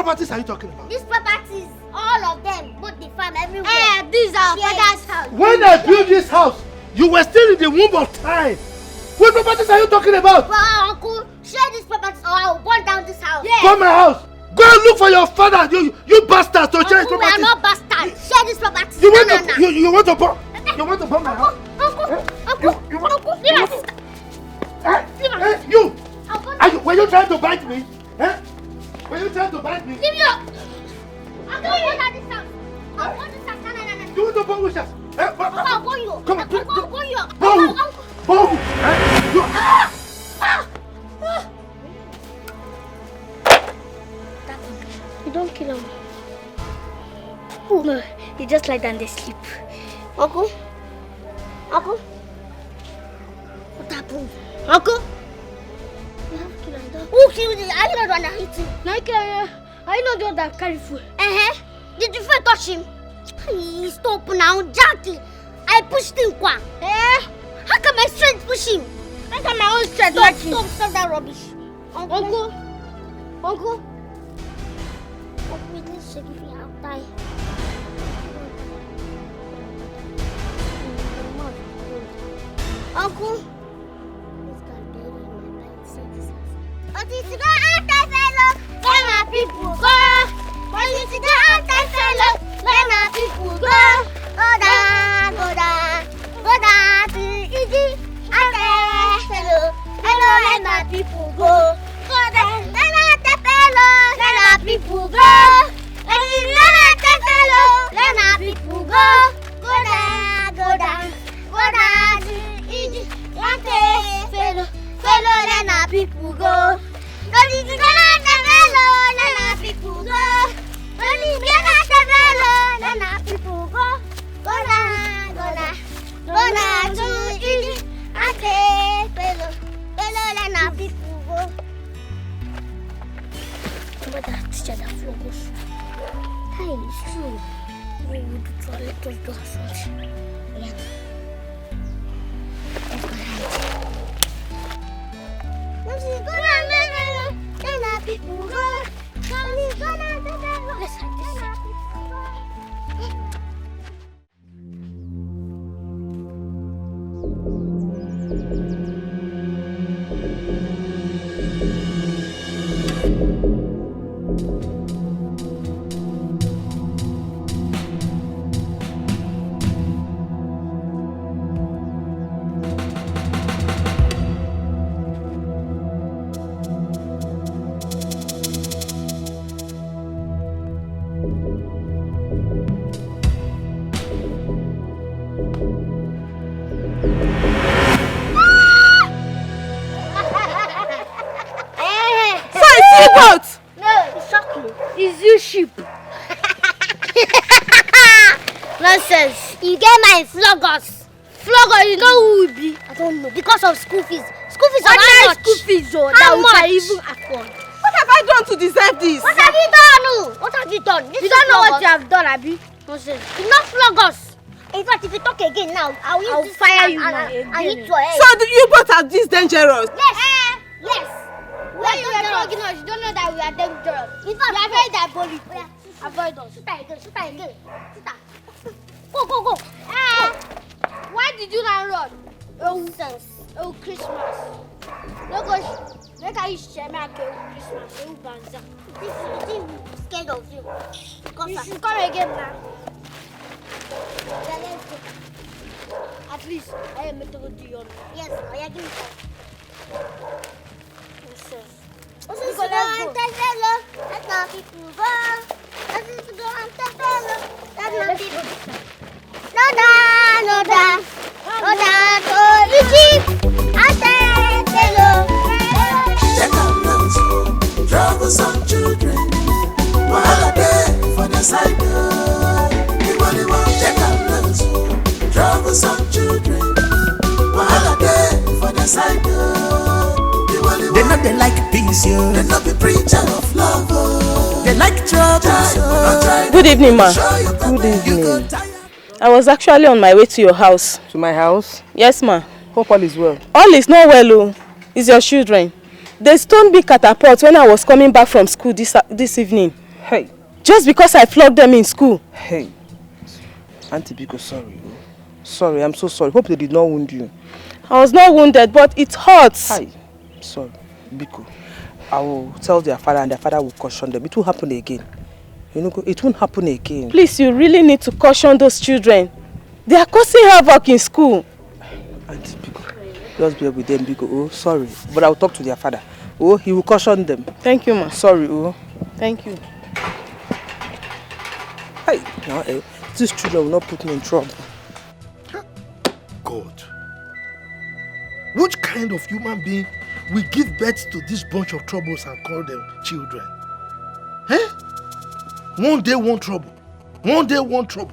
properties are you talking about? These properties, all of them, both the farm, everywhere. This is our father's house. When I built this house, you were still in the womb of time. What properties are you talking about? Well, uncle, share these properties or I will burn down this house. Yeah. Burn my house. Go and look for your father, you bastards, to share his Uncle, we properties. are not bastards. Share these properties. You want to burn? You want to burn my house? Uncle, leave us. You! Were you trying to bite me? Were you trying to bite me? Leave me up. Uncle, burn down this house. I'll burn this house. No. You want to burn which house? I'll burn you. Come on, I'll burn you. Burn! You don't kill him. Oh, no, you just lie down and sleep. Uncle? What happened? Uncle? Who killed you? Are you not the one that hit him? No, are you not the one that carry food? Did the friend touch him? Stop now, Jackie. I pushed him, Kwa. How can my strength push him? How can my own strength touch him? Stop that rubbish. Uncle? Uncle, this should be outside. Uncle? What is the anti-fellow? Let my people go. What is the anti-fellow? Let my people go. Go down to easy. Anti-fellow. Hello, let my people go. Go down, let my people go. Let my people go. Go down to easy. Anti-fellow. Fellow, let my people go. Let my people go. Let my people go. Go down to easy. Fellow, let my people go. But that teacher that flogged. Hey, it's true. We would try to do something. Yeah. Let's hide this. Nonsense. You get my floggers. Flogger, you know who will be? I don't know. Because of school fees. School fees What are how much? school fees that How we much? can even afford. What have I done to deserve this? What have you done? What have you done? This You is don't know what floggers. you have done, Abi? Nonsense. You not flog us. In fact, if you talk again now, I'll use this fire and- you and- now and again. hit your head. So you both are this dangerous? Yes. Yes. When you were flogging us, you don't know that we are dangerous. In fact, You are very diabolical. Yeah. Avoid us. Shoot her again. Shoot her again. Shoot her. Go. Why did you not run? Nonsense. Oh, Christmas. No go. Make I share my Christmas. Oh, Banza. This is scared of you. You should come again now. Yeah, let's go. At least I am meant to go to your. Yes, I give me that. Nonsense. This is go and tell fellow. Let my people go. This is go and tell fellow. Let my people go. No da. To Egypt. I tell fellow. Check out those troublesome children. Wahala dey for the side. Everybody want check out those troublesome children. Wahala dey for the side. They know they like peace, yo. They know be preacher of love. They like trouble. Good evening, ma. Good evening. I was actually on my way to your house. To my house? Yes, ma. Hope all is well. All is not well, oh. It's your children. They stoned me catapult when I was coming back from school this evening. Hey. Just because I flogged them in school. Hey. Auntie Biko, sorry. Sorry, I'm so sorry. Hope they did not wound you. I was not wounded, but it hurts. Hi. Sorry, Biko. I will tell their father and their father will caution them. It won't happen again. You know, it won't happen again. Please, you really need to caution those children. They are causing havoc in school. Auntie Biko, just be with them, Biko. Oh, sorry. But I will talk to their father. Oh, he will caution them. Thank you, ma. Sorry, oh. Thank you. Hey, now, these children will not put me in trouble. God, which kind of human being will give birth to this bunch of troubles and call them children? Eh? One day, one trouble. One day, one trouble.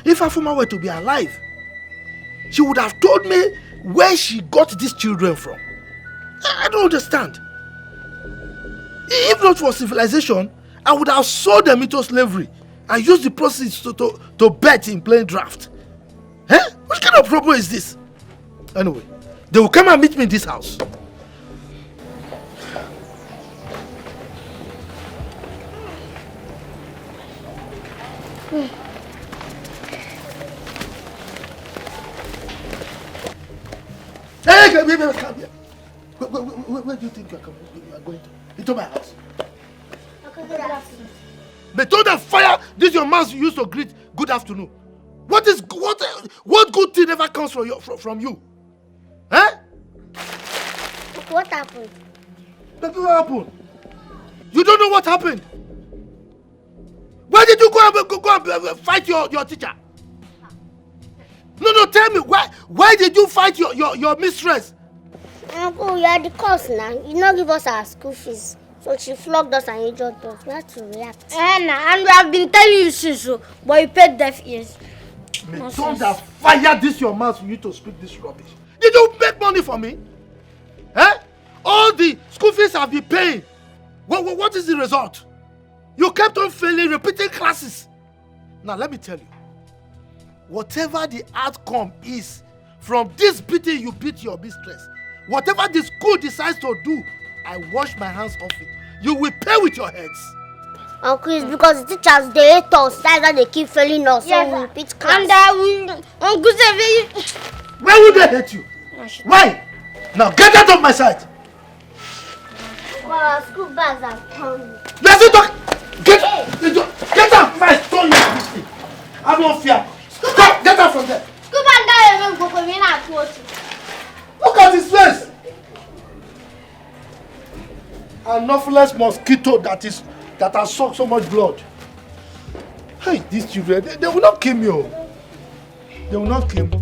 If Afuma were to be alive, she would have told me where she got these children from. I don't understand. If not for civilization, I would have sold them into slavery and used the proceeds to bet in playing draft. Eh? What kind of problem is this? Anyway, they will come and meet me in this house. Hey, come here. Where do you think you are going to? Into my house. They told them fire. This your mouth you used to greet good afternoon. What good thing ever comes from you? Eh? What happened? Nothing happened. You don't know what happened. Why did you go and fight your teacher? No, tell me why did you fight your mistress? Uncle, you are the cause now. You not give us our school fees. So she flogged us and injured us. We have to react. And we have been telling you since, but you paid deaf ears. May thunder fire this your mouth for you to speak this rubbish. Did you make money for me? Eh? All the school fees have been paying. What is the result? You kept on failing, repeating classes. Now let me tell you. Whatever the outcome is from this beating you beat your mistress, whatever the school decides to do, I wash my hands off it. You will pay with your heads. Uncle, it's because the teachers, they hate us. That's why they keep failing us. Yes, so we repeat class. And Uncle Sevi. Why would they hate you? Why? Now get out of my sight. Well, our school bags are coming. Let's talk. Get out. My stone you. I don't fear. Stop. Get out from there. Look at his face. An anopheles mosquito that has sucked so much blood. Hey, these children, they will not kill me. Oh. They will not kill me.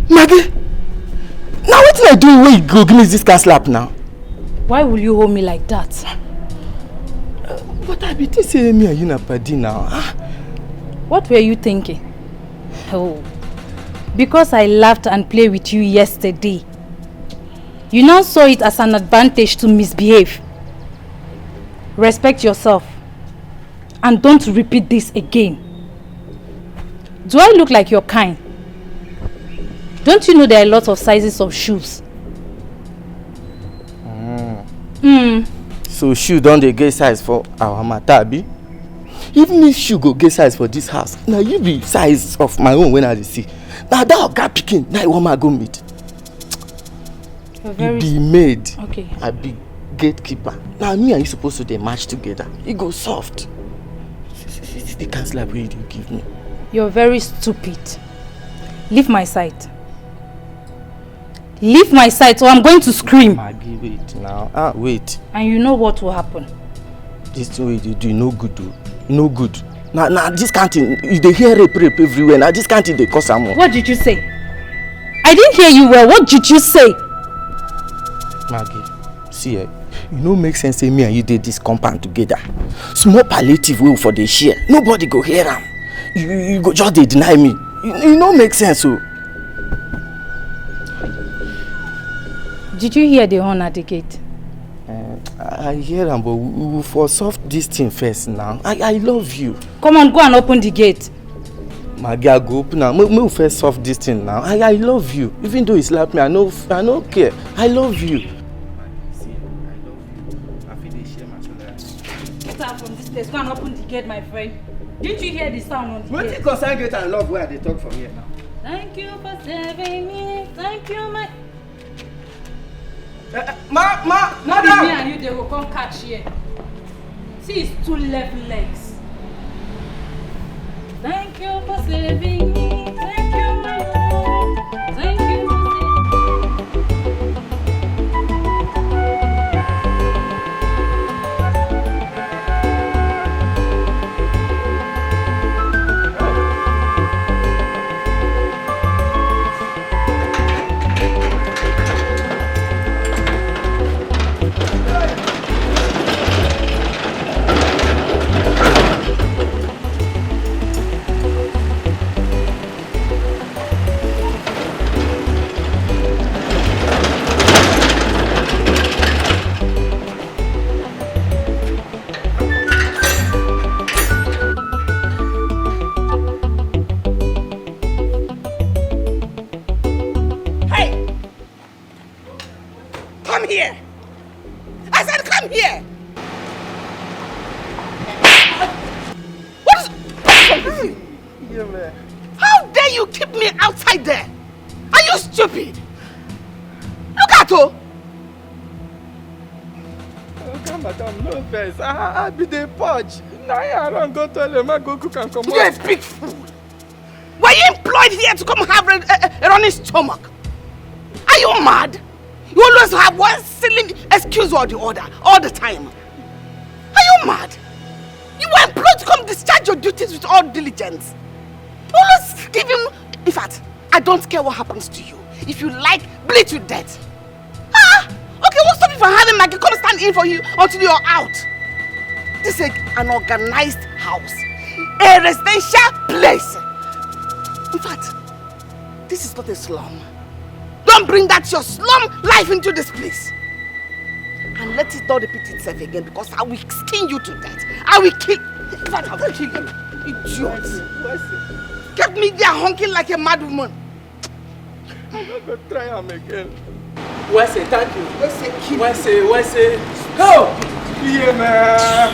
Maggie, now what did I do when you go give me this car slap now? Why will you hold me like that? But I be saying me and you na party now. What were you thinking? Oh, because I laughed and played with you yesterday. You now saw it as an advantage to misbehave. Respect yourself and don't repeat this again. Do I look like your kind? Don't you know there are lots of sizes of shoes? So shoe don't they get size for our matabi? Even if shoe go get size for this house, now you be size of my own when I see. Now that guy picking, now one I go meet. You be maid. Okay. I be gatekeeper. Now me and you supposed to they match together. You go soft. The cancer way you give me. You're very stupid. Leave my sight. Leave my sight or I'm going to scream. Maggie, wait now. Wait. And you know what will happen. This way you do no good though. No good. Now this canteen, they hear rape everywhere. Now this canteen they cause some more. What did you say? I didn't hear you well. What did you say? Maggie, see You know, make sense say me and you did this compound together. Small palliative will for the share. Nobody go hear am. You go just dey deny me. You know, make sense so. Did you hear the horn at the gate? I hear am, but we will for solve this thing first now. I love you. Come on, go and open the gate. My girl, go open now. We will first solve this thing now. I love you. Even though he slapped me, I don't care. I love you. Get out from this place. Go and open the gate, my friend. Didn't you hear the sound on the What gate? you concern gate and love where they talk from here now? Thank you for saving me. Thank you, my... Madam! Me and you, they will come catch here. See his 2 left legs. Thank you for saving me. Thank you, my Lord. Thank you for How dare you keep me outside there? Are you stupid? Look at her. Okay, madam, no offense. I be the purge. Now I don't go to them. I go cook and come You're a big fool. Were you employed here to come have a running stomach? Are you mad? You always have one silly excuse or the other, all the time. Are you mad? You were employed to come discharge your duties with all diligence. You always give him... In fact, I don't care what happens to you. If you like, bleed to death. Ah! Okay, won't stop you from having Maggie come stand in for you until you're out. This is an organized house. A residential place. In fact, this is not a slum. Don't bring that your slum life into this place. And let it not repeat itself again, because I will skin you to death. I will kill... In fact, I will kill you. Idiot. Get me there honking like a mad woman. I'm not going to try him again. Wese, thank you. Wese. Go! Yeah, man.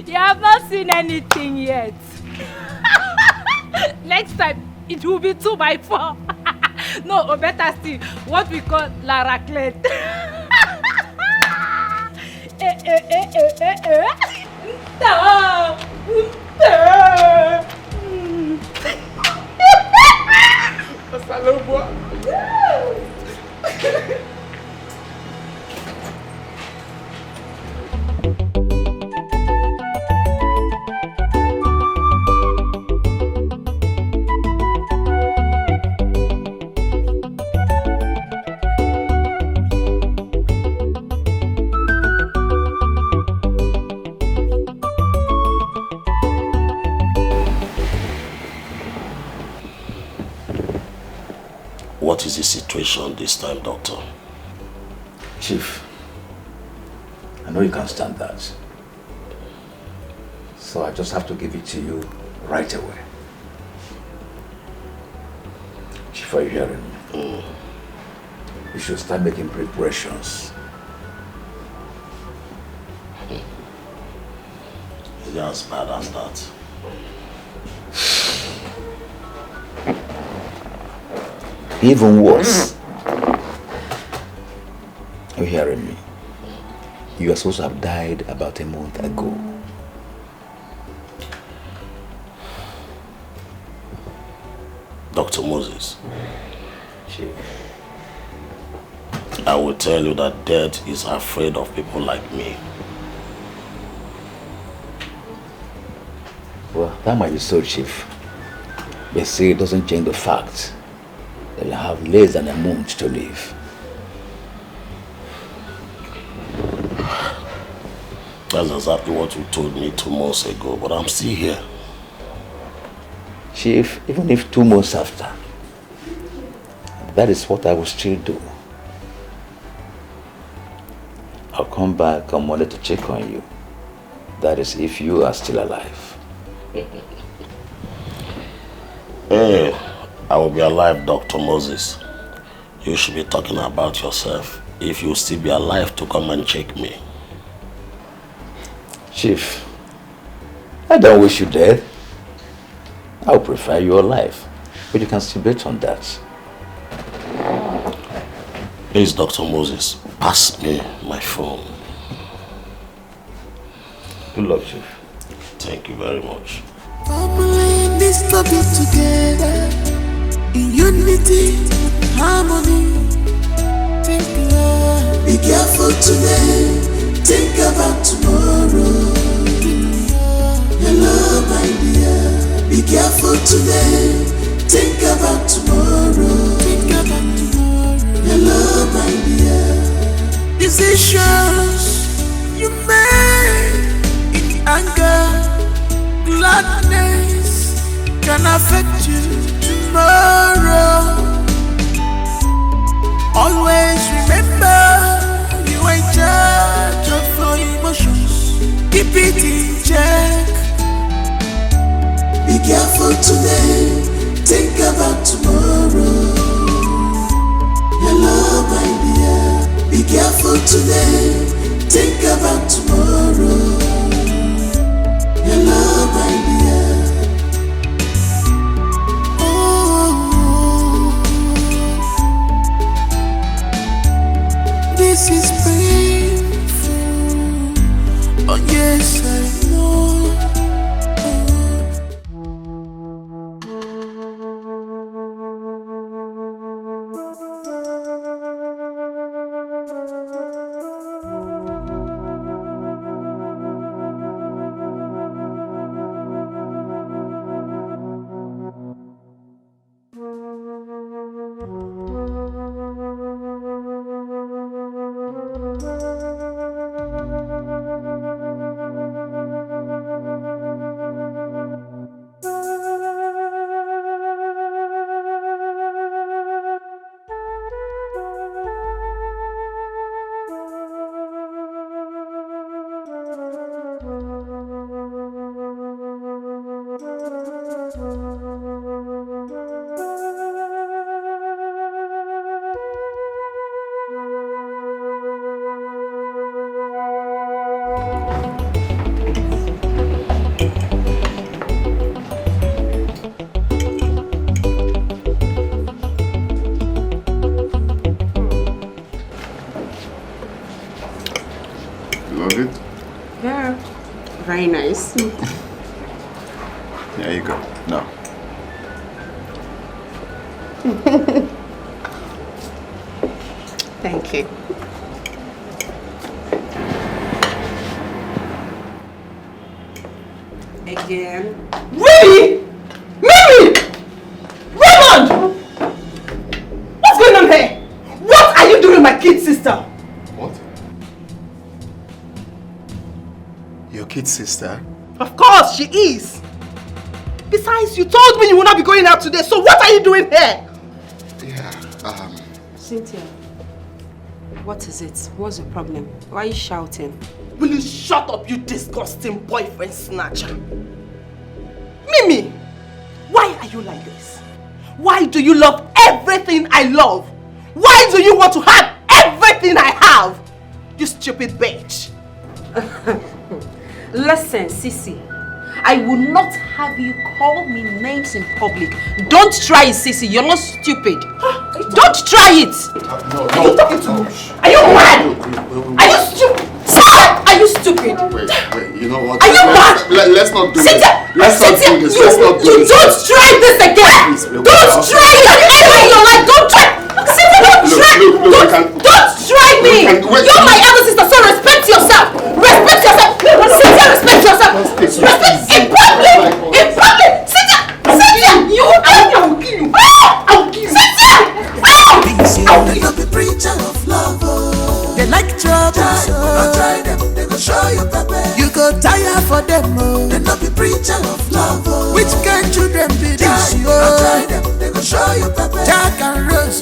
You have not seen anything yet. Next time, it will be 2x4. No, or better still, what we call la raclette. What is the situation this time, Doctor? Chief, I know you can't stand that. So I just have to give it to you right away. Chief, are you hearing me? You should start making preparations. Is it as bad as that? Even worse. Are you hearing me? You are supposed to have died about a month ago. Dr. Moses, I will tell you that death is afraid of people like me. Well, that might be so, Chief. But see, it doesn't change the fact that you have less than a month to live. That's exactly what you told me 2 months ago, but I'm still here. Chief, even if 2 months after, that is what I will still do. I'll come back on Monday to check on you. That is if you are still alive. Hey, I will be alive, Dr. Moses. You should be talking about yourself. If you still be alive to come and check me. Chief, I don't wish you dead. I would prefer you alive, but you can still bet on that. Please, Dr. Moses, pass me my phone. Good luck, Chief. Thank you very much. Family needs to be together in unity, harmony. Be careful today, think about tomorrow. Hello, my dear. Be careful today, think about tomorrow. Hello, my dear. Decisions you make in anger, gladness can affect you tomorrow. Always remember you are in charge of your emotions. Keep it in check. Be careful today, think about tomorrow. Hello, my dear. Be careful today, think about tomorrow. Hello, my dear. Oh, this is painful. Oh, yes, I know. Love it? Yeah, very nice. There you go. No. Thank you. Again. Really? Mimi! Raymond! What's going on here? What are you doing, my kid sister? What? Your kid sister? Of course, she is. Besides, you told me you will not be going out today, so what are you doing here? Yeah, Cynthia, what is it? What's the problem? Why are you shouting? Will you shut up, you disgusting boyfriend snatcher? Mimi, why are you like this? Why do you love everything I love? Why do you want to have everything I have? You stupid bitch. Listen, Sissy, I will not have you call me names in public. Don't try it, Sissy. You're not stupid. Are Don't try it! No. Are you talking to me? Are you mad? Are you stupid? Stop! Are you stupid? Wait, you know what? Are you mad? Let's not do this. Let's not do this. You don't try this again! Don't try it! Ever in your life, don't try! Cynthia, don't try! Don't try me! You're my elder sister, so respect yourself! Respect yourself! Cynthia, respect yourself! Respect in public! In public! Cynthia! You will kill me! I will kill you! I will kill you! Cynthia! They not be preacher of love. They like trouble. Don't try them. They go show you pepper. You go tire for them. They not be preacher of love. Which kind children be this? Don't try them. They go show you pepper. Jack and Rose.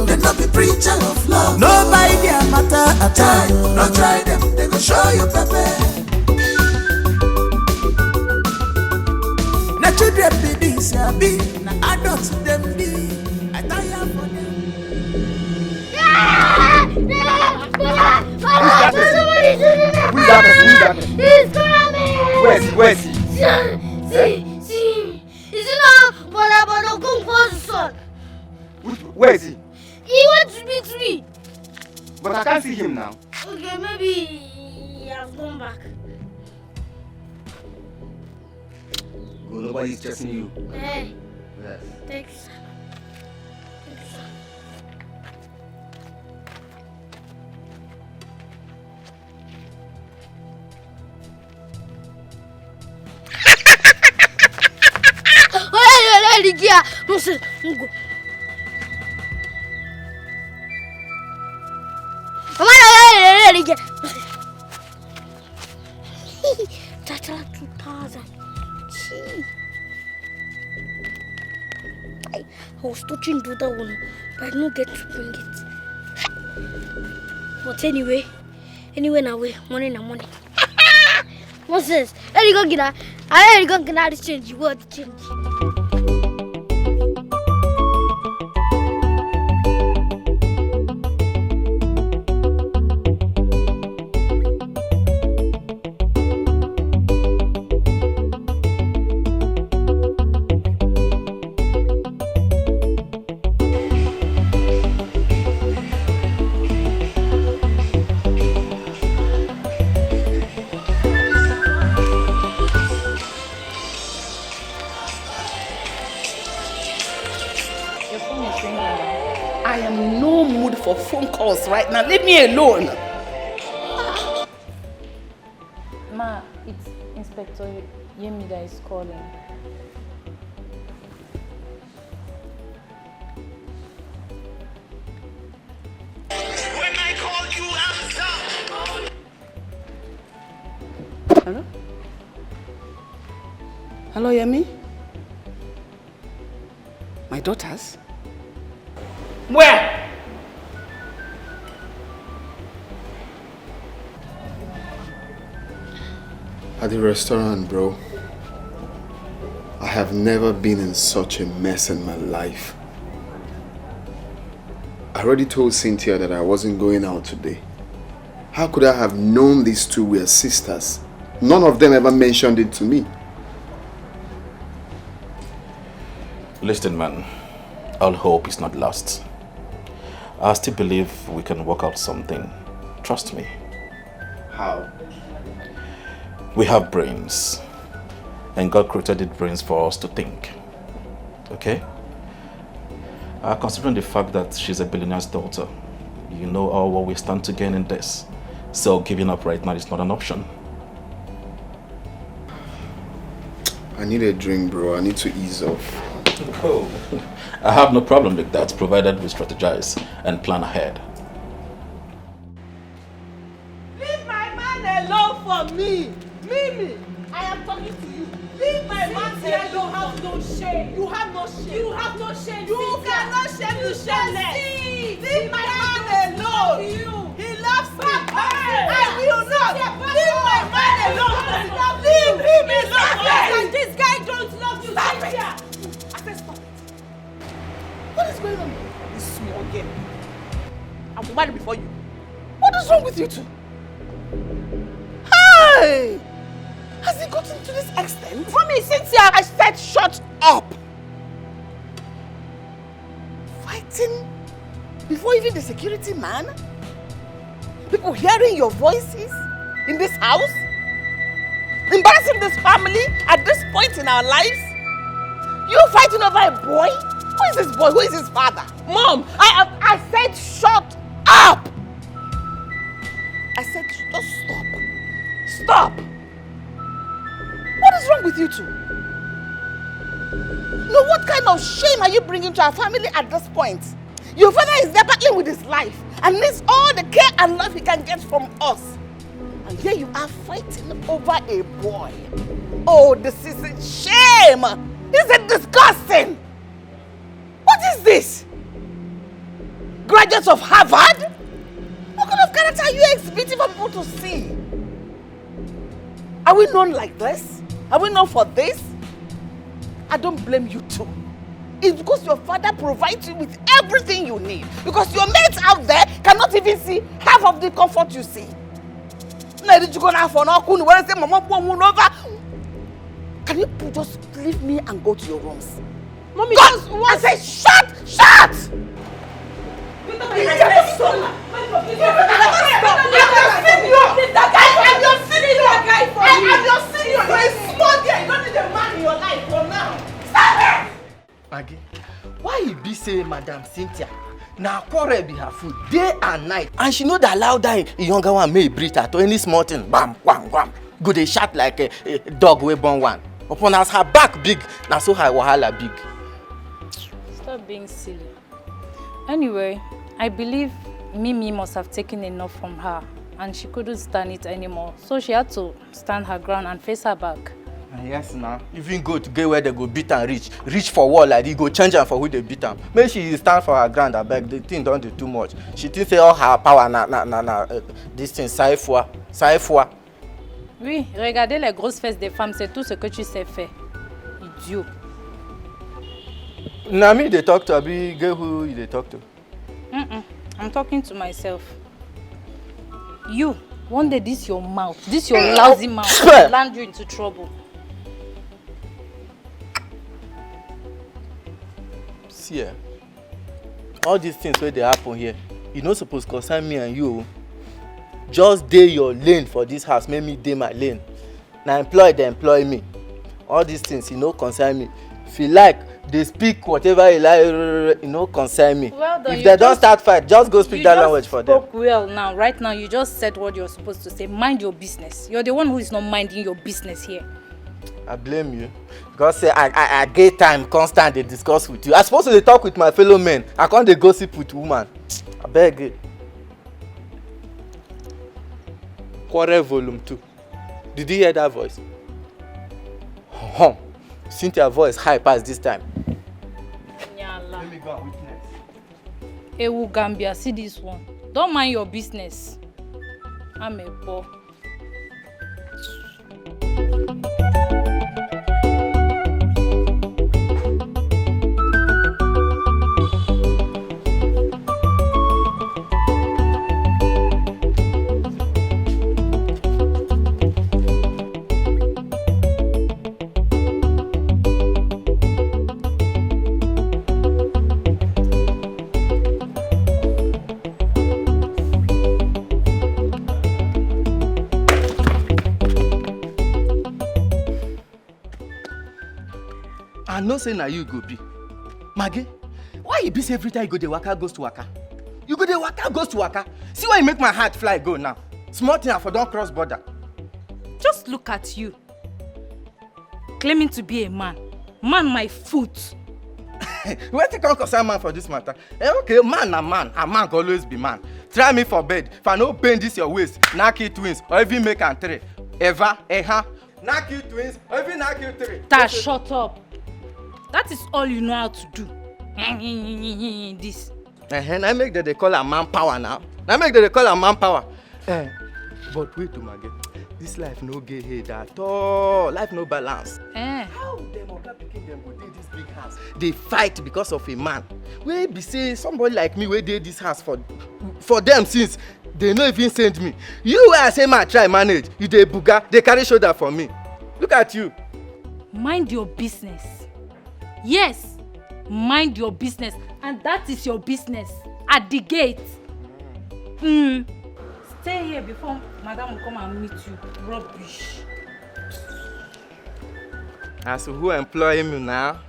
They not be preacher of love. Nobody their matter at all. Don't try them. They go show you pepper. Na children be this, be na adults them be. I tire for them. Who's that? He's coming! Where's he? See. Is it not Bono Kung Po's son? Where is he? He went to meet me. But I can't see him now. Okay, maybe he has gone back. Oh, nobody's chasing you. Hey. Yes. Thanks. Dikeh, nonsense, go. Mama, Dikeh. Tata 2000. I was touching to that one, but I didn't get to bring it. But anyway, now we morning. Nonsense. Let me go get that. I go get that change. You want to change? For phone calls right now. Leave me alone. Ma, it's Inspector Yemi that is calling. When I call you, answer. Hello? Hello, Yemi? My daughters? Where? At the restaurant, bro. I have never been in such a mess in my life. I already told Cynthia that I wasn't going out today. How could I have known these two were sisters? None of them ever mentioned it to me. Listen, man. All hope is not lost. I still believe we can work out something. Trust me. How? We have brains, and God created the brains for us to think. Okay? Considering the fact that she's a billionaire's daughter, you know all what we stand to gain in this. So giving up right now is not an option. I need a drink, bro. I need to ease off. Oh, I have no problem with that, provided we strategize and plan ahead. Leave my man alone for me. Mimi, I am talking to you. Leave my man here. You have no shame. You have no shame. You have no shame. You cannot shame the shameless. Leave my man alone. He loves me. I will not. Leave my man alone. Leave him alone. This guy don't love you. Stop it. I said stop it. What is going on? This small girl. I will marry before you. What is wrong with you two? Hey! Has it gotten to this extent? From me, Cynthia, I said shut up! Fight fighting before even the security man? People hearing your voices in this house? Embarrassing this family at this point in our lives? You fighting over a boy? Who is this boy? Who is his father? Mom, I said shut up! I said just stop. Stop! What is wrong with you two? No, what kind of shame are you bringing to our family at this point? Your father is there battling with his life and needs all the care and love he can get from us. And here you are fighting over a boy. Oh, this is a shame! This is disgusting! What is this? Graduates of Harvard? What kind of character are you exhibiting for people to see? Are we known like this? Are we known for this? I don't blame you too. It's because your father provides you with everything you need. Because your mates out there cannot even see half of the comfort you see. Can you just leave me and go to your rooms? Mommy, I said shut! Maggie, why you be say Madam Cynthia? Now quarrel be her food day and night, and she know that allow that younger one may breathe at any small thing. Bam, wham, wham. Go dey shout like a dog wey born one. Upon as her back big, now so her wahala big. Stop being silly. Anyway, I believe Mimi must have taken enough from her, and she couldn't stand it anymore. So she had to stand her ground and face her back. Yes, now. Even go to get where they go beat and reach for wall like you go change her for who they beat am. Make she stand for her ground. I beg. The thing don't do too much. She thinks say all her power this thing saifwa. Oui, regarder les grosses fesses des femmes, c'est tout ce que tu sais faire. Idiot. Now me they talk to Abi, girl who they talk to? I'm talking to myself. You, one day this your mouth, this your lousy mouth will land you into trouble. See, all these things where they happen here, you not supposed to concern me and you. Just day your lane for this house, make me day my lane. Now employ they employ me. All these things, you know, concern me. If you like, they speak whatever you like, you know, concern me. Well done, if they don't start fight, just go speak that language for them. You spoke well now. Right now, you just said what you're supposed to say. Mind your business. You're the one who is not minding your business here. I blame you. Because say I get time constant they discuss with you. I supposed to talk with my fellow men. I can't they gossip with woman. I beg it. Quarrel volume 2. Did you hear that voice? Cynthia's voice high past this time. Let me go and witness. Ewu Gambia, see this one. Don't mind your business. I'm a boy. I know say na you go be. Maggie, why you be say every time you go the waka goes to waka? You go the waka goes to waka. See why you make my heart fly go now. Small thing for don't cross border. Just look at you. Claiming to be a man. Man my foot. Where you come concern man for this matter? Okay, man a man can always be man. Try me for bed. If I no bend this your waist, knock you twins, or even make an three. Ever, knock you twins, or even knock you three. Shut up. That is all you know how to do. This. I make that they call a manpower now. I make that they call a manpower. But wait to Maggie. This life no get head at all. Life no balance. How them oga pikin them go dey this big house? They fight because of a man. Wey be say somebody like me wey dey this house for them since they no even send me. You wey I say man try manage, you dey buga, they carry shoulder for me. Look at you. Mind your business. Yes, Mind your business, and that is your business. At the gate. Stay here before Madam will come and meet you. Rubbish. As who employ me now,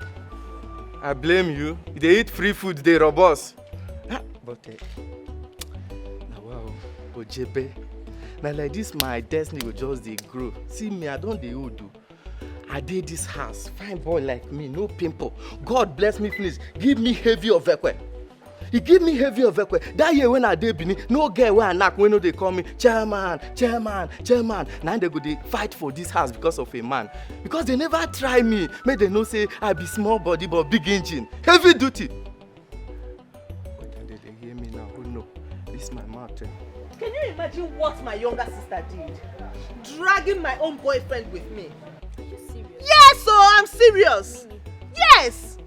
I blame you. They eat free food, they robust. But now wow, Ojebe. Now like this, my destiny will just they grow. See me, I don't the old do. I did this house, fine boy like me, no pimple. God bless me, please. Give me heavy of ekwe. He give me heavy of ekwe. That year when I did Bini, no girl where I knock when they call me chairman. Now they go they fight for this house because of a man. Because they never try me. May they know say I be small body but big engine. Heavy duty. But then they hear me now. Oh no, this is my mouth. Can you imagine what my younger sister did? Dragging my own boyfriend with me. Are you serious? Yes, so I'm serious. Yes.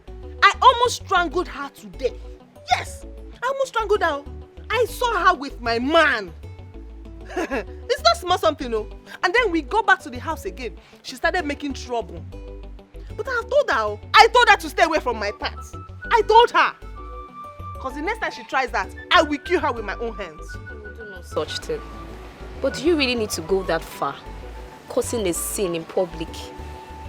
I almost strangled her today. Yes, I almost strangled her. I saw her with my man. It's not small something, no. And then we go back to the house again. She started making trouble. But I told her to stay away from my path. I told her. Because the next time she tries that, I will kill her with my own hands. You do no such thing. But do you really need to go that far? Causing a scene in public?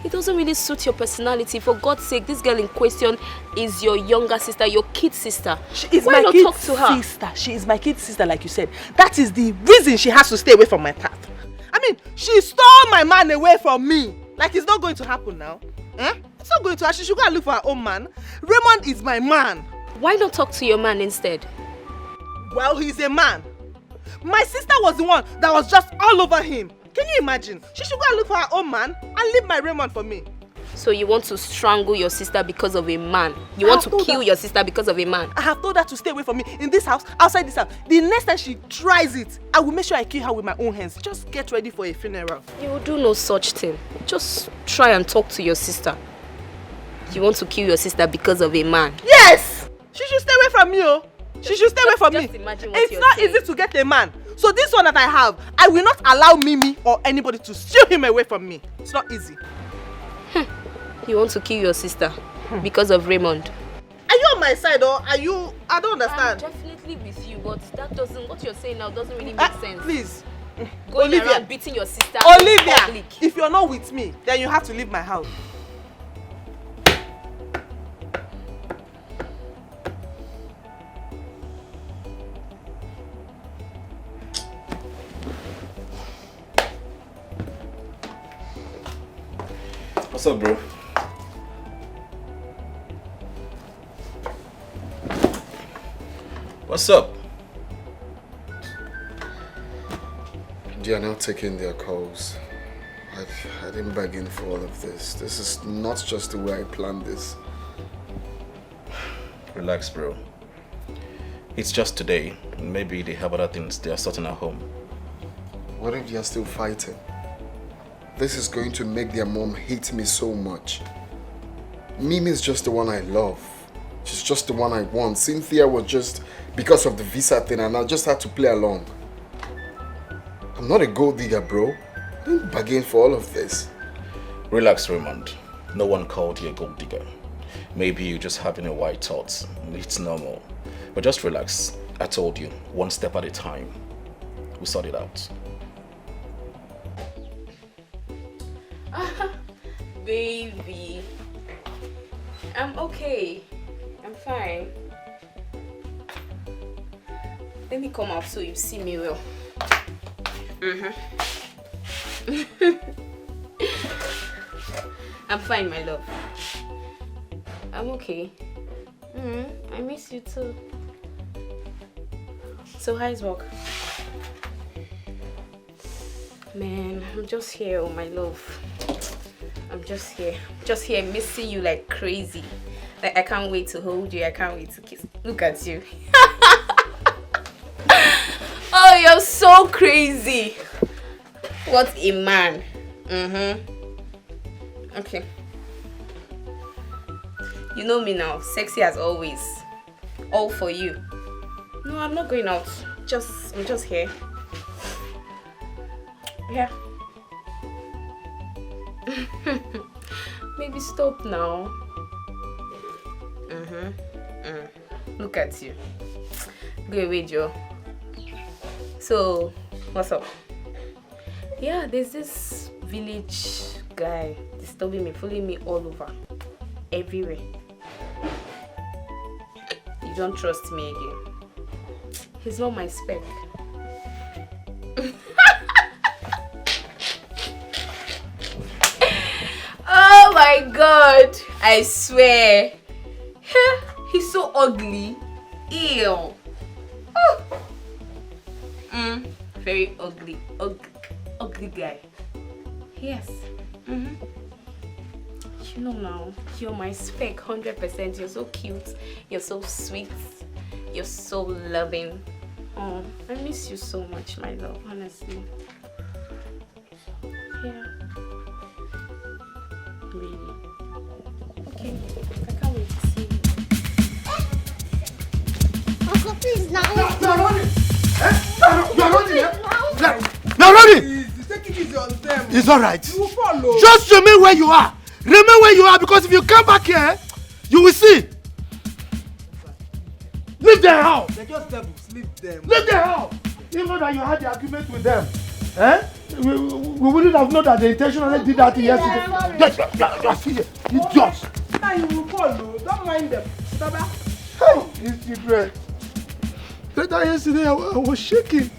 It doesn't really suit your personality. For God's sake, this girl in question is your younger sister, your kid sister. She is Why my not kid talk to her? sister. She is my kid sister, like you said. That is the reason she has to stay away from my path. I mean, she stole my man away from me. Like it's not going to happen now. It's not going to happen. She should go and look for her own man. Raymond is my man. Why not talk to your man instead? Well, he's a man. My sister was the one that was just all over him. Can you imagine? She should go and look for her own man and leave my Raymond for me. So you want to strangle your sister because of a man? You want to kill your sister because of a man? I have told her to stay away from me in this house, outside this house. The next time she tries it, I will make sure I kill her with my own hands. Just get ready for a funeral. You will do no such thing. Just try and talk to your sister. You want to kill your sister because of a man? Yes! She should stay away from me, oh. She should stay away from me. Imagine what it's you're not saying. easy to get a man. So this one that I have, I will not allow Mimi or anybody to steal him away from me. It's not easy. You want to kill your sister because of Raymond? Are you on my side or are you... I don't understand. I'm definitely with you, but that doesn't... What you're saying now doesn't really make sense. Please. Going Olivia. around beating your sister. Olivia, in public. if you're not with me, then you have to leave my house. What's up, bro? What's up? They are not taking their calls. I didn't bargain for all of this. This is not just the way I planned this. Relax, bro. It's just today. Maybe they have other things they are sorting at home. What if they are still fighting? This is going to make their mom hate me so much. Mimi is just the one I love. She's just the one I want. Cynthia was just because of the visa thing and I just had to play along. I'm not a gold digger, bro. I didn't bargain for all of this. Relax, Raymond. No one called you a gold digger. Maybe you're just having a white thought. It's normal. But just relax. I told you, one step at a time. We'll sort it out. Baby, I'm okay. I'm fine. Let me come out so you see me well. I'm fine, my love. I'm okay. I miss you too. So how's work? Man, I'm just here, oh my love. I'm just here missing you like crazy. Like I can't wait to hold you, I can't wait to kiss. Look at you. Oh, you're so crazy. What a man. Okay. You know me now, sexy as always. All for you. No, I'm not going out. I'm just here. Yeah. Maybe stop now. Look at you. Go away, Joe. So, what's up? Yeah, there's this village guy disturbing me, following me all over. Everywhere. You don't trust me again. He's not my spec. Oh my god! I swear. He's so ugly. Ew. Oh. Very ugly. Ugly guy. Yes. You know now, you're my spec 100%. You're so cute. You're so sweet. You're so loving. Oh, I miss you so much, my love, honestly. Yeah. Really. Okay. I can't wait to see you. Uncle, please, now. You're running! You're running, You're running! Take it easy on them. It's alright. You will follow. Just remain where you are. Remain where you are, because if you come back here, you will see. Leave their house. They're just devils. Leave them. Leave their house. Even that you had the agreement with them. We wouldn't have known that they intentionally did that yesterday. It's just. Now you will follow. Don't mind them. Baba. Hey, it's secret. Later yesterday, I was shaking.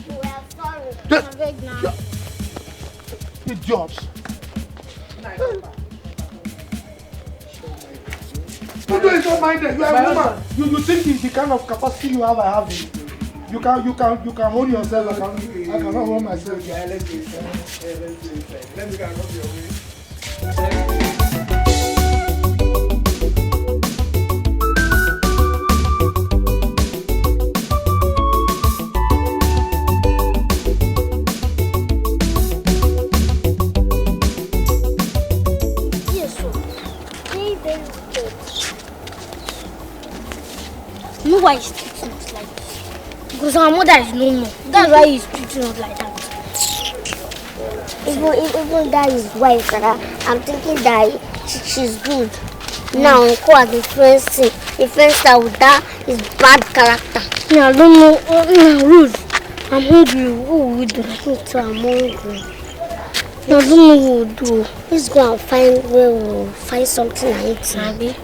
We are sorry. I'm big now. It's just. You don't mind it. You are a woman. You think it's the kind of capacity you have, I have it. You can hold yourself. I cannot hold myself. Let me go and rub your way. You know why he's treating us like this? Because our mother is no more. That's why he's treating us like that. Even that his wife, I'm thinking that she's good. Now, Uncle has the friends that with that is bad character. Yeah, I don't know. Ruth, I'm hungry. What will we do? I'm hungry. I don't know what we'll do. Let's go and find where we'll find something to eat. Maybe.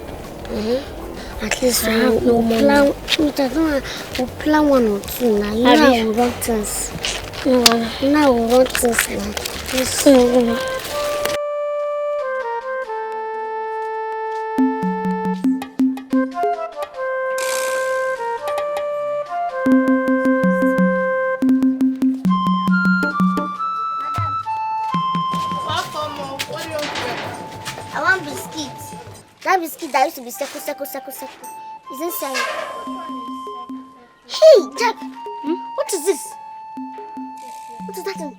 At least we have no money. We'll plan one or two now. You know we want things. Now we want things now. I want biscuits. That biscuit that used to be circle. Is inside. Hey, Jack. What is this? What is that thing?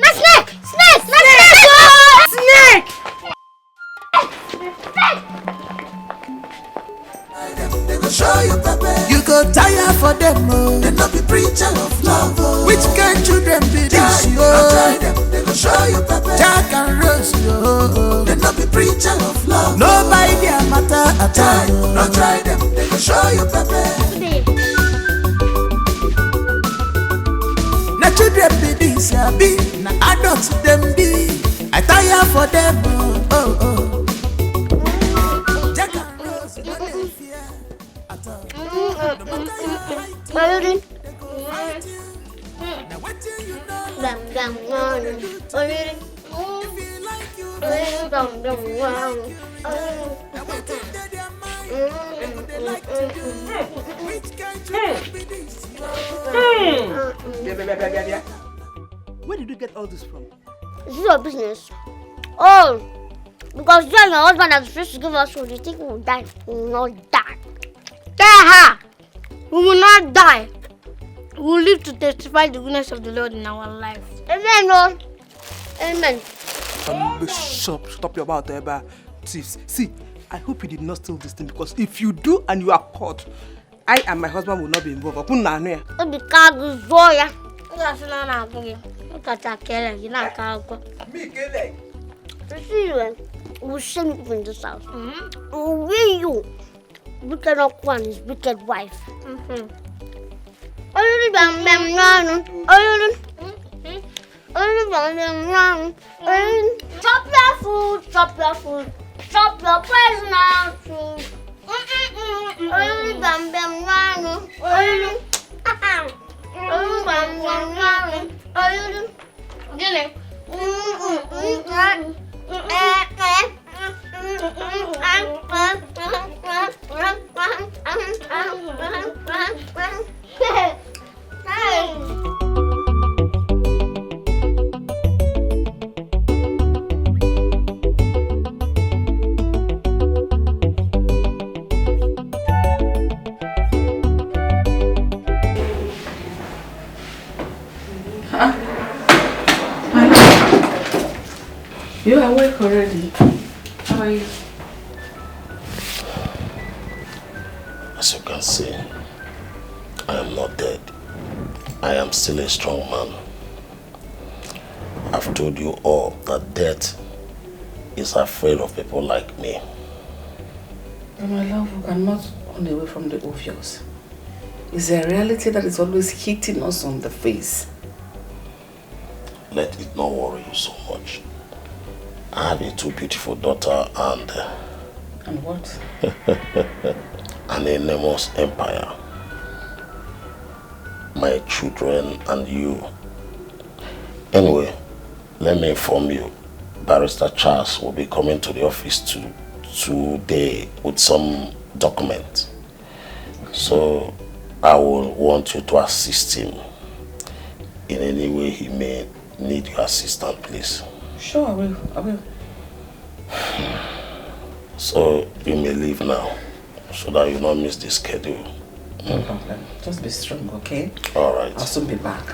My snake! Snake! Snake! They go show you pepper. You go tire for them. They not be preacher of love. Which kind children be this? Try them. They go show you pepper. Jack and Rose. They not be preacher of love. Nobody their matter at all. No try them. They go show you pepper. Na children be this, be na adults them be. I tire for them. Jack and Rose, no dey fear at all. Now what you Where did you get all this from? This is your business. Oh, because you and your husband are supposed to give us food. You think we will die? We will not die. Tell her, we will not die. We will live to testify the goodness of the Lord in our life. Amen, Lord. Amen. Stop your mouth, Eba. See, I hope you did not steal this thing, because if you do and you are caught, I and my husband will not be involved. Look at that, Kelly. You know, see you. We'll shame you in this house. We'll weigh you. Wicked uncle and his wicked wife. Chop your food, chop your food, chop your personal food. You are awake already. How are you? As you can see, I am not dead. I am still a strong man. I've told you all that death is afraid of people like me. My love, we cannot run away from the obvious. It's a reality that is always hitting us on the face. Let it not worry you so much. I have a 2 beautiful daughter and what? an enormous empire. My children and you. Anyway, let me inform you. Barrister Charles will be coming to the office today with some documents. So I will want you to assist him in any way he may need your assistance, please. Sure, I will. So you may leave now, so that you not miss the schedule. No problem. Just be strong, okay? All right. I'll soon be back.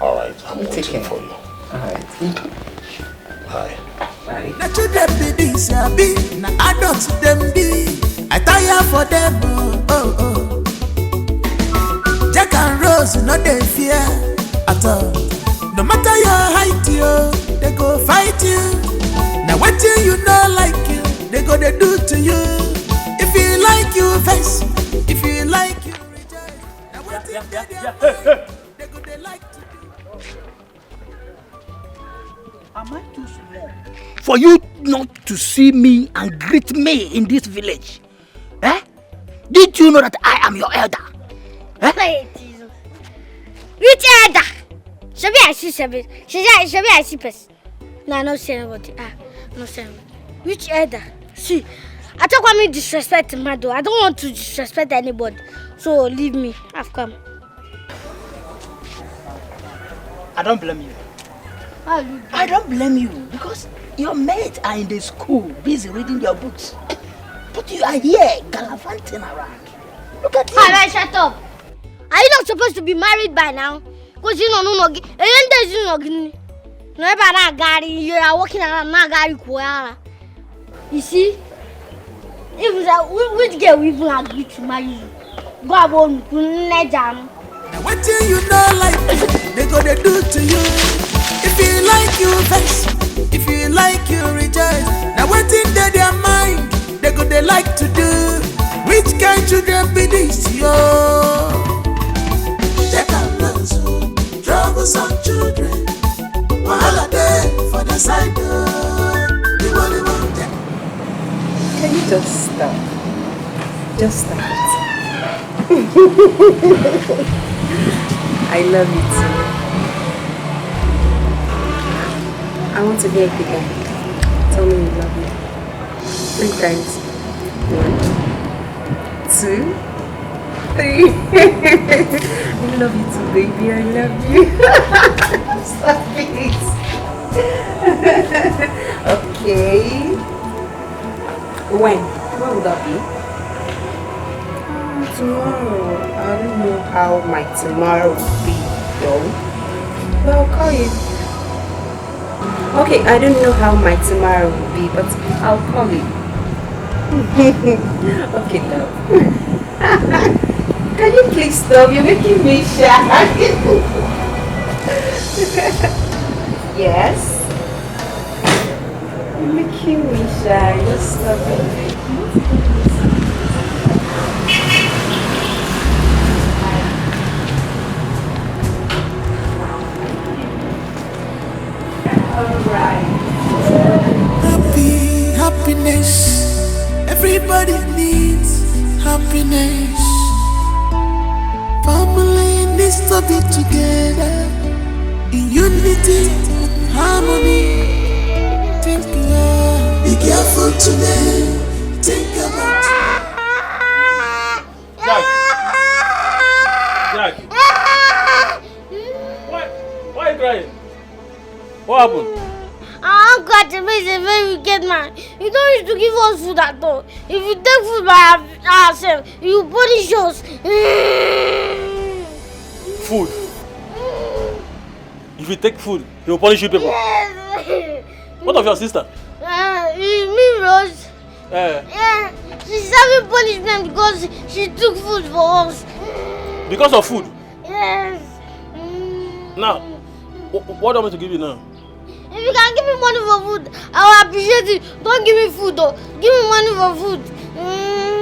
All right. I'm Take waiting care. for you. All right. Bye. Bye. Na children be this, be na adults them be. I tire for them, oh. Jack and Rose, no they fear at all. No matter your height, they go fight you. Now what you know like you, they go they do to you. If you like you vex, if you like you reject. Now what they go they like to do. Am I too small for you not to see me and greet me in this village? Eh? Did you know that I am your elder? Eh? Which elder? Should I see person? No, no, say nobody. No, say nobody. Which elder? See, I don't want me to disrespect my door. I don't want to disrespect anybody. So leave me. I've come. I don't blame you. I don't blame you because your mates are in the school busy reading their books. But you are here gallivanting around. Look at you. Alright, shut up. Are you not supposed to be married by now? Because you know, you are walking around Nagari. You see? Which girl we even agree to marry you? Go on, jam. What do you know like they go they do to you? If you like you vex, if you like you reject. Now what in their mind they go they like to do? Which kind children be this yo? They can learn so troublesome children. Wahala day for the side door. Can you just stop? Just stop it. I love you too. I want to hear it again. Tell me you love me. 3 times. 1, 2, 3. I love you too, baby. I love you. Stop it. Okay. When would that be? Tomorrow. I don't know how my tomorrow will be, though. But I'll call you. Okay, I don't know how my tomorrow will be, but I'll call you. Okay, love. Can you please stop? You're making me shy. Yes. You're making me shy. Just stop it. Happiness. Everybody needs happiness. Family needs to be together in unity, harmony. Think be careful today. Think about Jack. Why are you crying? What happened? Uncle Achebe is a very wicked man. He don't used to give us food at all. If you take food by ourselves, you punish us. Food. If you take food, he will punish you people. Yes. What of your sister? Me, Rose. Yeah, she's having punishment because she took food for us. Because of food? Yes. Now, what do you want me to give you now? If you can give me money for food, I will appreciate it. Don't give me food though. Give me money for food.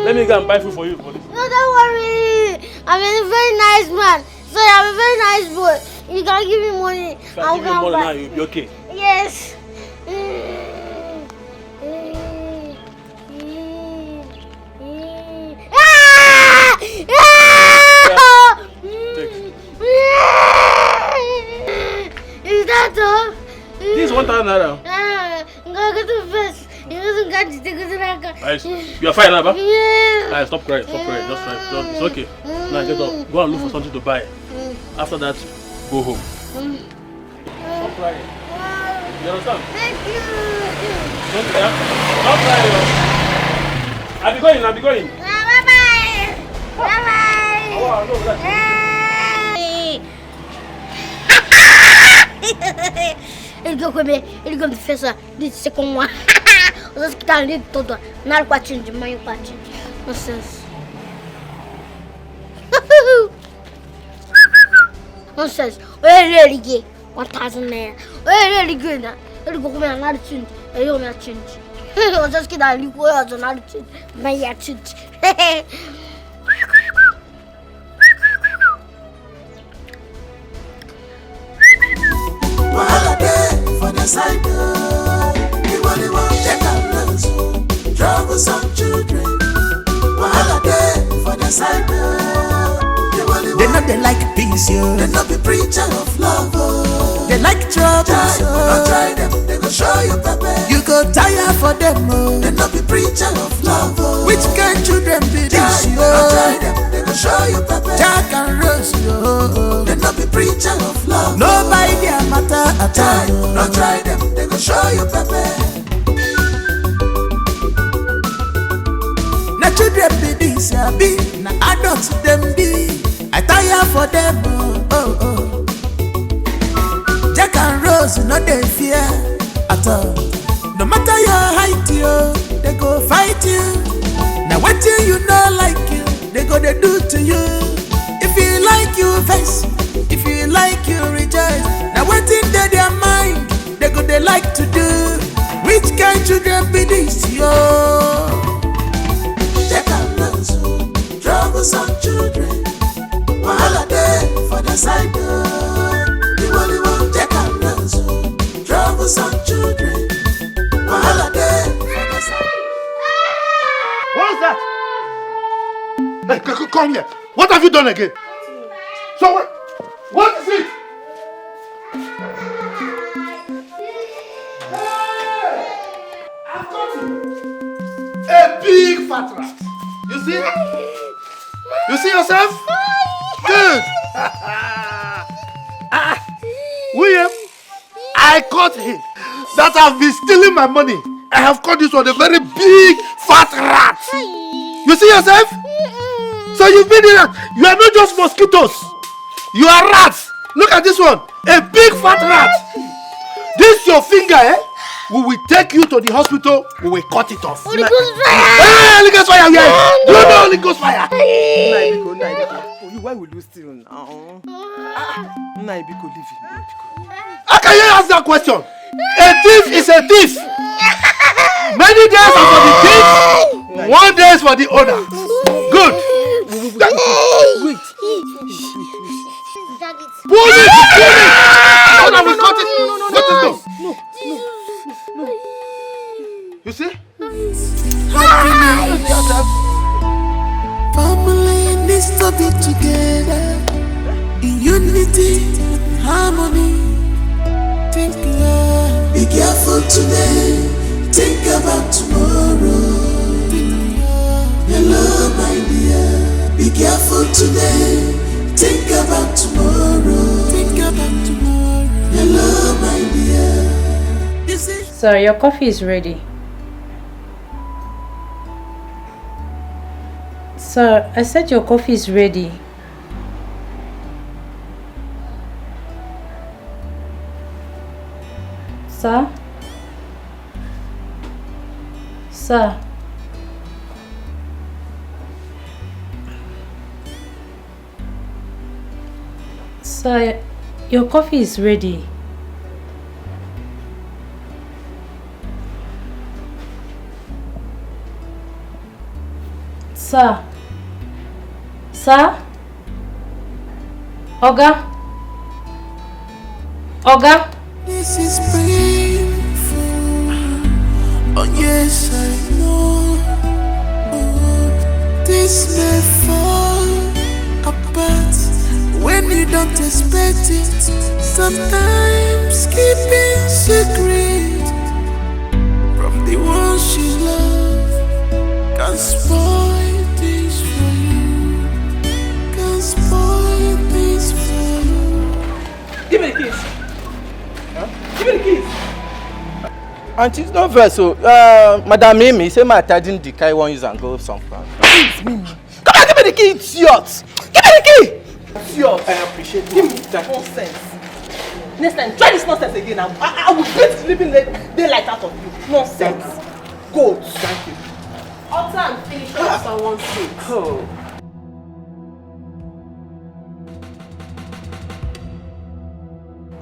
Let me go and buy food for you. For this. No, don't worry. I'm a very nice man. So I'm a very nice boy. You can give me money. If I give you money now, you'll be okay. Yes. Is that all? This is 1,000 naira. I'm going to go to first. You are fine now, ba? Yeah. Alright, stop crying, stop crying. Just try. It's okay. Now get up. Go and look for something to buy. After that, go home. Stop crying. You understand? Thank you. Don't cry. Stop crying. I'll be going, I'll be going. Bye-bye. Bye-bye. Oh, no, that's Ele go to face this second one. Os que tá ali todo na quartinho de manhã quartinho. Nonsense. Nonsense. Ele liguei 1,000 naira. Ele liguei na. Ele go comer nada change. Ele não change. Os que tá ali com eu nada change. Mas é change. Wahala day for the side door. Everybody want take a look. Troubles on children. Wahala day for the side door. They know they like peace, yo. They know be preacher of love, oh. They like trouble, so don't try them, they go show you pepper. You go tire for them, oh. They know be preacher of love, oh. Which kind children be this, yo? Don't try them, they go show you pepper. Jack and Rose, yo. They know be preacher of love. Nobody their matter at all. Don't try them, they go show you pepper. Na children be this, ya be. Na adults them be. I tire for them, oh, oh. Jack and Rose, no they fear at all. No matter your height, yo, they go fight you. Now what you know like you, they go they do to you. If you like you vex, if you like you rejoice. Now what in their mind, they go they like to do. Which kind children be this, yo? Jack and Rose, troublesome children. Wahala day for the side door. The only one Jack and Rose. Troublesome children. Wahala day for the side. What's that? Hey, come here. What have you done again? So what is it? Hey! I've got it. A big fat rat. You see? You see yourself? Good. William, I caught him. That have been stealing my money. I have caught this one, a very big fat rat. You see yourself? So you've been in that. You are not just mosquitoes. You are rats. Look at this one. A big fat rat. This your finger, eh? We will take you to the hospital. We will cut it off. Holy Ghost fire! Hey, Holy Ghost fire! Yeah. You know Holy Ghost fire. Why will you steal now? Naibiko, leave him. How can you ask that question? A thief is a thief. Many days are for the thief, 1 day is for the owner. Good. Wait. Pull it! So that we cut it. No. You see? Family needs to be together in unity, harmony. Think love. Be careful today. Think about tomorrow. Hello, my dear. Be careful today. Think about tomorrow. Think about tomorrow. Hello, my dear. Sir, your coffee is ready. Sir, I said your coffee is ready. Sir? Sir? Sir, your coffee is ready. Sir? Sir? Oga? Oga? This is painful. Oh yes, I know. This may fall apart when you don't expect it. Sometimes keeping secret from the ones you love can spoil things for you. Can spoil things for you. Give me the keys. Give me the keys. Auntie, it's not fair. So, Madam Mimi, say my daddy Dikeh won't use and go somewhere. Please, Mimi. Come on, give me the key, idiot. Give me the key. Idiot. I appreciate it. Give me that nonsense. Next time, try this nonsense again. I will beat sleeping daylight out of you. Nonsense. Go. Thank you. Utter and finish off someone's face. Oh.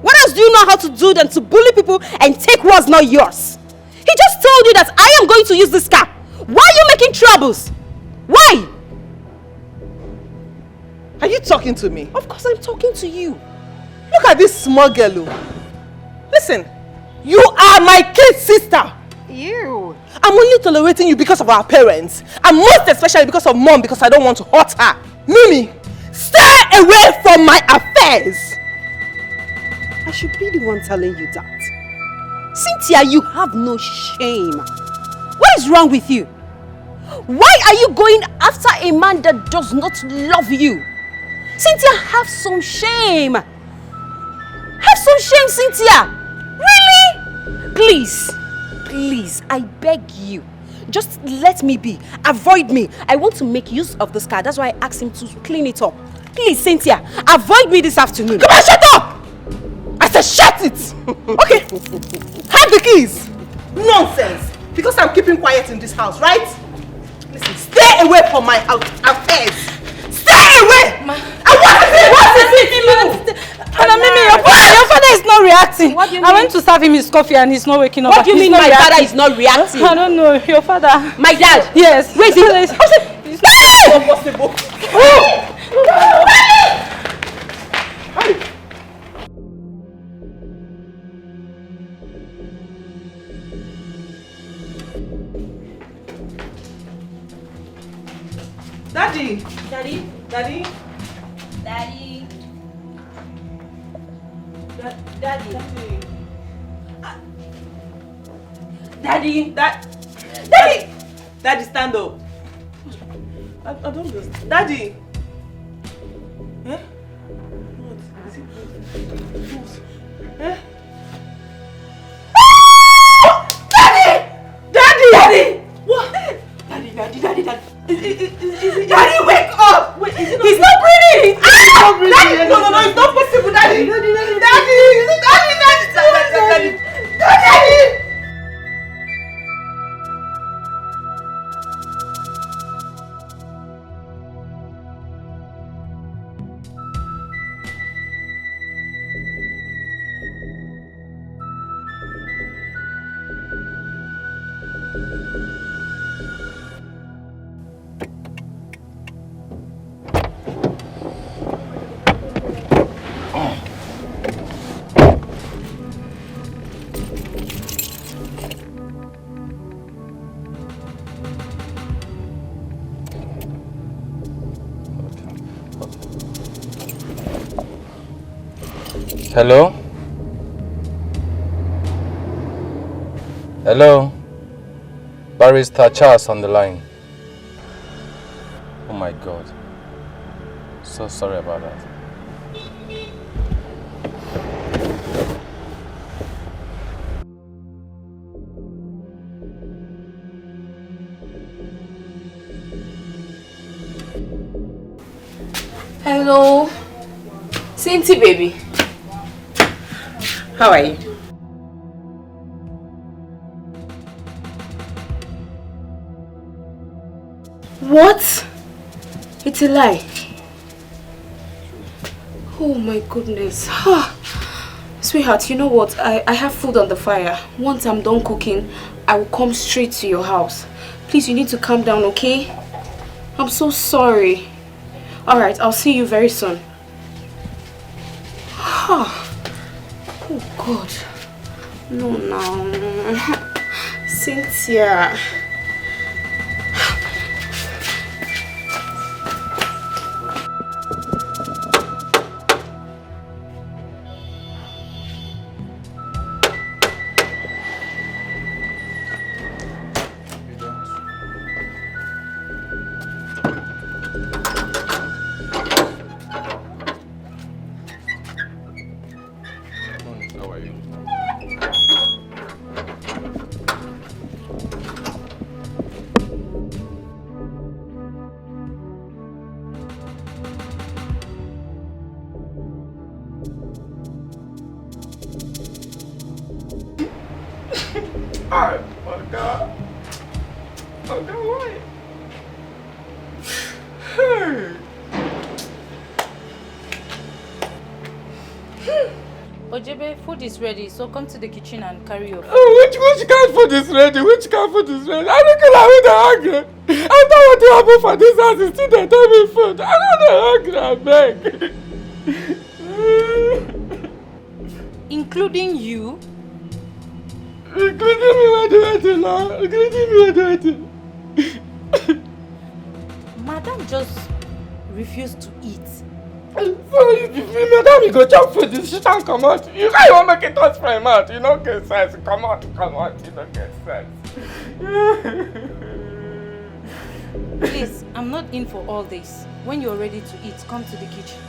What else do you know how to do than to bully people and take what's not yours? He just told you that I am going to use this car. Why are you making troubles? Why? Are you talking to me? Of course I'm talking to you. Look at this small girl. Listen, you are my kid's sister. Ew. I'm only tolerating you because of our parents. And most especially because of mom, because I don't want to hurt her. Mimi, stay away from my affairs. I should be the one telling you that. Cynthia, you have no shame. What is wrong with you? Why are you going after a man that does not love you? Cynthia, have some shame. Have some shame, Cynthia. Really? Please, I beg you. Just let me be. Avoid me. I want to make use of this car. That's why I asked him to clean it up. Please, Cynthia, avoid me this afternoon. Come on, shut up! I said shut it! Okay, have the keys. Nonsense. Because I'm keeping quiet in this house, right? Listen, stay away from my affairs. Stay away! Ma. What is it? Madam Mimi, your father is not reacting. What do you mean? I went to serve him his coffee and he's not waking up. What do you mean my father is not reacting? I don't know. Your father. My dad? Yes. Wait, it's not possible. Daddy. Daddy. Daddy. Daddy. Daddy. Daddy. Daddy. Daddy, stand up. I don't understand. Daddy. Eh? What? Is it what? Eh? Daddy! Daddy! What? Daddy. Daddy, wake up! Wait, he's not breathing! He's not breathing! Daddy! No, it's not possible, Daddy! Daddy! Hello? Hello? Barrister Charles on the line. Oh my God. So sorry about that. Hello? Cinti, baby. How are you? What? It's a lie. Oh my goodness. Sweetheart, you know what? I have food on the fire. Once I'm done cooking, I will come straight to your house. Please, you need to calm down, okay? I'm so sorry. Alright, I'll see you very soon. Oh God. No. Cynthia. Ojebe, food is ready, so come to the kitchen and carry your food. Oh, which kind of food is ready? Which kind of food is ready? I don't know I'm hungry. After what you happen for this house, is still they tell me food. I'm not hungry, I beg. Including you? Including me, what do I do now? Including me, what do I do? Madam just refused to eat. So if madam you go chop food, you sit and come out. You can't even make it touch my mouth. You don't get sense. Come out. You don't get sense. Please, I'm not in for all this. When you're ready to eat, come to the kitchen.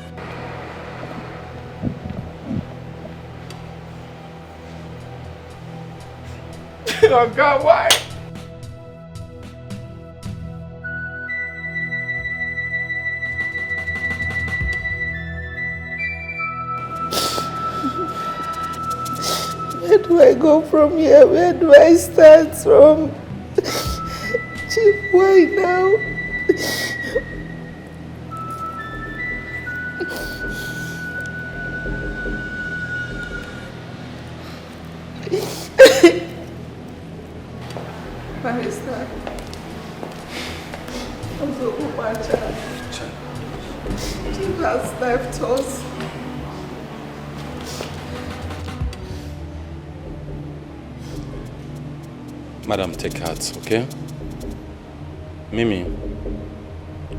Oh God, why? Where do I go from here? Where do I start from? Chief, why now? Barrister, also Umacha, Chief has left us. Madam, take heart, okay? Mimi,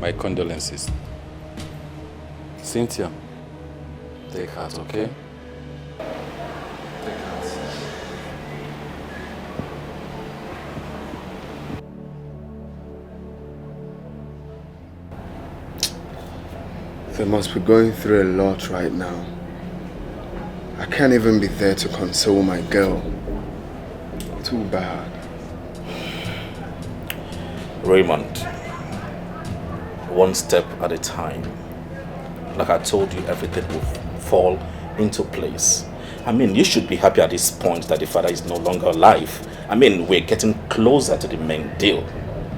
my condolences. Cynthia, take heart, okay? Take heart. They must be going through a lot right now. I can't even be there to console my girl. Too bad. Raymond, one step at a time. Like I told you, everything will fall into place. I mean, you should be happy at this point that the father is no longer alive. I mean, we're getting closer to the main deal.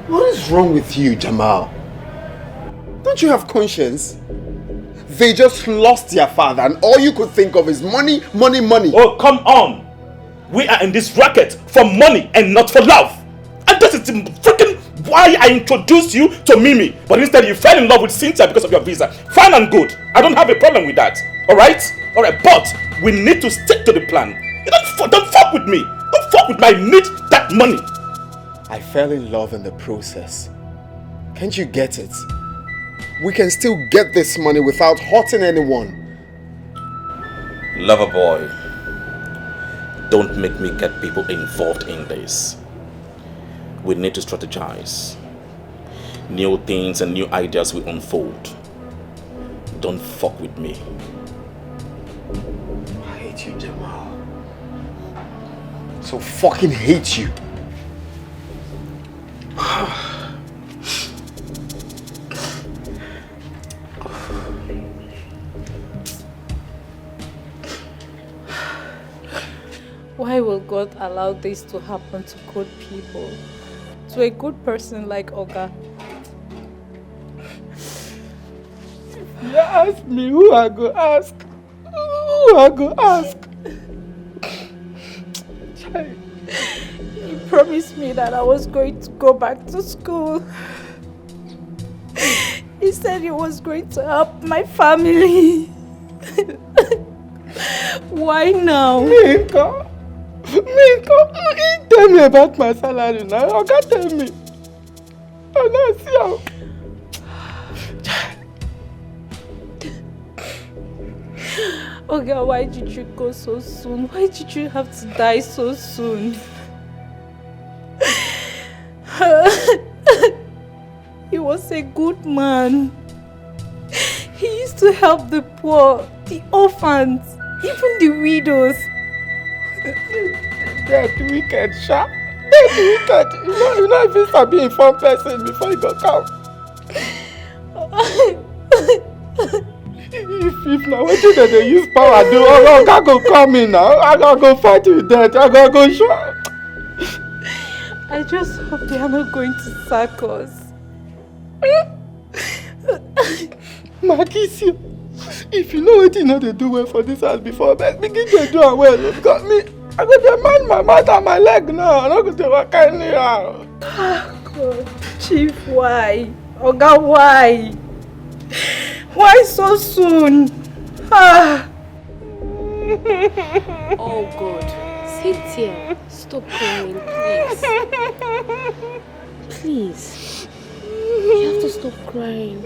What is wrong with you, Jamal? Don't you have conscience? They just lost their father and all you could think of is money, money, money. Oh, come on! We are in this racket for money and not for love. And this is the freaking why I introduced you to Mimi. But instead you fell in love with Cynthia because of your visa. Fine and good. I don't have a problem with that. Alright? Alright, but we need to stick to the plan. You don't fuck with me. Don't fuck with me. I need that money. I fell in love in the process. Can't you get it? We can still get this money without hurting anyone. Lover boy, don't make me get people involved in this. We need to strategize. New things and new ideas will unfold. Don't fuck with me. I hate you, Jamal. So fucking hate you. Why will God allow this to happen to good people? To a good person like Oga? You ask me who I go ask. Who I go ask. He promised me that I was going to go back to school. He said he was going to help my family. Why now? Minka, tell me about my salary now. You can't tell me. I'm not sure. Okay, why did you go so soon? Why did you have to die so soon? He was a good man. He used to help the poor, the orphans, even the widows. That wicked, Sha. That wicked. You know if you start being a fun person before you go come. If now what did they use power do? Oh, I go come in now. I gotta go fight with that. I gotta go show. I just hope they are not going to sack us. Marquisio, if you know what you know they do well for this house before, but begin to do it well. Look at me. I got to man my mouth and my leg now. I'm not going to work anyhow. God, Chief, why? Oga, why? Why so soon? Oh God, Cynthia, stop crying, please. Please, you have to stop crying.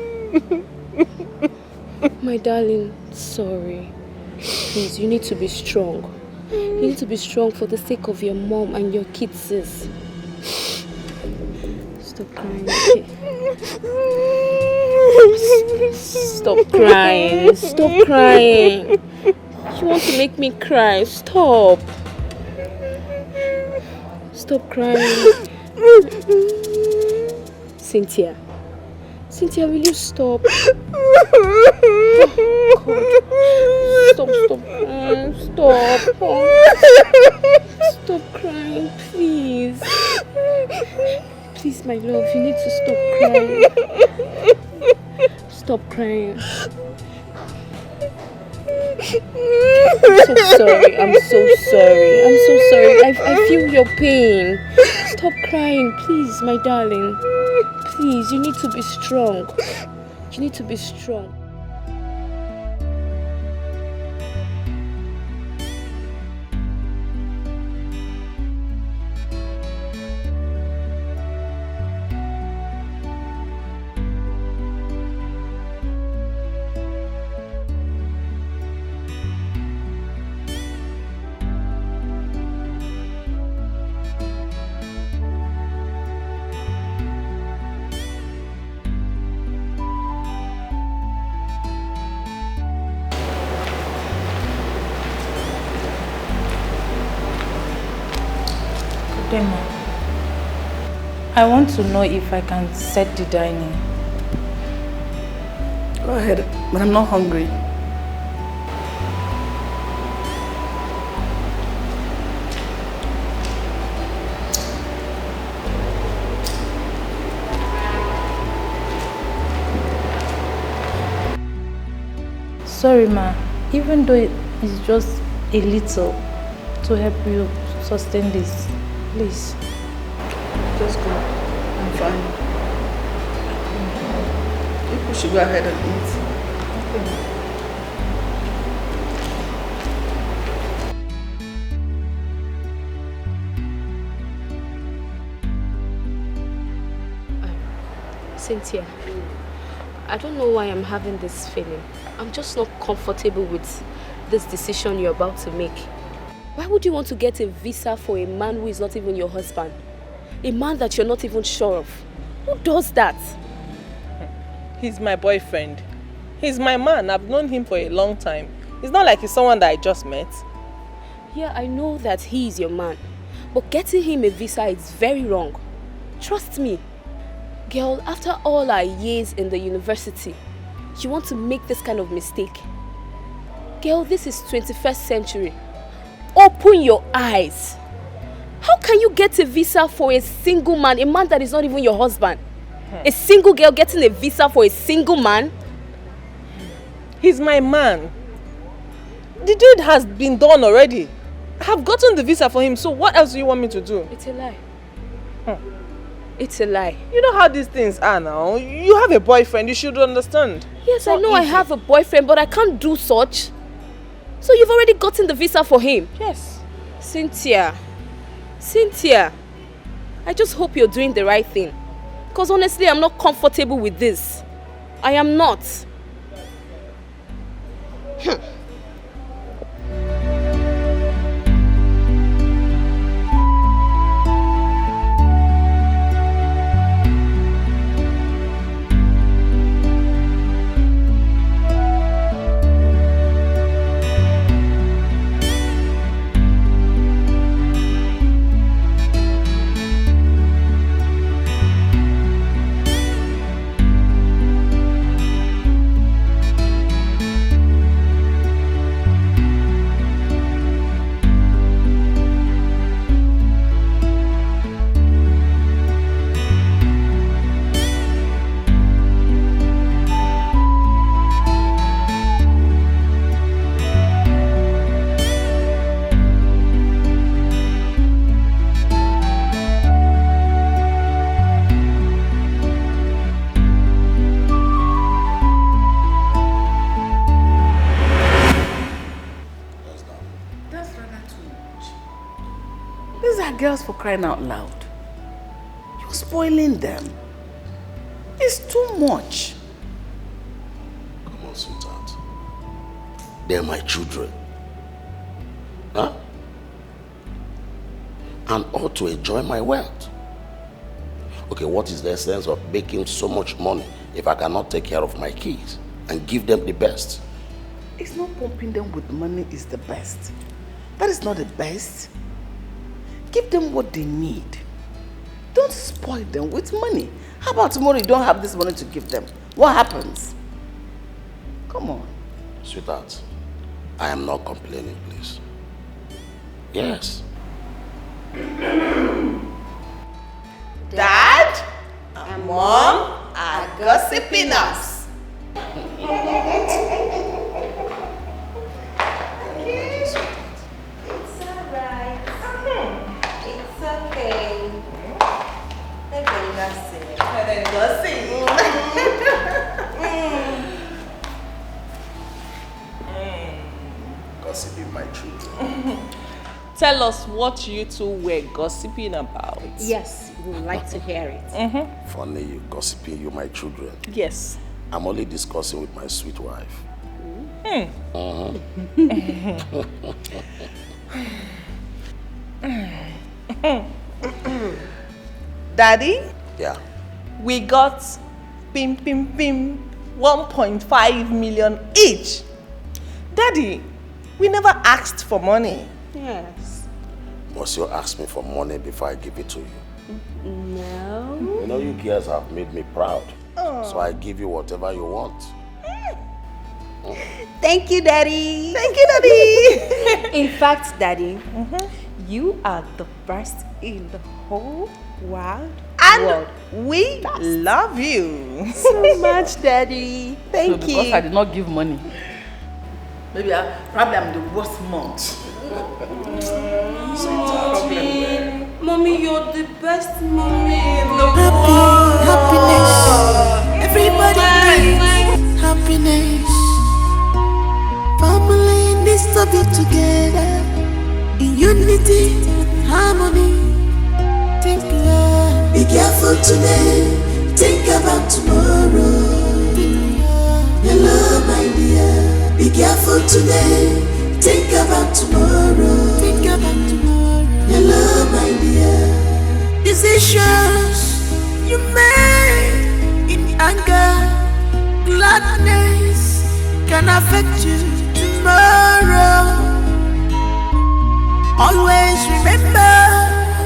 My darling, sorry. Please, you need to be strong. You need to be strong for the sake of your mom and your kids, sis. Stop crying, okay? Stop crying. Stop crying. You want to make me cry. Stop. Stop crying. Cynthia. Cynthia, will you stop? Oh, God. Stop crying. Stop. Stop crying, please. Please, my love, you need to stop crying. Stop crying. I'm so sorry. I'm so sorry. I'm so sorry. I feel your pain. Stop crying, please, my darling. Please, you need to be strong. You need to be strong. Demo, I want to know if I can set the dining. Go ahead, but I'm not hungry. Sorry, ma. Even though it's just a little to help you sustain this. Please. Just go. I'm fine. People should go ahead and eat. Cynthia, I don't know why I'm having this feeling. I'm just not comfortable with this decision you're about to make. Why would you want to get a visa for a man who is not even your husband? A man that you're not even sure of? Who does that? He's my boyfriend. He's my man. I've known him for a long time. It's not like he's someone that I just met. Yeah, I know that he is your man. But getting him a visa is very wrong. Trust me. Girl, after all our years in the university, you want to make this kind of mistake? Girl, this is 21st century. Open your eyes. How can you get a visa for a single man, a man that is not even your husband? A single girl getting a visa for a single man? He's my man. The dude has been done already. I've gotten the visa for him, so what else do you want me to do? It's a lie. It's a lie. You know how these things are now. You have a boyfriend, you should understand. Yes, I know I have a boyfriend, but I can't do such. So you've already gotten the visa for him? Yes. Cynthia, I just hope you're doing the right thing. Because honestly, I'm not comfortable with this. I am not. Girls, for crying out loud. You're spoiling them. It's too much. Come on, sweetheart. They're my children. Huh? And ought to enjoy my wealth. Okay, what is the essence of making so much money if I cannot take care of my kids and give them the best? It's not pumping them with money is the best. That is not the best. Give them what they need. Don't spoil them with money. How about tomorrow you don't have this money to give them? What happens? Come on. Sweetheart, I am not complaining, please. Yes. Dad and Mom are gossiping us. Gossiping my children. Tell us what you two were gossiping about. Yes, we would like to hear it. Funny, you gossiping, you my children. Yes. I'm only discussing with my sweet wife. Daddy? Yeah. We got 1.5 million each. Daddy, we never asked for money. Yes. Must you ask me for money before I give it to you? No. You know, you girls have made me proud. So I give you whatever you want. Thank you, Daddy. Thank you, Daddy. In fact, Daddy, you are the best in the whole wide world. We love you so much, Daddy. Thank you. Because I did not give money. Maybe probably I'm the worst mom. Mommy, you're the best mommy in the world. Happiness. Everybody needs happiness. Family needs to be together in unity and harmony. Think love. Be careful today. Think about tomorrow. Hello, my dear. Be careful today. think about tomorrow. Think about tomorrow. Your love, my dear. Decisions you made in anger, gladness can affect you tomorrow. Always remember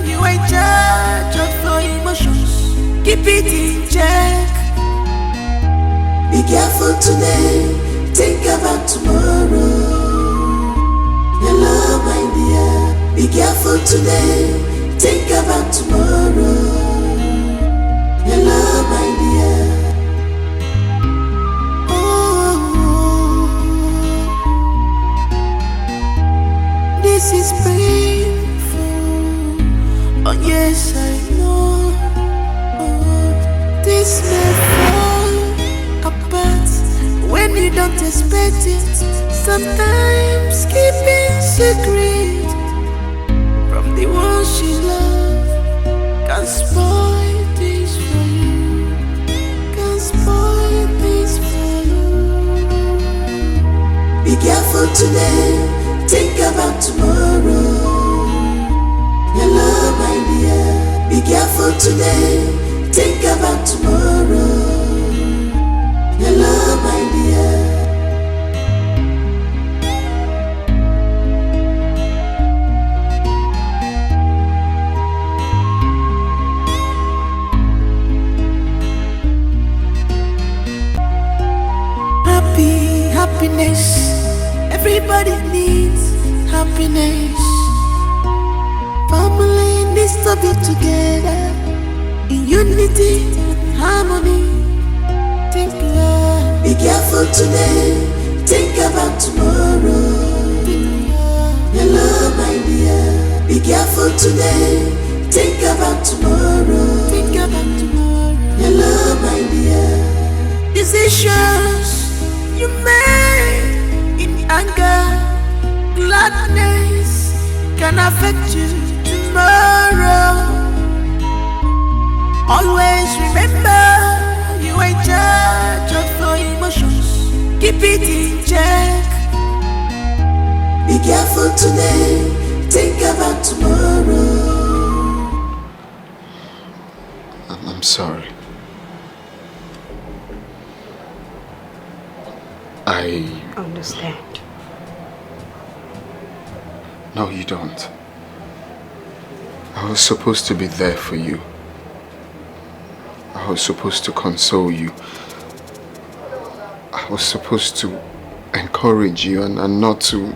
you are in charge of your emotions. Keep it in check. Be careful today. Think about tomorrow. Your love, my dear. Be careful today. Think about tomorrow. Your love, my dear. Oh, this is painful. Oh yes, I know. Oh, this may fall apart when you don't expect it. Sometimes keeping secret from the ones you love can spoil things for you. Can spoil things for you. Be careful today. Think about tomorrow. Your love, my dear. Be careful today. Think about tomorrow. Your love, my dear. Happiness. Everybody needs happiness. Family needs to be together in unity and harmony. Think love. Be careful today. Think about tomorrow. Your love, my dear. Be careful today. Think about tomorrow. Think about tomorrow. Your love, my dear. Decisions you made in anger, gladness can affect you tomorrow. Always remember you are in charge of your emotions. Keep it in check. Be careful today. Think about tomorrow. I'm sorry. I understand. No, you don't. I was supposed to be there for you. I was supposed to console you. I was supposed to encourage you and not to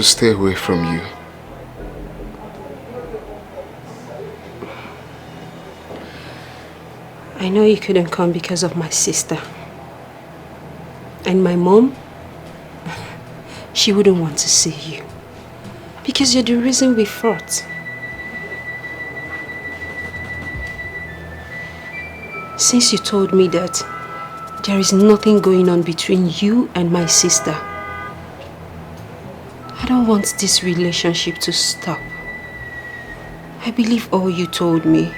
stay away from you. I know you couldn't come because of my sister. And my mom, she wouldn't want to see you. Because you're the reason we fought. Since you told me that there is nothing going on between you and my sister, I don't want this relationship to stop. I believe all you told me.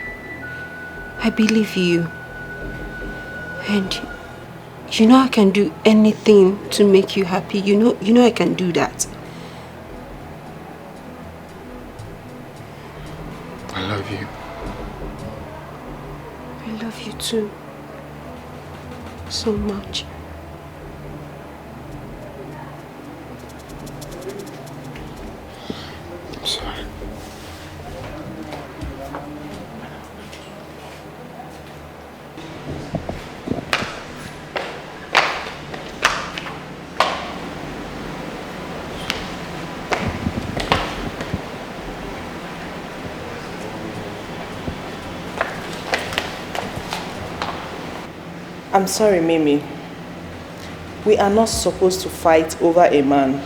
I believe you. And you know I can do anything to make you happy. You know I can do that. I love you. I love you too. So much. I'm sorry. I'm sorry, Mimi. We are not supposed to fight over a man.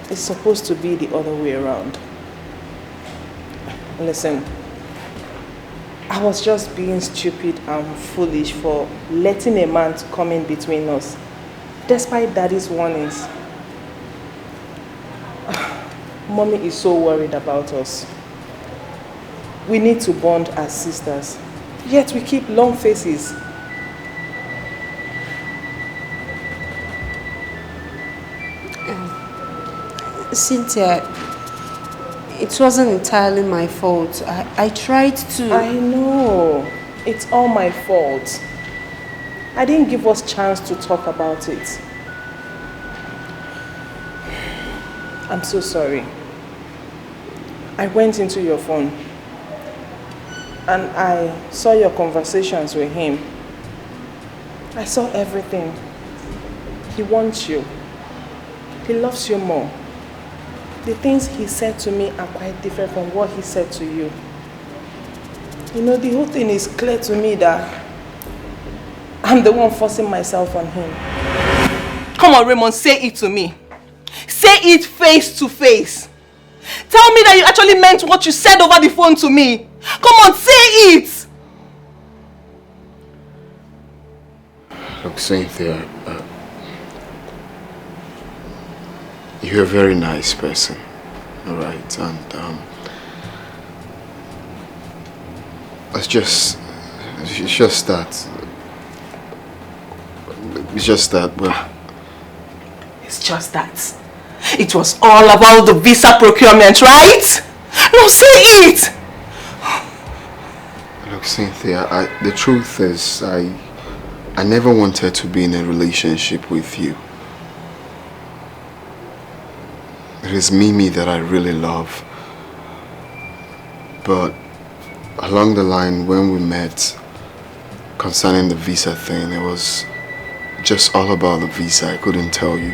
It's supposed to be the other way around. Listen, I was just being stupid and foolish for letting a man to come in between us, despite Daddy's warnings. Mommy is so worried about us. We need to bond as sisters. Yet we keep long faces. Cynthia, it wasn't entirely my fault. I tried to... I know. It's all my fault. I didn't give us chance to talk about it. I'm so sorry. I went into your phone and I saw your conversations with him. I saw everything. He wants you. He loves you more. The things he said to me are quite different from what he said to you. You know, the whole thing is clear to me that I'm the one forcing myself on him. Come on, Raymond, say it to me. Say it face to face. Tell me that you actually meant what you said over the phone to me. Come on, say it! Look, Cynthia, you're a very nice person, alright? And it's just that, well... It's just that. It was all about the visa procurement, right? No, say it! Look, Cynthia, the truth is, I never wanted to be in a relationship with you. It is Mimi that I really love. But along the line, when we met concerning the visa thing, it was just all about the visa. I couldn't tell you.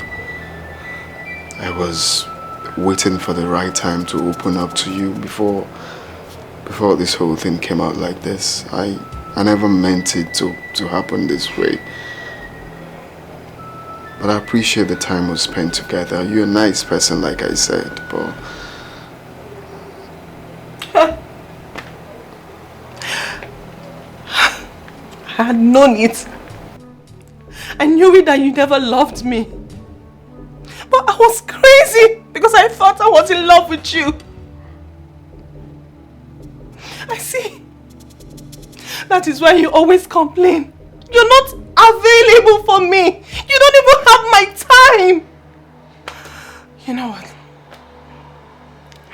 I was waiting for the right time to open up to you before this whole thing came out like this. I never meant it to happen this way. But I appreciate the time we spent together. You're a nice person, like I said, but... I had known it. I knew it that you never loved me. But I was crazy because I thought I was in love with you. I see. That is why you always complain. You're not available for me. You don't even have my time. You know what?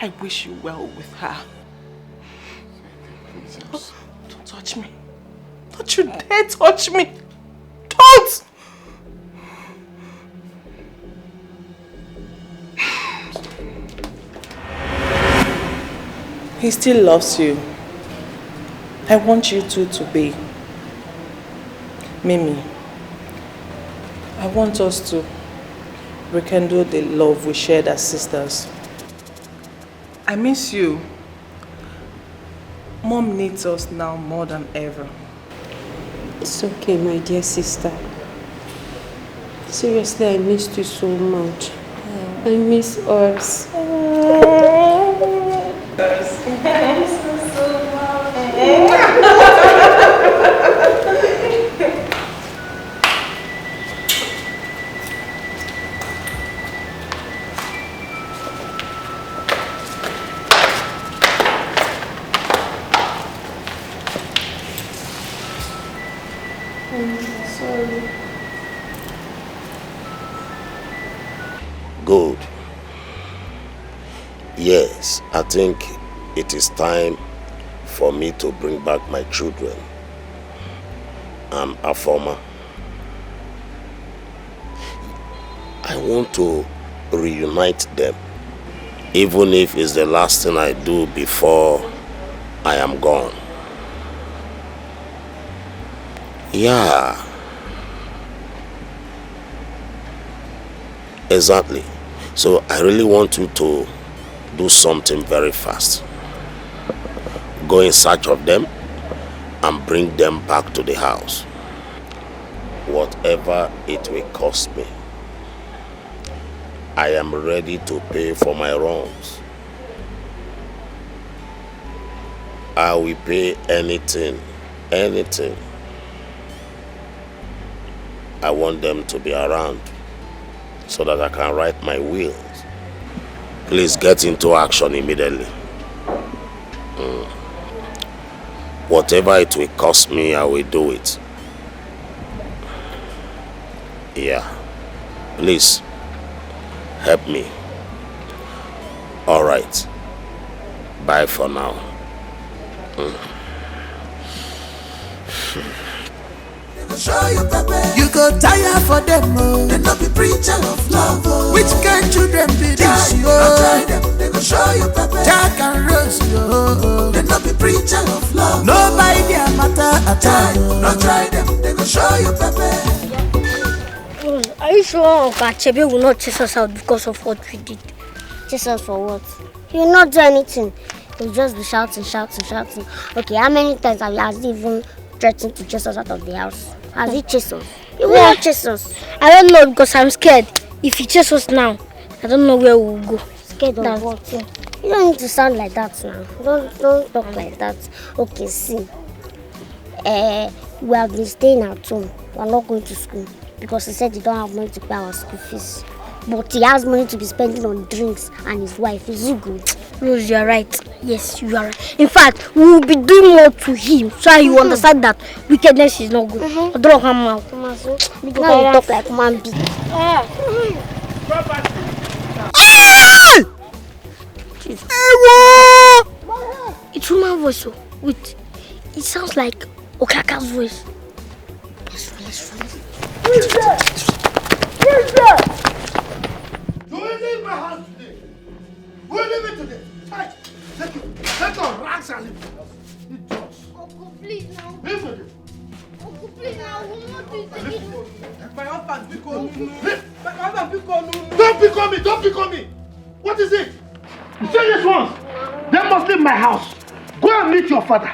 I wish you well with her. Oh, don't touch me. Don't you dare touch me. Don't! He still loves you. I want you two to be. Mimi, I want us to rekindle the love we shared as sisters. I miss you. Mom needs us now more than ever. It's okay, my dear sister. Seriously, I missed you so much. I miss us. Good. Yes, I think it is time for me to bring back my children. I'm a former. I want to reunite them, even if it's the last thing I do before I am gone. Yeah. Exactly. So I really want you to do something very fast. Go in search of them and bring them back to the house. Whatever it will cost me, I am ready to pay for my wrongs. I will pay anything, anything. I want them to be around so that I can write my wills. Please get into action immediately. Whatever it will cost me, I will do it. Yeah. Please, help me. Alright. Bye for now. You go tire for them, oh. They not be preacher of love, oh. Which kind children be this, yo? Try them, they go show you pepper. Jack and Rose, yo. They not be preacher of love. Nobody their matter at all. No try them, they go show you pepper. Are you sure Uncle Achebe will not chase us out because of what we did? Chase us for what? He will not do anything. He will just be shouting. Okay, how many times has he even threatened to chase us out of the house? Has he chased us? He will not chase us. I don't know because I'm scared. If he chases us now, I don't know where we will go. Scared of what? You don't need to sound like that now. Don't talk like that. Okay, see. We have been staying at home. We are not going to school because he said he don't have money to pay our school fees. But he has money to be spending on drinks and his wife. Is it good? Rose, you are right. Yes, you are right. In fact, we will be doing more to him so you understand that wickedness is not good. Don't come out. Now you talk like man big. It's human voice. Wait, it sounds like Okaka's voice. Let's run. Who's there? You will leave my house today. You will leave it today. Take your rags and leave the house. Uncle, please now. Leave it. Uncle, please now. We will not do it again. My husband, Don't pick on me. What is it? You say this once. They must leave my house. Go and meet your father.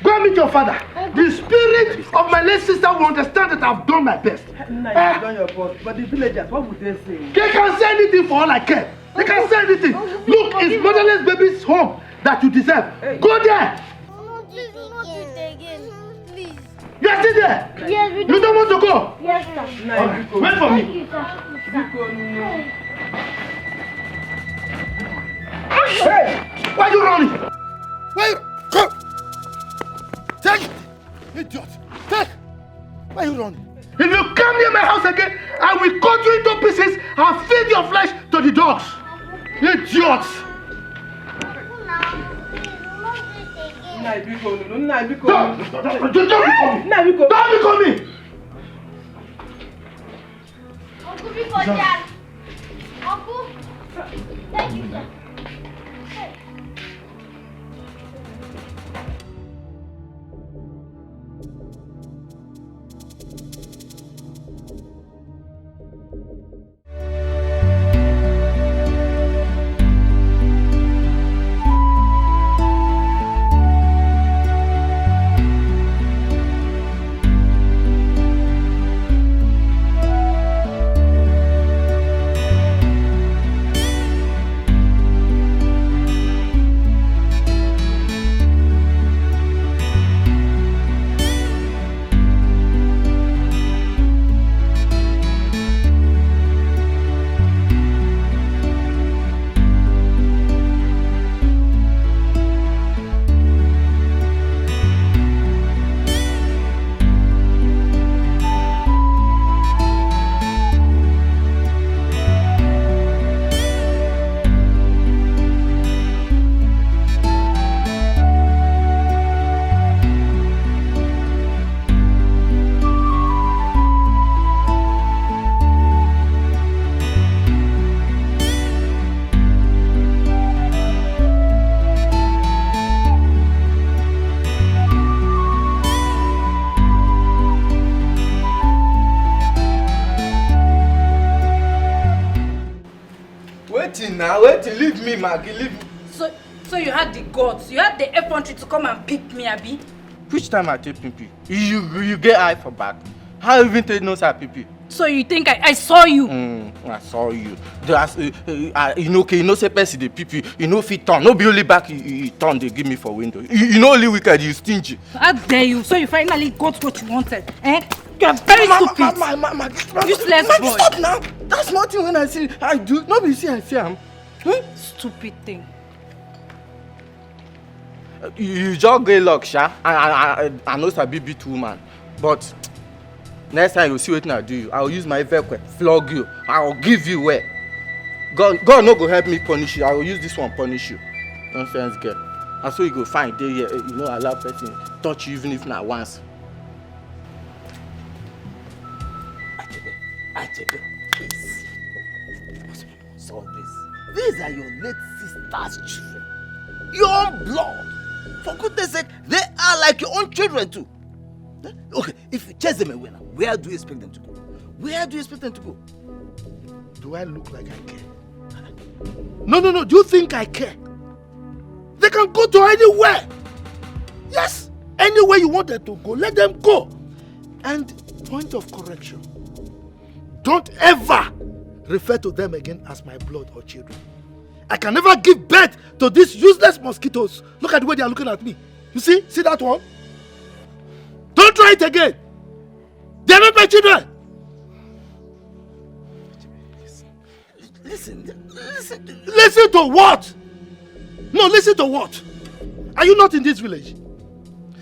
The spirit of my late sister will understand that I've done my best. You've done your part. But the villagers, what would they say? They can say anything for all I care. They can say anything. Look, it's motherless baby's home that you deserve. Go there. Please, do not do it again. Please. You are still there? Yes, we You don't want to go? Yes, sir. Alright, wait for me. Thank you, sir. Hey! Why are you running? Why you... Come! Take it! Idiot! Take! Why are you running? If you come near my house again, I will cut you into pieces and feed your flesh to the dogs. Idiots! Don't be coming! Uncle, before Dad. Uncle. Thank you, sir. Leave me, Maggie, leave me. So you had the guts, you had the effrontery to come and pick me, Abi? Which time I take pipi? You get eye for back. How even take no side pipi? So you think I saw you? I saw you. Just, you know, say person the pipi, you know fit turn. No be only back you turn they give me for window. You know only wicked, you stingy. How dare you? So you finally got what you wanted, eh? You are very stupid. Useless boy. Stop now. That's nothing when I see I do. Nobody see I see him. Stupid thing. You just get luck, Sha. I know it's a big woman. But next time you see what I do, I will use my vehicle, flog you. I will give you where. God no go help me punish you. I will use this one punish you. Nonsense girl. And so you go find day here, you know, allow person touch you even if not once. Achebe, please. Solve this. These are your late sister's children. Your own blood. For goodness sake, they are like your own children too. Okay, if you chase them away now, where do you expect them to go? Where do you expect them to go? Do I look like I care? No. Do you think I care? They can go to anywhere. Yes. Anywhere you want them to go, let them go. And point of correction. Don't ever refer to them again as my blood or children. I can never give birth to these useless mosquitoes. Look at the way they are looking at me. You see? See that one? Don't try it again. They are not my children. Listen to what? No, listen to what? Are you not in this village?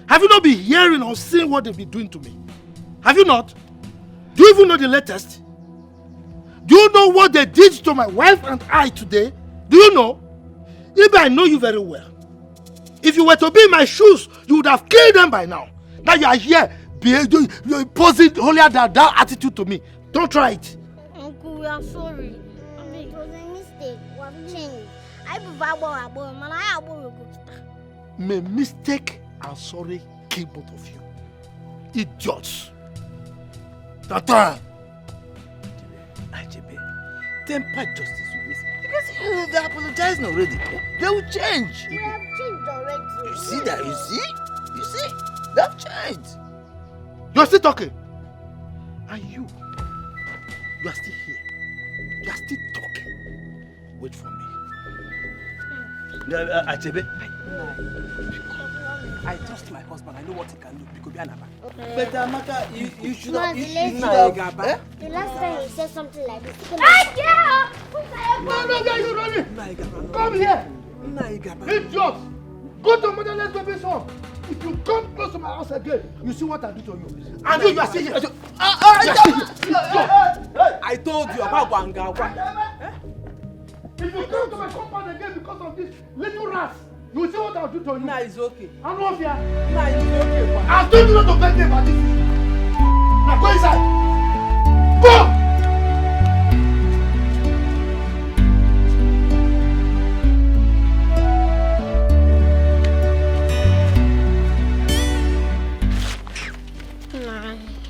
Have you not been hearing or seeing what they've been doing to me? Have you not? Do you even know the latest? Do you know what they did to my wife and I today? Do you know? Maybe I know you very well. If you were to be in my shoes, you would have killed them by now. Now you are here, you're posing holier than thou attitude to me. Don't try it. Uncle, we are sorry. It was a mistake. We have changed. May mistake and sorry kill both of you. Idiots. Tata. Achebe, temper justice with me. Because they're apologizing already. They will change. We have changed already. You see that? You see? They have changed. You're still talking. And you are still here. You are still talking. Wait for me. Achebe. I trust my husband. I know what he can do. Because But Amaka, you should have. The last time you said something like this. No, you're running. Come here. Idiot. Go to Motherless Baby's home. If you come close to my house again, you see what I do to you. And you are still here. I told you about Wanga. If you come to my compound again because of this little rats, you will see what I'll do to you. Nah, it's okay. I'm not here. Nah, it's okay. I told you not to beg me about this. Now go inside. Go!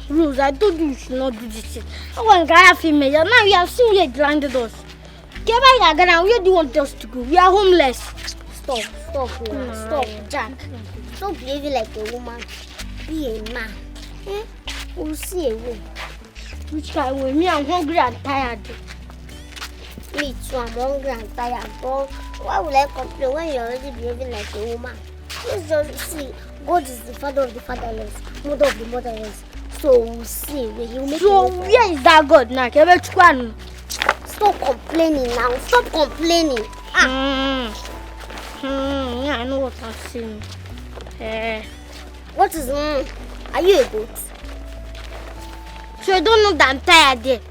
Rose, I told you should not do this shit. I want to get female. Now you have seen where it landed us. Where do you want us to go? We are homeless. Stop, Jack. Stop behaving like a woman. Be a man. We'll see a way. Which kind of way? Me, I'm hungry and tired. Me too, I'm hungry and tired. But why would I complain when you're already behaving like a woman? Let's just see. God is the father of the fatherless, mother of the motherless. So we'll see. He'll make so where is that God now? Stop complaining now. Stop complaining. Yeah, I know what I'm saying. What is Are you a goat? So you don't know that I'm tired there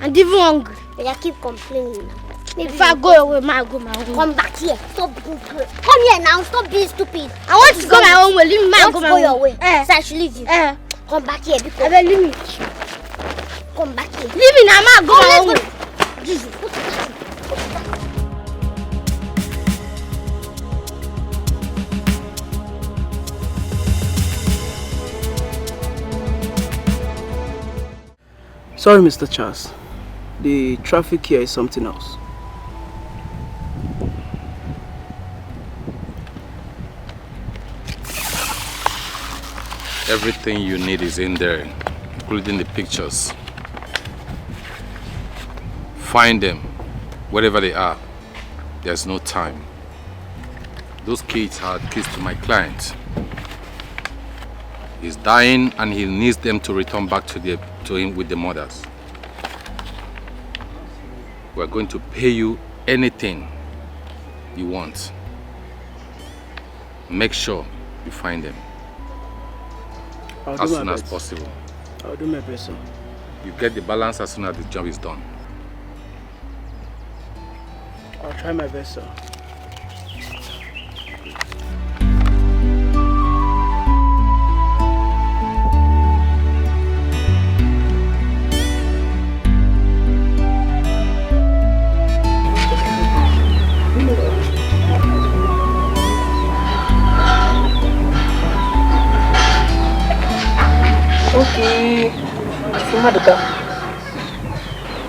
and even hungry. But you keep complaining now. Maybe if I go away, I go my own. Come back here. Stop being good. Come here now. Stop being stupid. I want to go my own way. Leave me. I go your way. So I should leave you. Come back here. Because leave me. Come back here. Leave me now. I go my own way. Jesus. Sorry, Mr. Charles. The traffic here is something else. Everything you need is in there, including the pictures. Find them, wherever they are. There's no time. Those kids are keys to my client. He's dying and he needs them to return back to him with the mothers. We're going to pay you anything you want. Make sure you find them as soon as possible. I'll do my best, sir. You get the balance as soon as the job is done. I'll try my best, sir. Okay,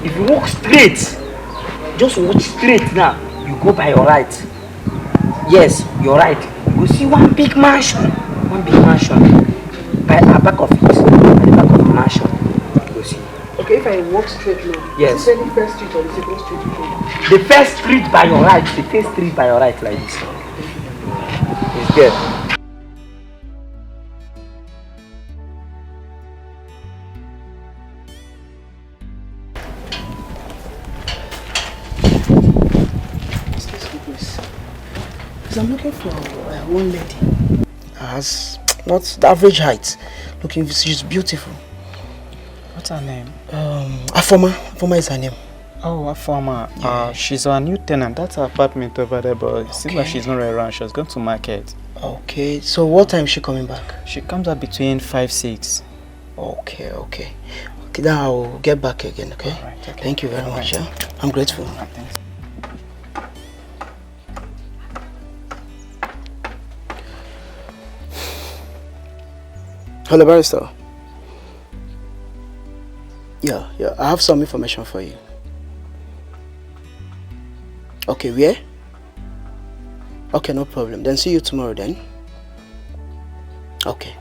if you walk straight, just walk straight now, you go by your right. Yes, your right. You will see one big mansion. By the back of it, at the back of the mansion. You will see. Okay, if I walk straight now, yes. Is it the first street or the second street? The first street by your right, the first street by your right like this. It's good. I'm looking for one lady. Has not the average height. Looking, she's beautiful. What's her name? Afoma is her name. Oh, Afoma. Yeah. She's our new tenant. That's her apartment over there, but it seems like she's not around. She's going to market. Okay, so what time is she coming back? She comes up between 5-6. Okay, then I'll get back again, okay? Right, okay. Thank you very much. Yeah? I'm grateful. Thanks. Hello, barrister. Yeah, I have some information for you. Okay, where? Okay, no problem. Then see you tomorrow then. Okay.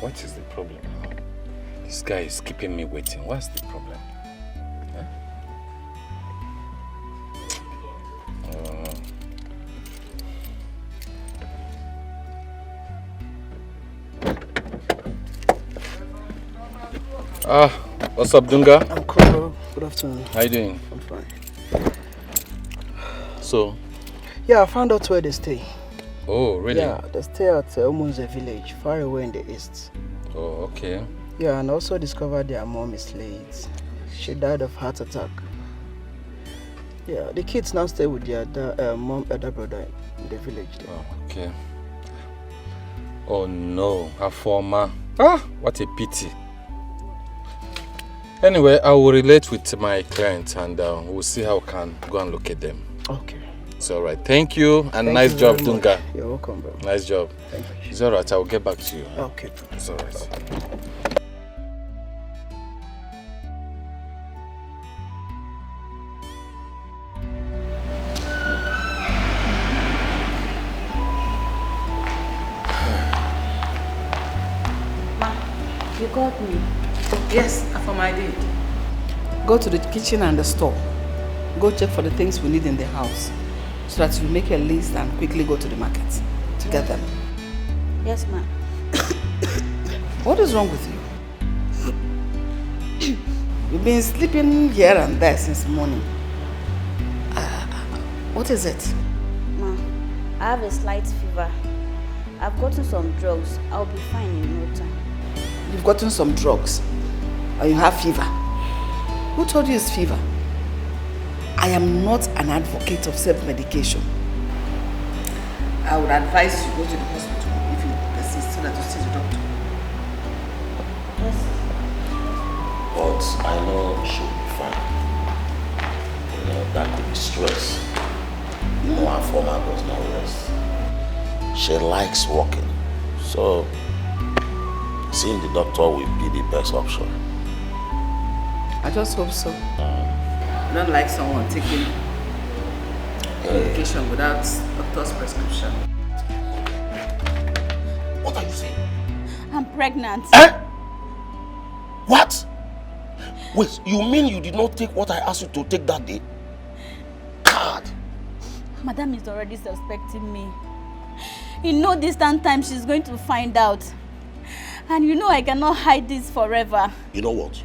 What is the problem now? This guy is keeping me waiting. What's the problem? What's up, Dunga? I'm cool. Good afternoon. How you doing? I'm fine. So? Yeah, I found out where they stay. Oh, really? Yeah, they stay at almost a village, far away in the east. Oh, okay. Yeah, and also discovered their mom is late. She died of heart attack. Yeah, the kids now stay with their mom, elder brother in the village there. Oh, okay. Oh no, her former. What a pity. Anyway, I will relate with my client and we'll see how we can go and look at them. Okay. It's alright. Thank you and nice job, Dunga. You're welcome, bro. Nice job. Thank you. It's alright, I will get back to you. Okay. It's alright. You called me. Yes, Afoma, I did. Go to the kitchen and the store. Go check for the things we need in the house so that you make a list and quickly go to the market to get them. Yes, ma'am. What is wrong with you? You've been sleeping here and there since morning. What is it? Ma, I have a slight fever. I've gotten some drugs. I'll be fine in no time. You've gotten some drugs and you have fever. Who told you it's fever? I am not an advocate of self-medication. I would advise you go to the hospital if you persist so that you see the doctor. Yes. But I know she'll be fine. You know, that could be stress. You know, her former does not rest. She likes walking. So, seeing the doctor will be the best option. I just hope so. I don't like someone taking medication without doctor's prescription. What are you saying? I'm pregnant. What? Wait, you mean you did not take what I asked you to take that day? God! Madam is already suspecting me. In no distant time, she's going to find out. And you know I cannot hide this forever. You know what?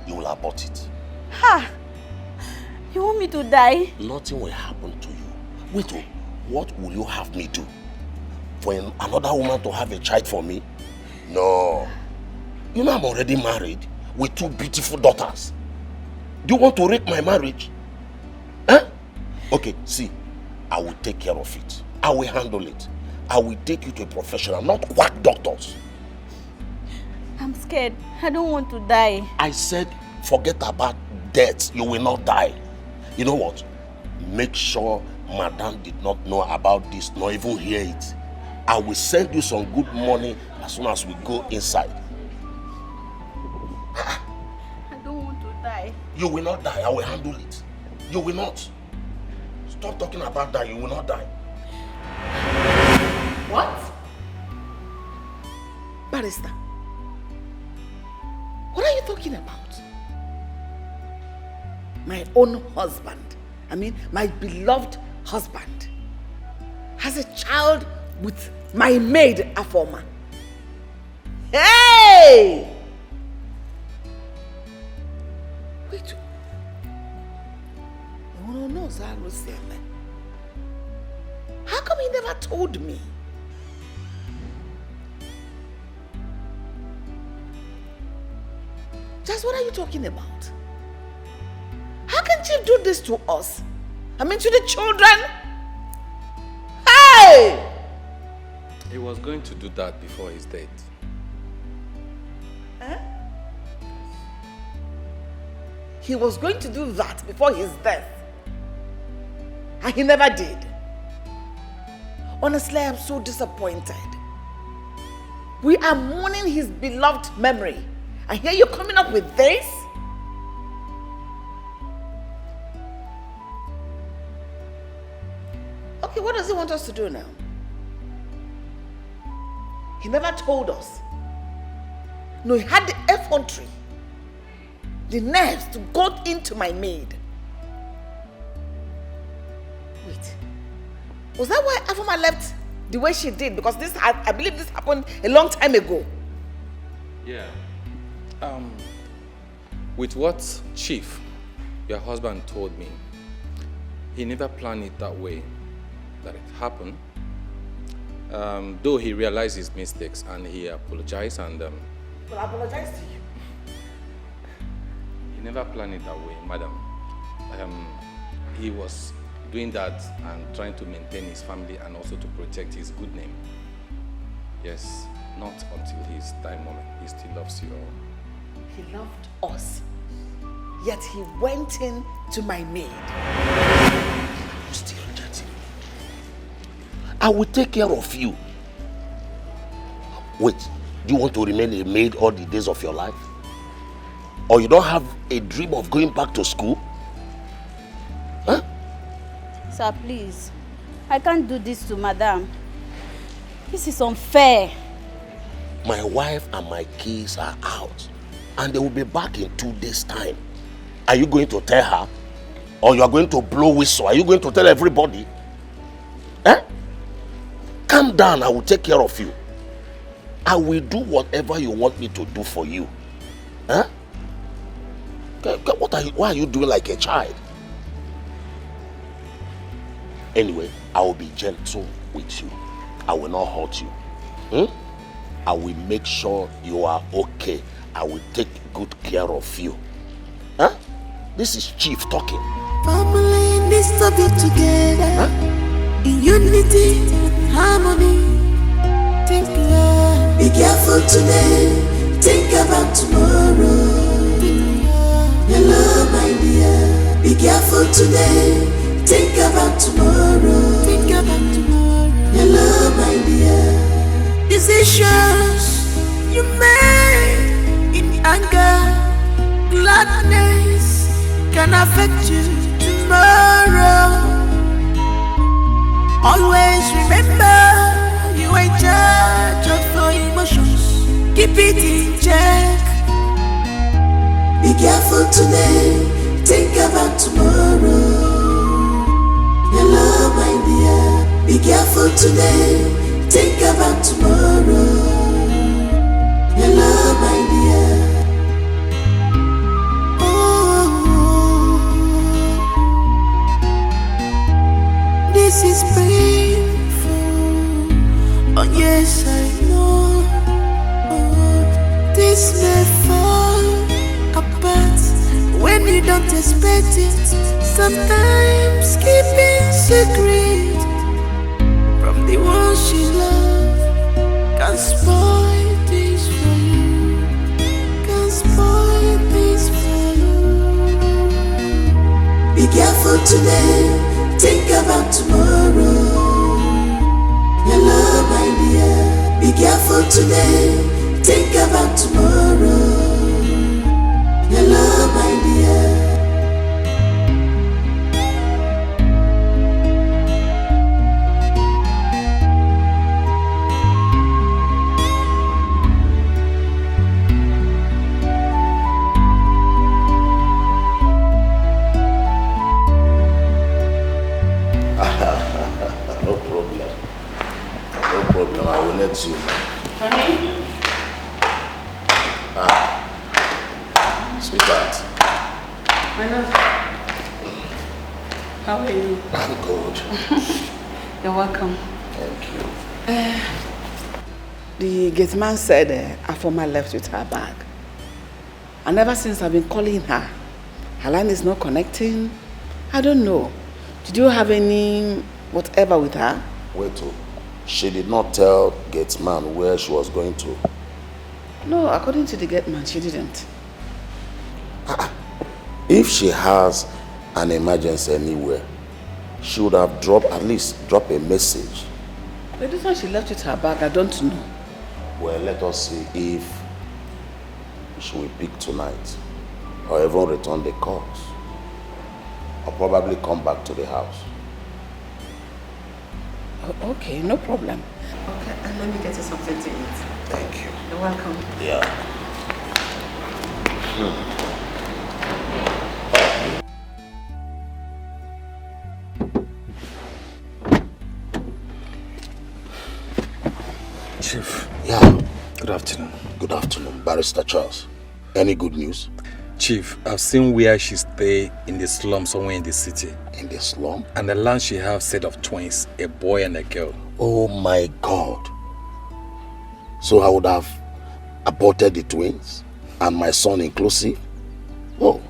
You will abort it. Ha! You want me to die? Nothing will happen to you. Wait, what will you have me do? For another woman to have a child for me? No. You know I'm already married with 2 beautiful daughters. Do you want to wreck my marriage? Huh? Okay, see, I will take care of it. I will handle it. I will take you to a professional, not quack doctors. I'm scared. I don't want to die. I said, forget about death. You will not die. You know what? Make sure Madame did not know about this, nor even hear it. I will send you some good money as soon as we go inside. I don't want to die. You will not die. I will handle it. You will not. Stop talking about that. You will not die. What? Barrister, what are you talking about? My own husband, my beloved husband, has a child with my maid, Afoma. Hey! Wait. No, how come he never told me? Just what are you talking about? How can Chief do this to us? To the children? Hey! He was going to do that before his death. Huh? He was going to do that before his death. And he never did. Honestly, I am so disappointed. We are mourning his beloved memory. And here you're coming up with this? Okay, what does he want us to do now? He never told us. No, he had the effrontery, the nerves to go into my maid. Wait, was that why Afoma left the way she did? Because I believe this happened a long time ago. Yeah. With what Chief, your husband, told me, he never planned it that way, that it happened. Though he realized his mistakes and he apologized and... Well, I apologize to you. He never planned it that way, madam. He was doing that and trying to maintain his family and also to protect his good name. Yes, not until his time moment. He still loves you all. He loved us, yet he went in to my maid. You still reject him. I will take care of you. Wait, do you want to remain a maid all the days of your life? Or you don't have a dream of going back to school? Huh? Sir, please. I can't do this to Madam. This is unfair. My wife and my kids are out. And they will be back in 2 days' time. Are you going to tell her? Or you are going to blow whistle? Are you going to tell everybody? Eh? Calm down, I will take care of you. I will do whatever you want me to do for you. Huh? Why are you doing like a child? Anyway, I will be gentle with you. I will not hurt you. I will make sure you are okay. I will take good care of you. Huh? This is Chief talking. Family needs to be together, in unity, harmony. Think love. Be careful today, think about tomorrow. Hello, my dear. Be careful today, think about tomorrow. Think about tomorrow. Hello, my dear. Decisions you make in anger, gladness can affect you tomorrow. Always remember you are in charge of your emotions. Keep it in check. Be careful today, think about tomorrow. Hello, my dear. Be careful today, think about tomorrow. Hello, my dear. you don't expect it. Sometimes keeping secret from the ones you love can spoil things for you. Can spoil things for you. Be careful today, think about tomorrow. Your love, my dear. Be careful today, think about tomorrow. Your love, my dear. No problem. No problem. I will let you. Honey? Sweetheart. My love. How are you? I'm good. You're welcome. Thank you. The gate man said Afoma left with her bag. And ever since I've been calling her line is not connecting. I don't know. Did you have any whatever with her? Wait, she did not tell gate man where she was going to. No, according to the gate man, she didn't. If she has an emergency anywhere, she would have at least dropped a message. But this one she left with her bag, I don't know. Well, let us see if she will pick tonight or even return the calls or probably come back to the house. Oh, okay, no problem. Okay, and let me get you something to eat. Thank you. You're welcome. Yeah. Chief. Yeah. Good afternoon. Good afternoon, Barrister Charles. Any good news? Chief, I've seen where she stay in the slum somewhere in the city. In the slum? And the land she have set of twins, a boy and a girl. Oh my God. So I would have aborted the twins and my son inclusive? Oh,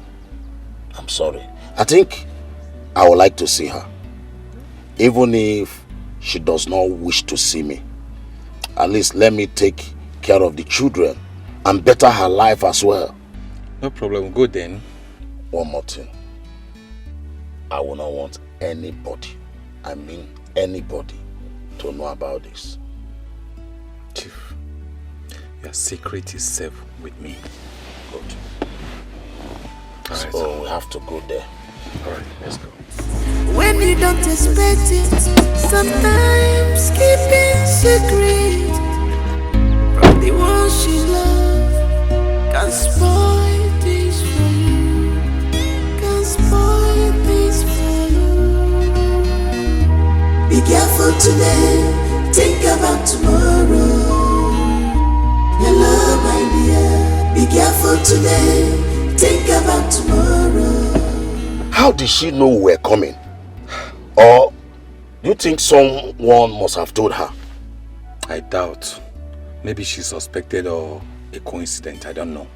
I'm sorry. I think I would like to see her. Even if she does not wish to see me. At least let me take care of the children and better her life as well. No problem, go then. One more thing. I will not want anybody, I mean anybody, to know about this. Chief, your secret is safe with me. Good. So we have to go there. Alright, let's go. When you don't expect it, sometimes keeping secret from the ones you love can spoil things for you. Can spoil things for you. Be careful today, think about tomorrow. Your love, my dear. Be careful today, think about tomorrow. How did she know we were coming? Or do you think someone must have told her? I doubt. Maybe she suspected or a coincidence, I don't know.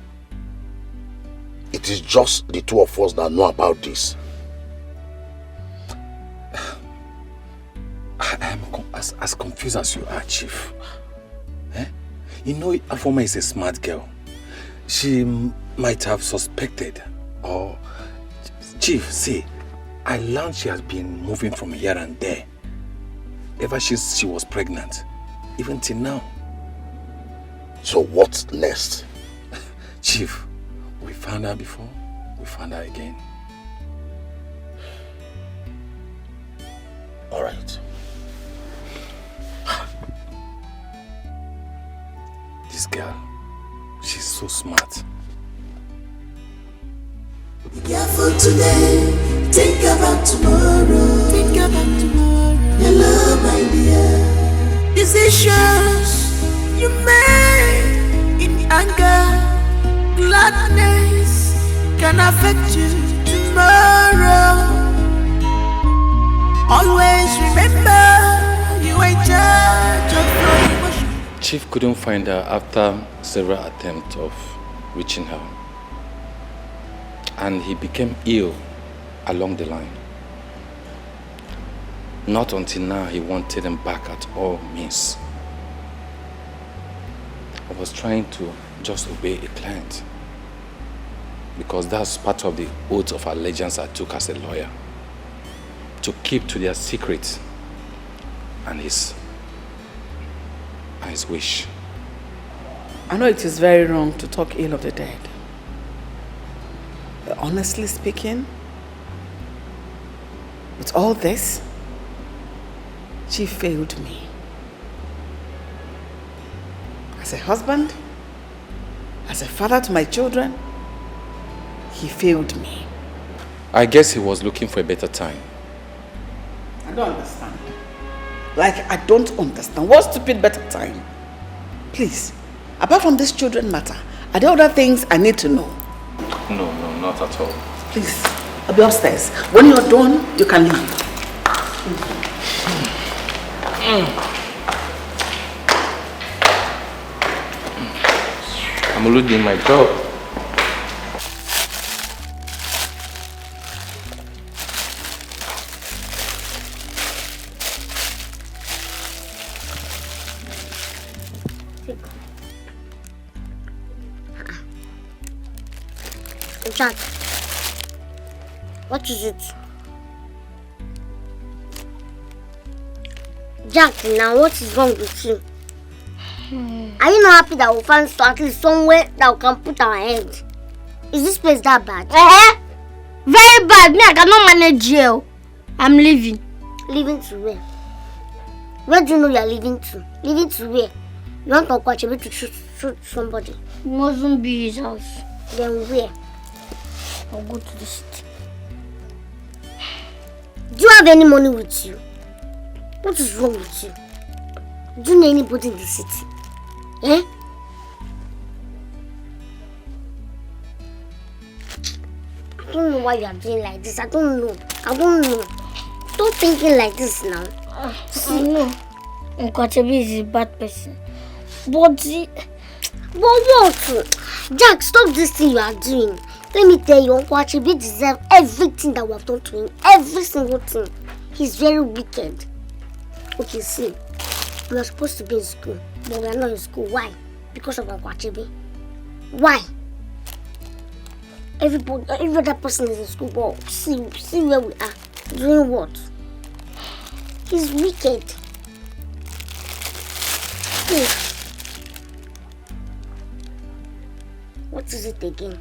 It is just the two of us that know about this. I am as confused as you are, Chief. You know, Afoma is a smart girl. She might have suspected or... Chief, see, I learned she has been moving from here and there. Ever since she was pregnant. Even till now. So what's next? Chief, we found her before, we found her again. All right. This girl, she's so smart. Be careful today, think about tomorrow. Think about tomorrow. Your love, my dear. Decisions you make in anger, gladness can affect you tomorrow. Always remember you are in charge of your emotions. Chief couldn't find her after several attempts of reaching her. and he became ill along the line. Not until now he wanted him back at all means. I was trying to just obey a client because that's part of the oath of allegiance I took as a lawyer, to keep to their secret and his wish. I know it is very wrong to talk ill of the dead. But honestly speaking, with all this, she failed me. As a husband, as a father to my children, he failed me. I guess he was looking for a better time. I don't understand. Like, I don't understand. What stupid better time? Please, apart from this children matter, are there other things I need to know? No, not at all. Please, I'll be upstairs. When you're done, you can leave. I'm already doing my job. Jack, what is it? Jack, now what is wrong with you? Are you not happy that we'll find at least somewhere that we can put our head? Is this place that bad? Very bad. Me, I cannot manage jail. I'm leaving. Leaving to where? Where do you know you are leaving to? Leaving to where? You want to watch to shoot somebody? It mustn't be his house. Then where? I'll go to the city. Do you have any money with you? What is wrong with you? Do you know anybody in the city? Eh? I don't know why you are doing like this. I don't know. Stop thinking like this now. I know. Nkwachebi is a bad person. But what? Jack, stop this thing you are doing. Let me tell you, Nkwachebi deserves everything that we have done to him. Every single thing. He's very wicked. Okay, see. We are supposed to be in school, but we are not in school. Why? Because of Nkwachebi. Why? Every other person is in school, but see where we are. Doing what? He's wicked. Hey. What is it again?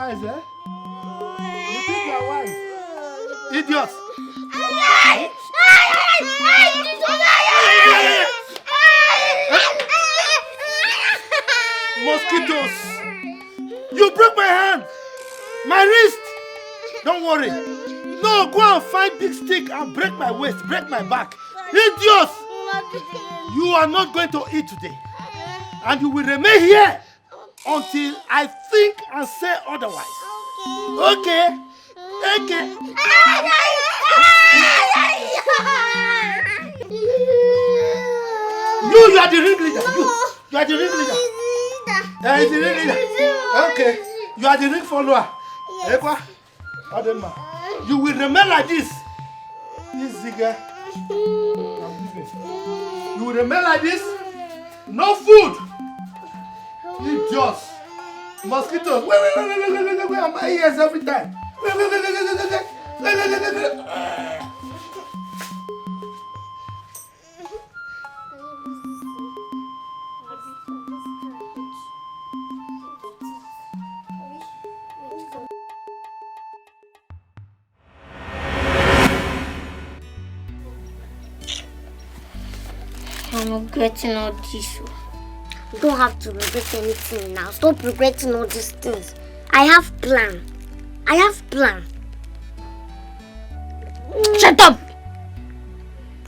wise, eh? You think you are wise? Idiots! Mosquitoes! You broke my hand! My wrist! Don't worry. No, go and find big stick and break my waist, break my back. Idiots! You are not going to eat today. And you will remain here until I think and say otherwise. Okay? Okay. You are the ringleader. You are the ringleader. The ringleader. Okay. You are the ring follower. Yes. You will remain like this. Easy girl. You will remain like this. No food. Idiots. Mosquitoes. Wait. My ears every time. Wait. I'm regretting all this. You don't have to regret anything now. Stop regretting all these things. I have plan. Shut up!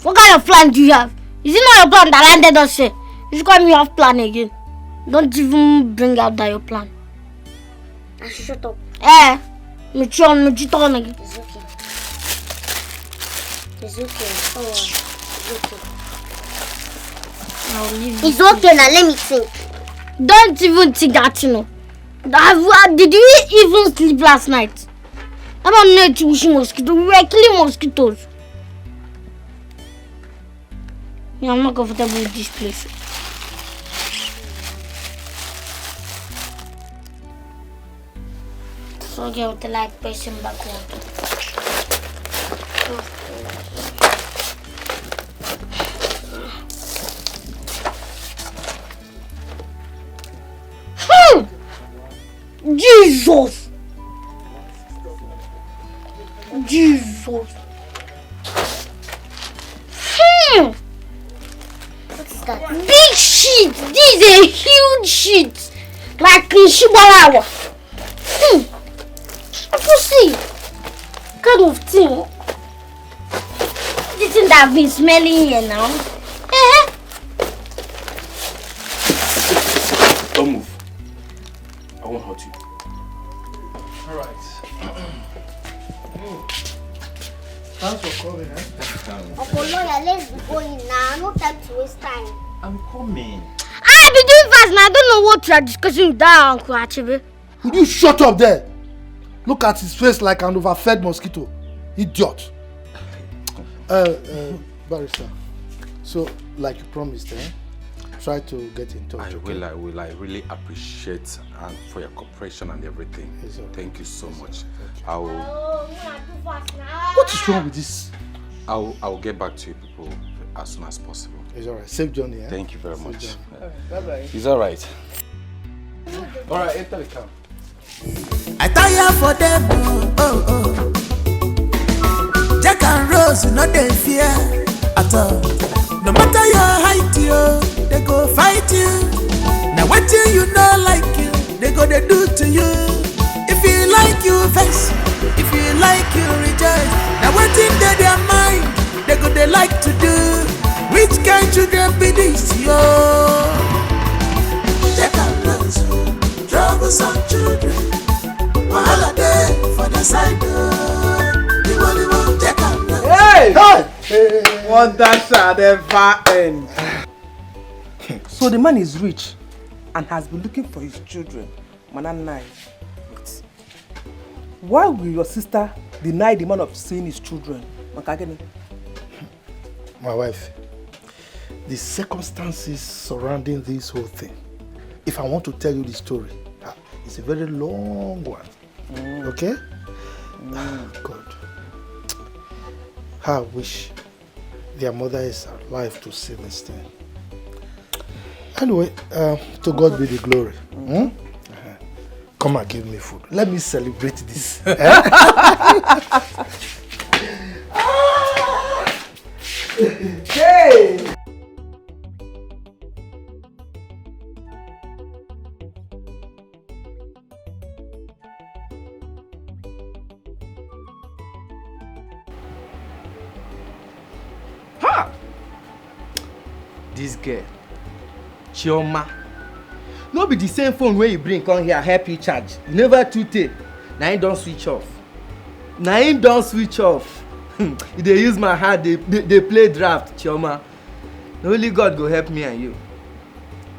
What kind of plan do you have? Is it not your plan that landed us here? You should call me off plan again. Don't even bring out that your plan. I should shut up. It's okay. It's okay. Oh, it's okay. It's okay now, let me think. Don't even think that, you know. Did you even sleep last night? I'm not wishing mosquitoes. We were killing mosquitoes. Yeah, I'm not comfortable with this place. So get with the like person back home. Jesus! What is that? Big shit! This is a huge shit! Like in Shibalawa. I can see. Kind of thing. This thing that I've been smelling here now. Don't move. I won't hurt you. Alright. Thanks for coming, eh? Uncle Lawyer, let's be going now. No time to waste time. I'm coming. I've been doing fast now. I don't know what you are discussing with that Uncle Achebe. Would you shut up there? Look at his face like an overfed mosquito. Idiot. Barrister. So, like you promised, try to get in touch. I will. I really appreciate for your cooperation and everything. Thank you so much. What is wrong with this? I'll get back to you people as soon as possible. It's alright. Safe journey. Thank you very much. Bye-bye. It's alright. Alright, enter the car. I tire for them, oh. Jack and Rose, you know they fear at all. No matter your height, they go fight you. Now what you know like you, they go they do to you. If you like you vex, if you like you rejoice. Now what in their mind, they go they like to do. Which kind children be this, yo? Jack and Rose, troublesome children. Wahala day for the side door. Hey! Wonder shall never end. So the man is rich and has been looking for his children. Mananai. Why will your sister deny the man of seeing his children? My wife, the circumstances surrounding this whole thing, if I want to tell you the story, it's a very long one. Okay? God. I wish their mother is alive to see this thing. Anyway, to God be the glory. Come and give me food. Let me celebrate this. Hey! Ha! This girl, Chioma. No be the same phone where you bring come here help you charge. You never too take. Now you don't switch off. They use my heart, they play draft, Chioma. Only God go help me and you.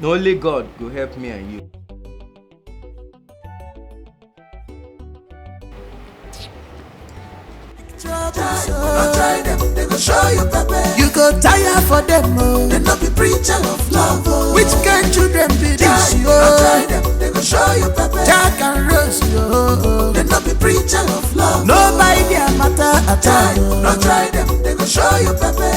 Only God go help me and you. Try them, they go show you pepper. You go tire for them, oh. They not be preacher of love, oh. Which kind children be this, oh? Try them, they go show you pepper. Jack and Rose, oh. They not be preacher of love. Nobody their matter at all. No try them, they go show you pepper.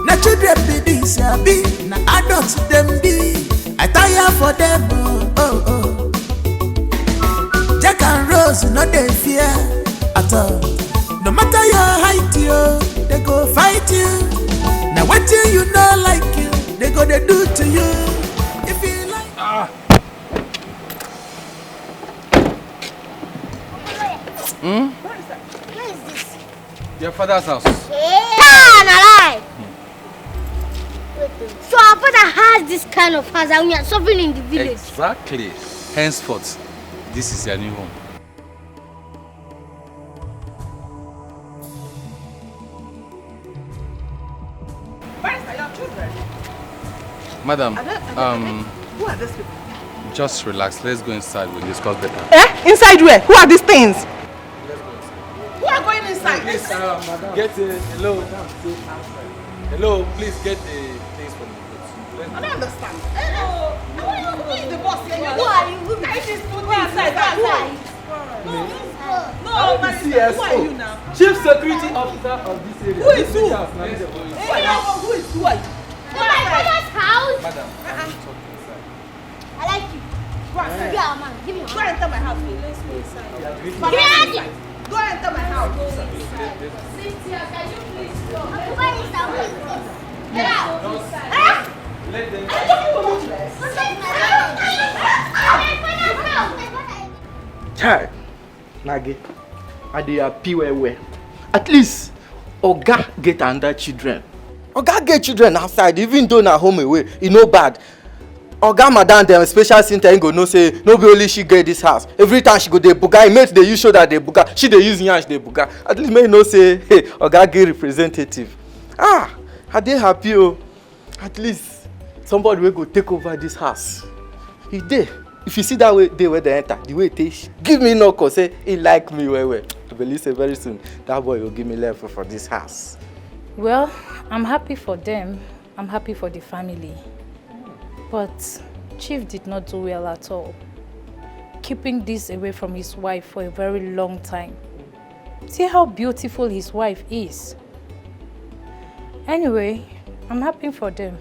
Na children be this, be na adults them be. I tire for them, oh. Jack and Rose, no they fear at all. No matter your height, they go fight you. Now what you know like you, they go they do to you. If you like. Where is this? Your father's house. So our father has this kind of house and we are suffering in the village. Exactly. Henceforth, this is your new home. Madam, who are these people? just relax. Let's go inside. We'll discuss better. Inside where? Who are these things? Let's go inside. Who are going inside? Please, madam. Get hello. Hello, please get the things from the booth. I don't understand. Who is the boss here? Who are you? Who Can you just put Who me inside? Who are you? No, I'm the who are you now? Chief Security Officer of this area. Who is who? Who are you? Who are you? my father's house. Madam, I'm talking inside. I like you. Go and give me our man. Give me your Go and enter my house. Let's go inside. Give me your Go and enter my house. Cynthia, can you please stop? Where is that way? Get out. Let them. Child, Nage, I dey happy well. At least, Oga get under children. Oga get children outside, even though na home away, e no bad. Oga madam dem special center go know say no be only she get this house. Every time she go dey buga, e mate dey use shoulder dey buga, she dey use yansh dey buga. At least make you know say, hey, Oga get representative. I dey happy oh. At least somebody wey go take over this house. E dey. If you see that way dey where they enter, the way it is, give me knock or say he like me well. I believe say very soon that boy will give me level for this house. Well, I'm happy for them. I'm happy for the family. But Chief did not do well at all. Keeping this away from his wife for a very long time. See how beautiful his wife is. Anyway, I'm happy for them.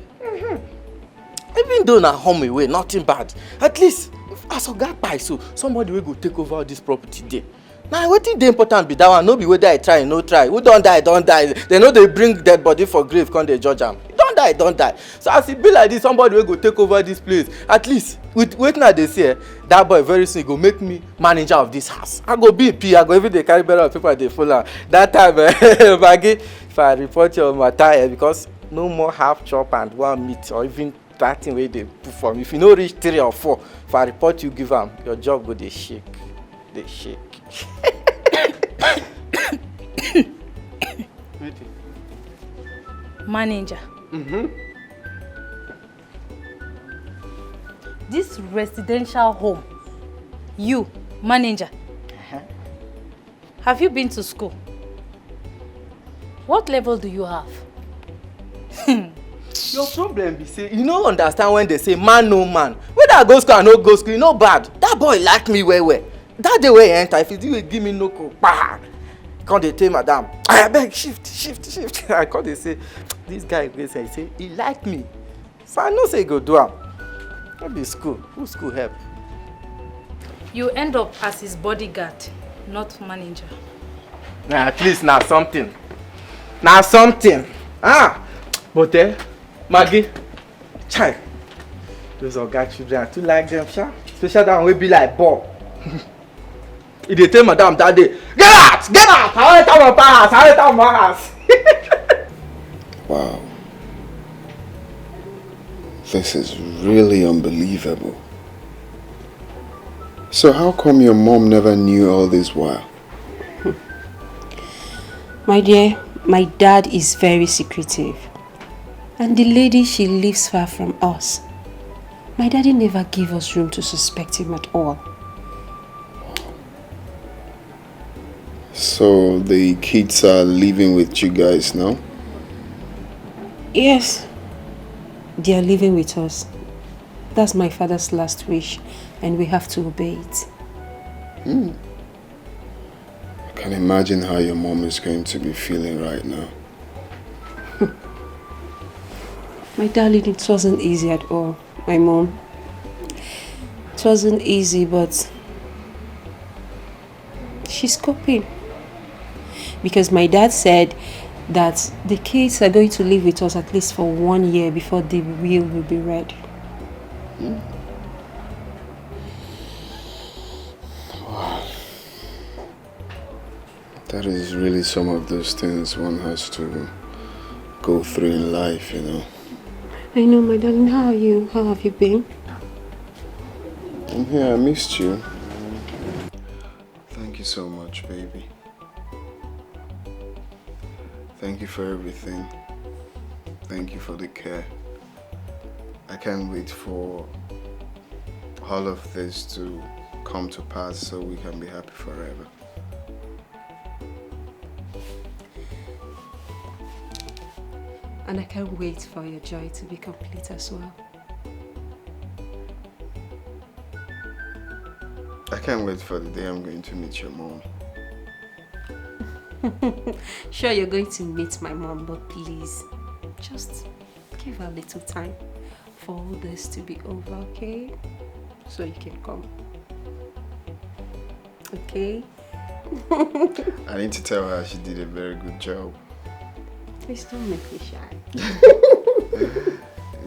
Even though na home away, nothing bad. At least, as Oga buy so, somebody will go take over this property there. Now, what is the important be that one? No be whether I try, no try. Who don't die, don't die. They know they bring dead body for grave, come they judge them. Don't die, don't die. So as it be like this, somebody will go take over this place. At least, with wait now they say, that boy very soon go make me manager of this house. I go be P, I go every day carry better of people they follow. That time, Maggie, if I report your matter, because no more half chop and one meat or even that thing where they put for me. If you no reach 3 or 4, if I report you give them, your job go they shake. They shake. Manager. This residential home, you, manager, have you been to school? What level do you have? Your problem be say you no understand when they say man no man. Whether I go school or no go school, e no bad. That boy like me well. That day when he enter, if you give me no go, bah! Come they tell madam, I beg shift. I come they say, this guy go say he like me. So I know say he go do am. What be school? Who school help? You end up as his bodyguard, not manager. Nah, at least now something. Now something. Ah! But Maggie, child. Those Oga children, I too like them, sha. Especially that one will be like Bob. If they tell madam that day, get out! Get out! I want to my house! I want to my house! Wow. This is really unbelievable. So how come your mom never knew all this while? My dear, my dad is very secretive. And the lady, she lives far from us. My daddy never gave us room to suspect him at all. So the kids are living with you guys now? Yes, they are living with us. That's my father's last wish, and we have to obey it. I can imagine how your mom is going to be feeling right now. My darling, it wasn't easy at all, my mom. It wasn't easy, but she's coping. Because my dad said that the kids are going to live with us at least for 1 year before the will be read. Wow. That is really some of those things one has to go through in life, you know. I know, my darling. How are you? How have you been? I'm here. I missed you. Thank you so much, baby. Thank you for everything. Thank you for the care. I can't wait for all of this to come to pass so we can be happy forever. And I can't wait for your joy to be complete as well. I can't wait for the day I'm going to meet your mom. Sure, you're going to meet my mom, but please, just give her a little time for all this to be over, okay? So you can come. Okay? I need to tell her she did a very good job. Please don't make me shy.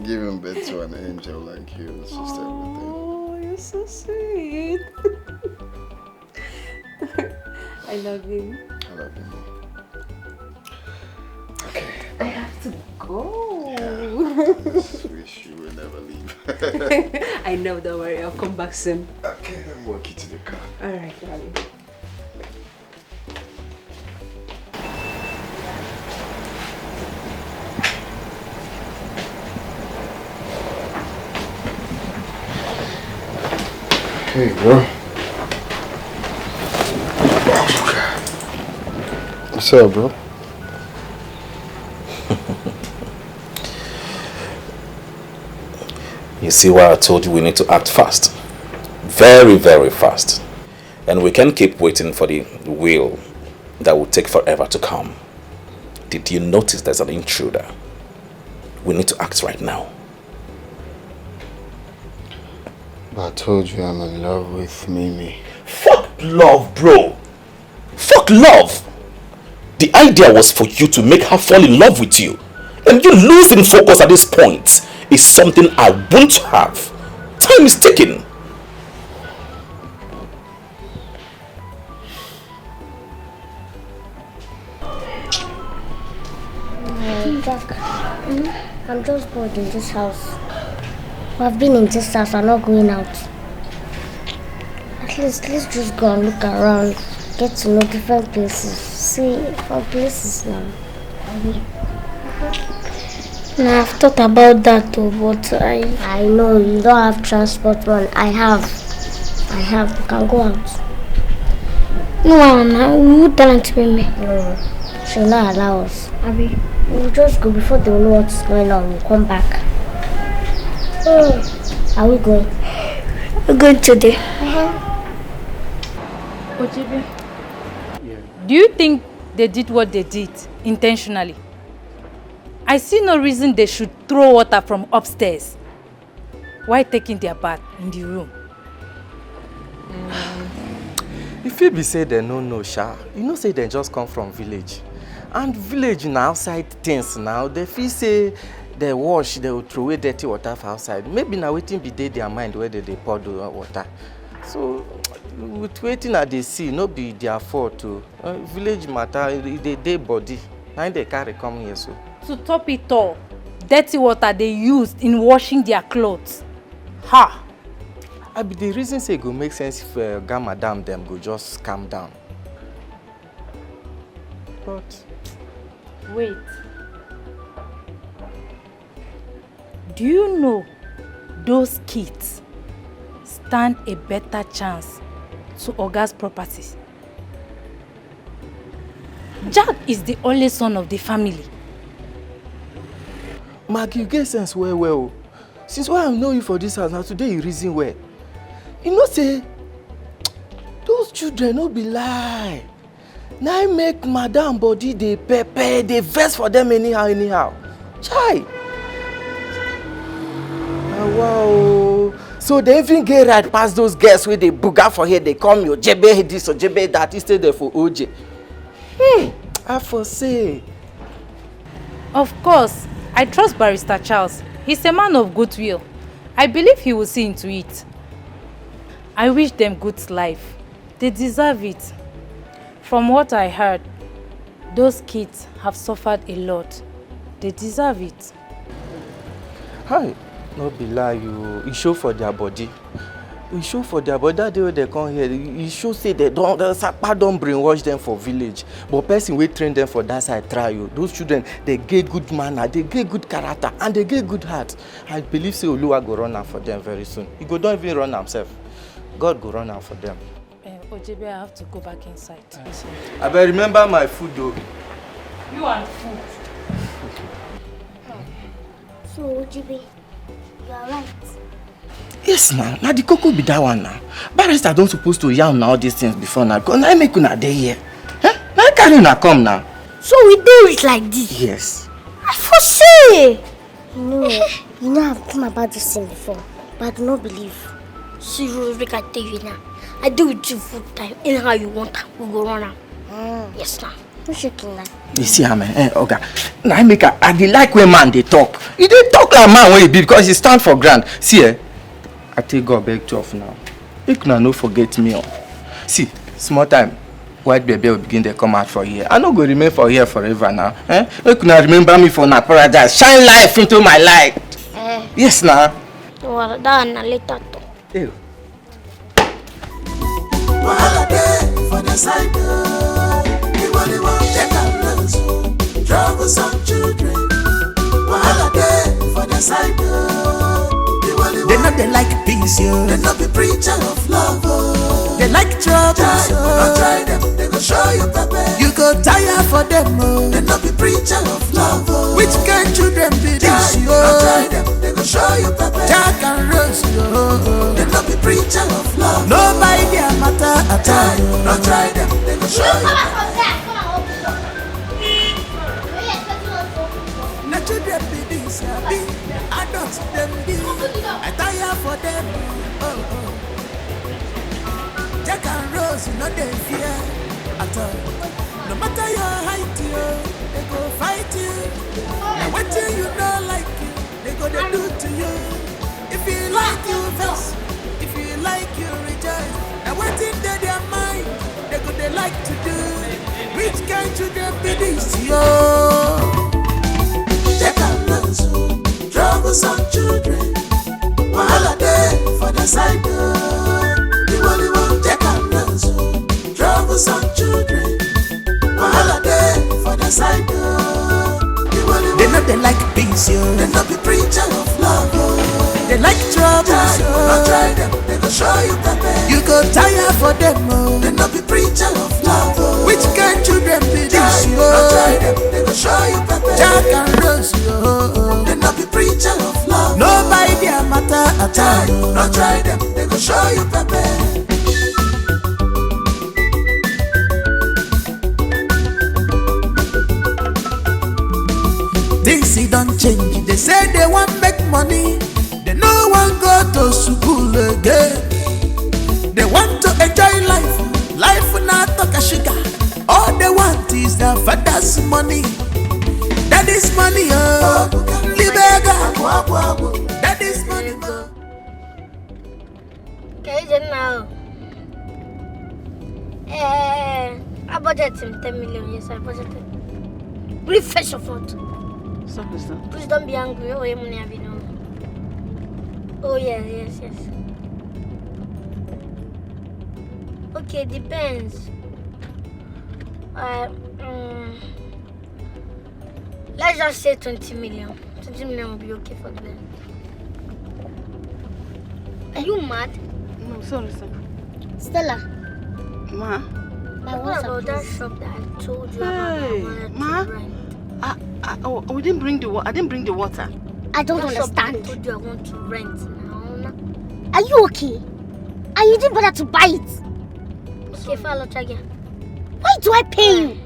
Giving birth to an angel like you is just everything. Oh, you're so sweet. I love you. I love you, Mom. I have to go. I just wish you would never leave. I know, don't worry, I'll come back soon. Okay, then walk you to the car. Alright, darling. Hey, bro. What's up, bro? You see why I told you we need to act fast. Very, very fast. And we can't keep waiting for the will that will take forever to come. Did you notice there's an intruder? We need to act right now. But I told you I'm in love with Mimi. Fuck love, bro. Fuck love. The idea was for you to make her fall in love with you. And you losing focus at this point is something I won't have. Time is ticking. Jack, I'm just bored in this house. I've been in this house, I'm not going out. At least let's just go and look around, get to know different places, see our places now. Now I've thought about that too, but I know you don't have transport, man. I have. We can go out. No, we would tell to me. No, she'll not allow us. Abby, we'll just go before they know what's going on. We'll come back. Are we going? We're going today. Ojibe, do you think they did what they did intentionally? I see no reason they should throw water from upstairs. while taking their bath in the room. If it be say they no know, sha, you know say they just come from village. And village na outside things now. They feel say they wash, they will throw away dirty water for outside. Maybe now waiting be their mind where they pour the water. So with waiting at the sea, no be their fault to village matter, they body. Now they carry come here so. To top it all, dirty water they used in washing their clothes. Ha! I be the reason say it go make sense if Madam them go just calm down. But wait. Do you know those kids stand a better chance to Oga's properties? Jack is the only son of the family. Maggie, you get sense well. Since when I know you for this house, now today you reason well. You know say, those children no be lie. Now I make Madam body they pepper, they vex for them anyhow. Chai. Wow. So they even get right past those girls where they booga for here, they come your jebe this or jebe that instead there for OJ. I foresee. Of course, I trust Barrister Charles. He's a man of goodwill. I believe he will see into it. I wish them good life. They deserve it. From what I heard, those kids have suffered a lot. They deserve it. Hi, no be lie you show for their body. You show for their body. That day when they come here, you show say the Sapa don't brainwash them for village. But person will train them for that side try you. Those children, they get good manner, they get good character, and they get good heart. I believe say Oluwa go run out for them very soon. He go don't even run himself. God go run out for them. Ojebe, I have to go back inside. I better remember my food though. You and food. So, Ojebe, you are right. Yes, now the cocoa be that one now. Barrister don't supposed to yarn all these things before now. Because now I make una day here. Huh? Now I carry una come now. So we do it like this? Yes. I foresee. You know I've come about this thing before, but I do not believe. See, Rick, I tell you now. I do it you full time. Anyhow you want, we go run out. Yes, now. No shaking now. You see how man, okay. Now I make I dey like when man they talk. He dey talk like man when he be because he stand for ground. See I take God back to off now. Make una no forget me on. See, small time. White baby will begin to come out for here. I no go remain for here forever now. Make una remember me for na paradise. Shine life into my life. Yes now. Well, that one later talk. Ew. Wahala dey for the side door. People want take a look. Troublesome children. Wahala dey for the side door. They know they like peace, yo. They not be preacher of love, oh. They like trouble, so don't try them, they go show you pepper. You go tire for them, oh. They not be preacher of love, oh. Which kind children be this, yo? Don't try them, they go show you pepper. Jack and Rose, yo. They not be preacher of love. Nobody their matter at all. Don't try them, they go show you pepper. The children be this, be adults them be. I tire for them. Jack and Rose, you know they fear at all. No matter your height, they go fight you. And what you don't like you, they go to do to you. If you like you verse, if you like you rejoice. And what in their mind, they go they like to do. Which kind children be this, yo? Jack and Rose, troublesome children. Wahala dey for the side door. The one Jack and Rose, troublesome children. Wahala dey for the side door. They know they like peace, yo. They not be preacher of love, oh. They like trouble, so don't try them, they go show you pepper. You go tire for them, oh. They not be preacher of love, oh. Which kind children be this, yo? Don't try them, they go show you pepper. Jack and Rose, yo. They not be preacher of love. Nobody their matter at all. Don't try them, they go show you pepper. Things don't change. They say they want make money. They No one go to school again. They want to enjoy life. Life not talk a sugar. All they want is their father's money. That is money, oh. That is money, oh. Okay, now. I budgeted 10 million. Yes, I budgeted. Really fresh of food. Sorry, sir. Please don't be angry. Oh, money have you know. Oh yes. Okay, depends. Let's just say 20 million. 20 million will be okay for the band. Are you mad? No, sorry, sir. Stella. Ma? What about that shop that I told you about? Ma? We didn't bring the water. I didn't bring the water. I don't understand. I told you I want to rent now. Are you okay? And you didn't bother to buy it? Okay, follow again. Why do I pay you?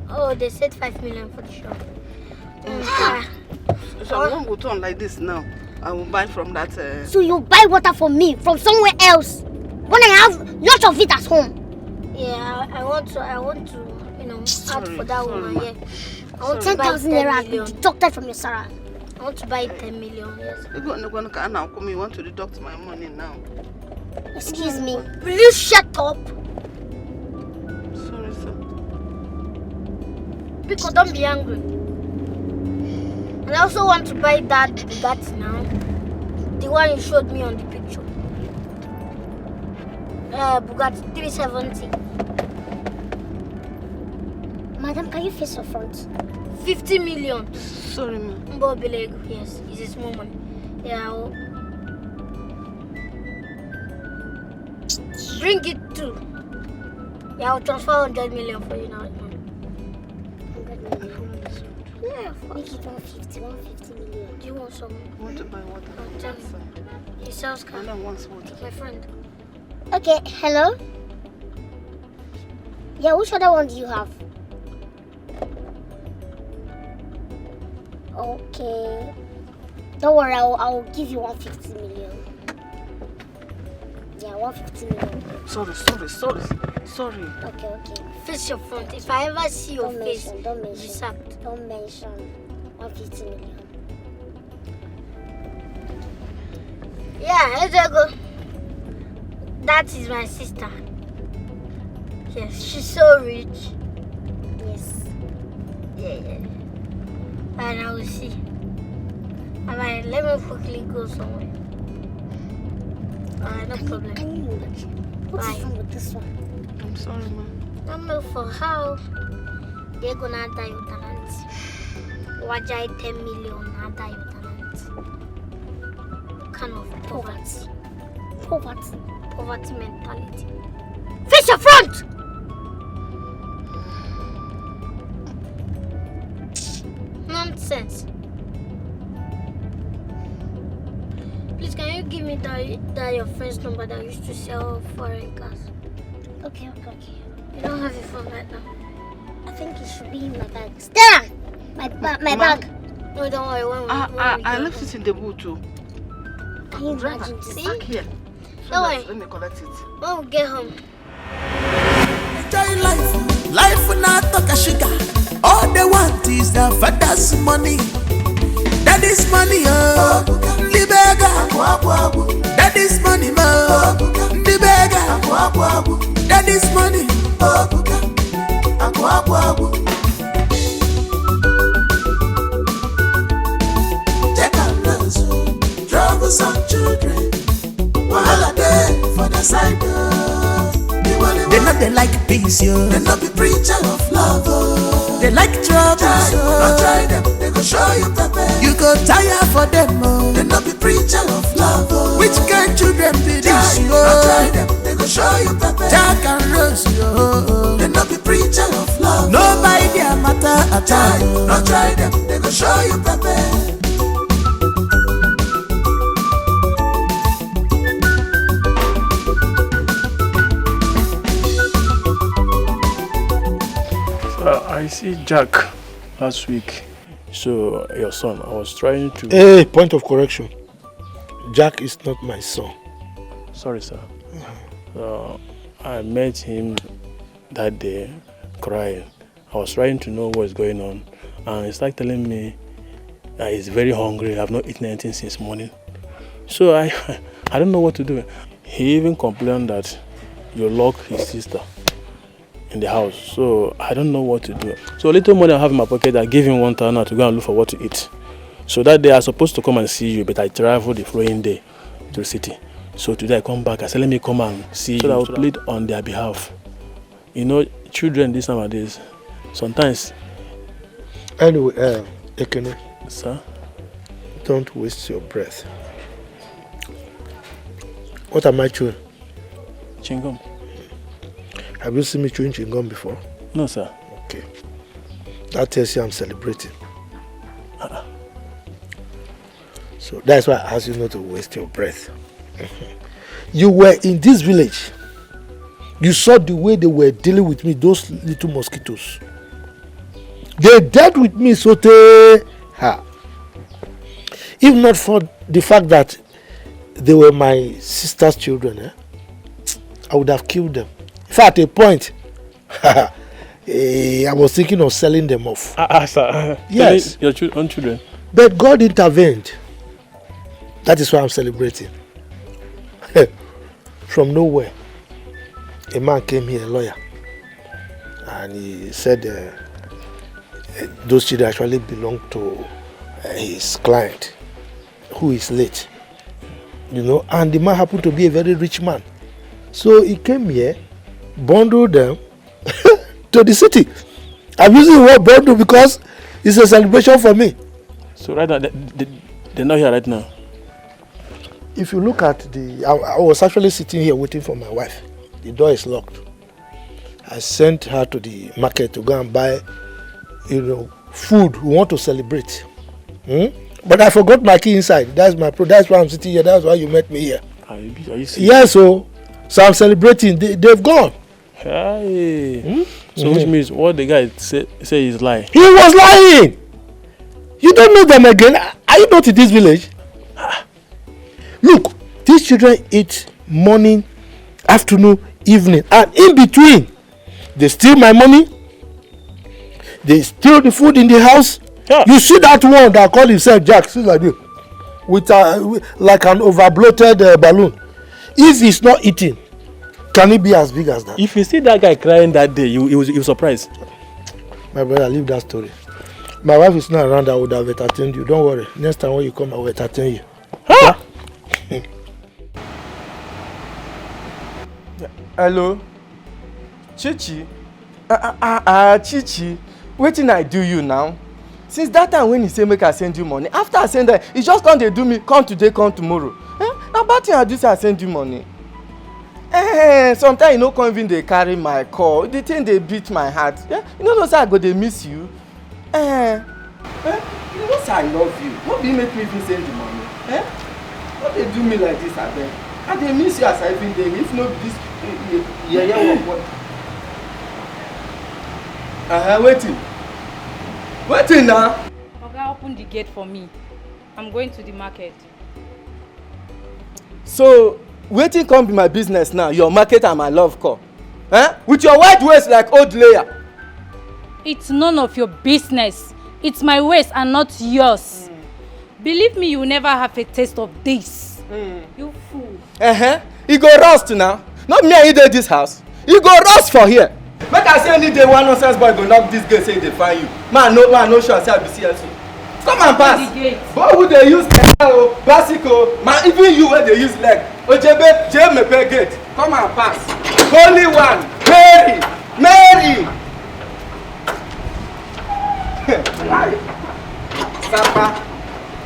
Oh, they said 5 million for the shop. So I won't go turn like this now. I will buy from that. So you buy water for me from somewhere else when I have lots of it at home? Yeah, I want to, add for that woman. Yeah. I want 10,000 naira deducted from your salary. I want to buy 10 million. Yes. You want to deduct my money now? Excuse me. Will you shut up? Sorry, sir. Because don't be angry. And I also want to buy that Bugatti now. The one you showed me on the picture. Bugatti 370. Madam, can you face your front? 50 million. Sorry, ma'am. Yes, it's a small money. Yeah. Bring it too. Yeah, I'll transfer 100 million for you now. 100 million. Yeah, make it 150 million. Do you want some? I want to buy water. Tell me. He sells car. I don't want water. My friend. Okay, hello? Yeah, which other one do you have? Okay. Don't worry, I'll give you 150 million. Yeah, 150 million. Sorry. Okay. Face your front. If I ever see your face, don't mention. Resapped. Don't mention. 150 million. Yeah, let's go. That is my sister. Yes, she's so rich. Yes. Yeah. And I will see. Alright, let me quickly go somewhere. Alright, no problem. Can you imagine? What's wrong with this one? I'm sorry, ma'am. I don't know for how they're gonna die with talent. Wajai 10 million and die with talent. What kind of poverty? Poverty mentality. Face your front! Nonsense. Please, can you give me that your friend's number that used to sell foreign cars? Okay. You don't have your phone right now. I think it should be in my bag. Stella! My bag. No, don't worry. I left it in the boot too. Can you imagine this? See? Back here. Don't worry. Let me collect it. When we get home. Enjoy life will not talk a sugar. All they want is their father's money. That is money, oh. Libega. That is money, oh. Libega. That is money, oh. Check out those troublesome children. Wahala dey for the side. They know they like peace, yo. They not be preacher of love, oh. They like trouble, so don't try them, they go show you pepper. You go tire for them, oh. They not be preacher of love, oh. Which kind children be this, yo? Don't try them, they go show you pepper. Jack and Rose, yo. They not be preacher of love. Nobody their matter at all. Don't try them, they go show you pepper. I see Jack last week. So, your son, I was trying to... Hey, point of correction. Jack is not my son. Sorry, sir. I met him that day crying. I was trying to know what's going on, and he started telling me that he's very hungry. I've not eaten anything since morning. So I don't know what to do. He even complained that you locked his sister in the house. So I don't know what to do. So a little money I have in my pocket, I gave him 1,000 to go and look for what to eat. So that day I was supposed to come and see you, but I traveled the following day to the city. So today I come back, I said let me come and see you, so that I will plead on their behalf. You know, children these nowadays, sometimes. Anyway, Ekene. Sir? Don't waste your breath. What am I chewing? Chewing-gum. Have you seen me chewing chewing-gum before? No, sir. Okay. That tells you I'm celebrating. So that's why I asked you not to waste your breath. You were in this village. You saw the way they were dealing with me, those little mosquitoes. They dealt with me so they... If not for the fact that they were my sister's children, I would have killed them. In fact, at a point, I was thinking of selling them off. Sir. Yes. Your own children. But God intervened. That is why I'm celebrating. From nowhere, a man came here, a lawyer, and he said those children actually belong to his client, who is late. You know, and the man happened to be a very rich man. So he came here, bundled them to the city. I'm using the word bundle because it's a celebration for me. So right now, they're not here right now. If you look at I was actually sitting here waiting for my wife. The door is locked. I sent her to the market to go and buy, food. We want to celebrate. But I forgot my key inside. That's why I'm sitting here. That's why you met me here. Are you serious? Yes, so I'm celebrating. They've gone. Hey. So which means what the guy say is lying? He was lying. You don't know them again. Are you not in this village? Look, these children eat morning, afternoon, evening, and in between, they steal my money. They steal the food in the house. Yeah. You see that one that called himself Jack, see like this, with like an overbloated balloon. If he's not eating, can it be as big as that? If you see that guy crying that day, you was surprised. My brother, leave that story. My wife is not around. I would have entertained you. Don't worry. Next time when you come, I will entertain you. Huh? Hello? Chichi? Chichi, wetin I do you now? Since that time when he say make I send you money, after I send that, he just come dey do me, come today, come tomorrow. Na bad thing I do say I send you money. Sometimes you no come even dey carry my call. The thing dey beat my heart. You no know say I go dey miss you. You know say I love you. No be make me even send you money. No dey do me like this abeg. I dey miss you as I even dey. If no be this yeye work. Waiting now. Oga, open the gate for me. I'm going to the market. So, waiting come be my business now. Your market and my love call. With your wide waist like old layer. It's none of your business. It's my waist and not yours. Believe me, you will never have a taste of this. You fool. You go rust now. Not me and you dey this house. You go rust for here. Make I say any day one nonsense boy go knock this gate say they find you. Man no sure say I be CSO. Come and pass. Boy who dey use bicycle, man even you wey dey use leg. Ojebe mepe gate. Come and pass. Holy one, Mary.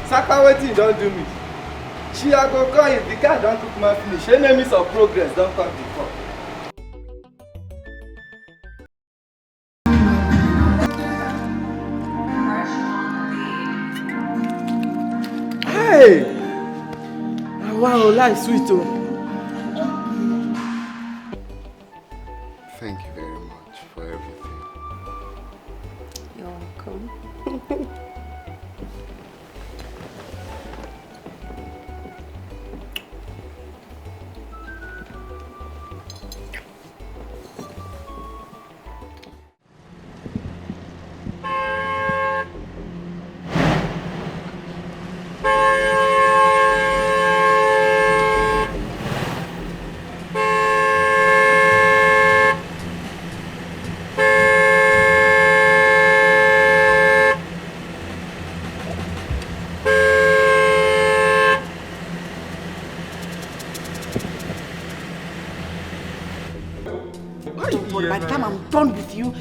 Sapa wetin you don do me? She I go call you, the car don cook my finish. Enemies of progress don come before. Hey! Wow, life sweet oh. Thank you very much for everything. You're welcome.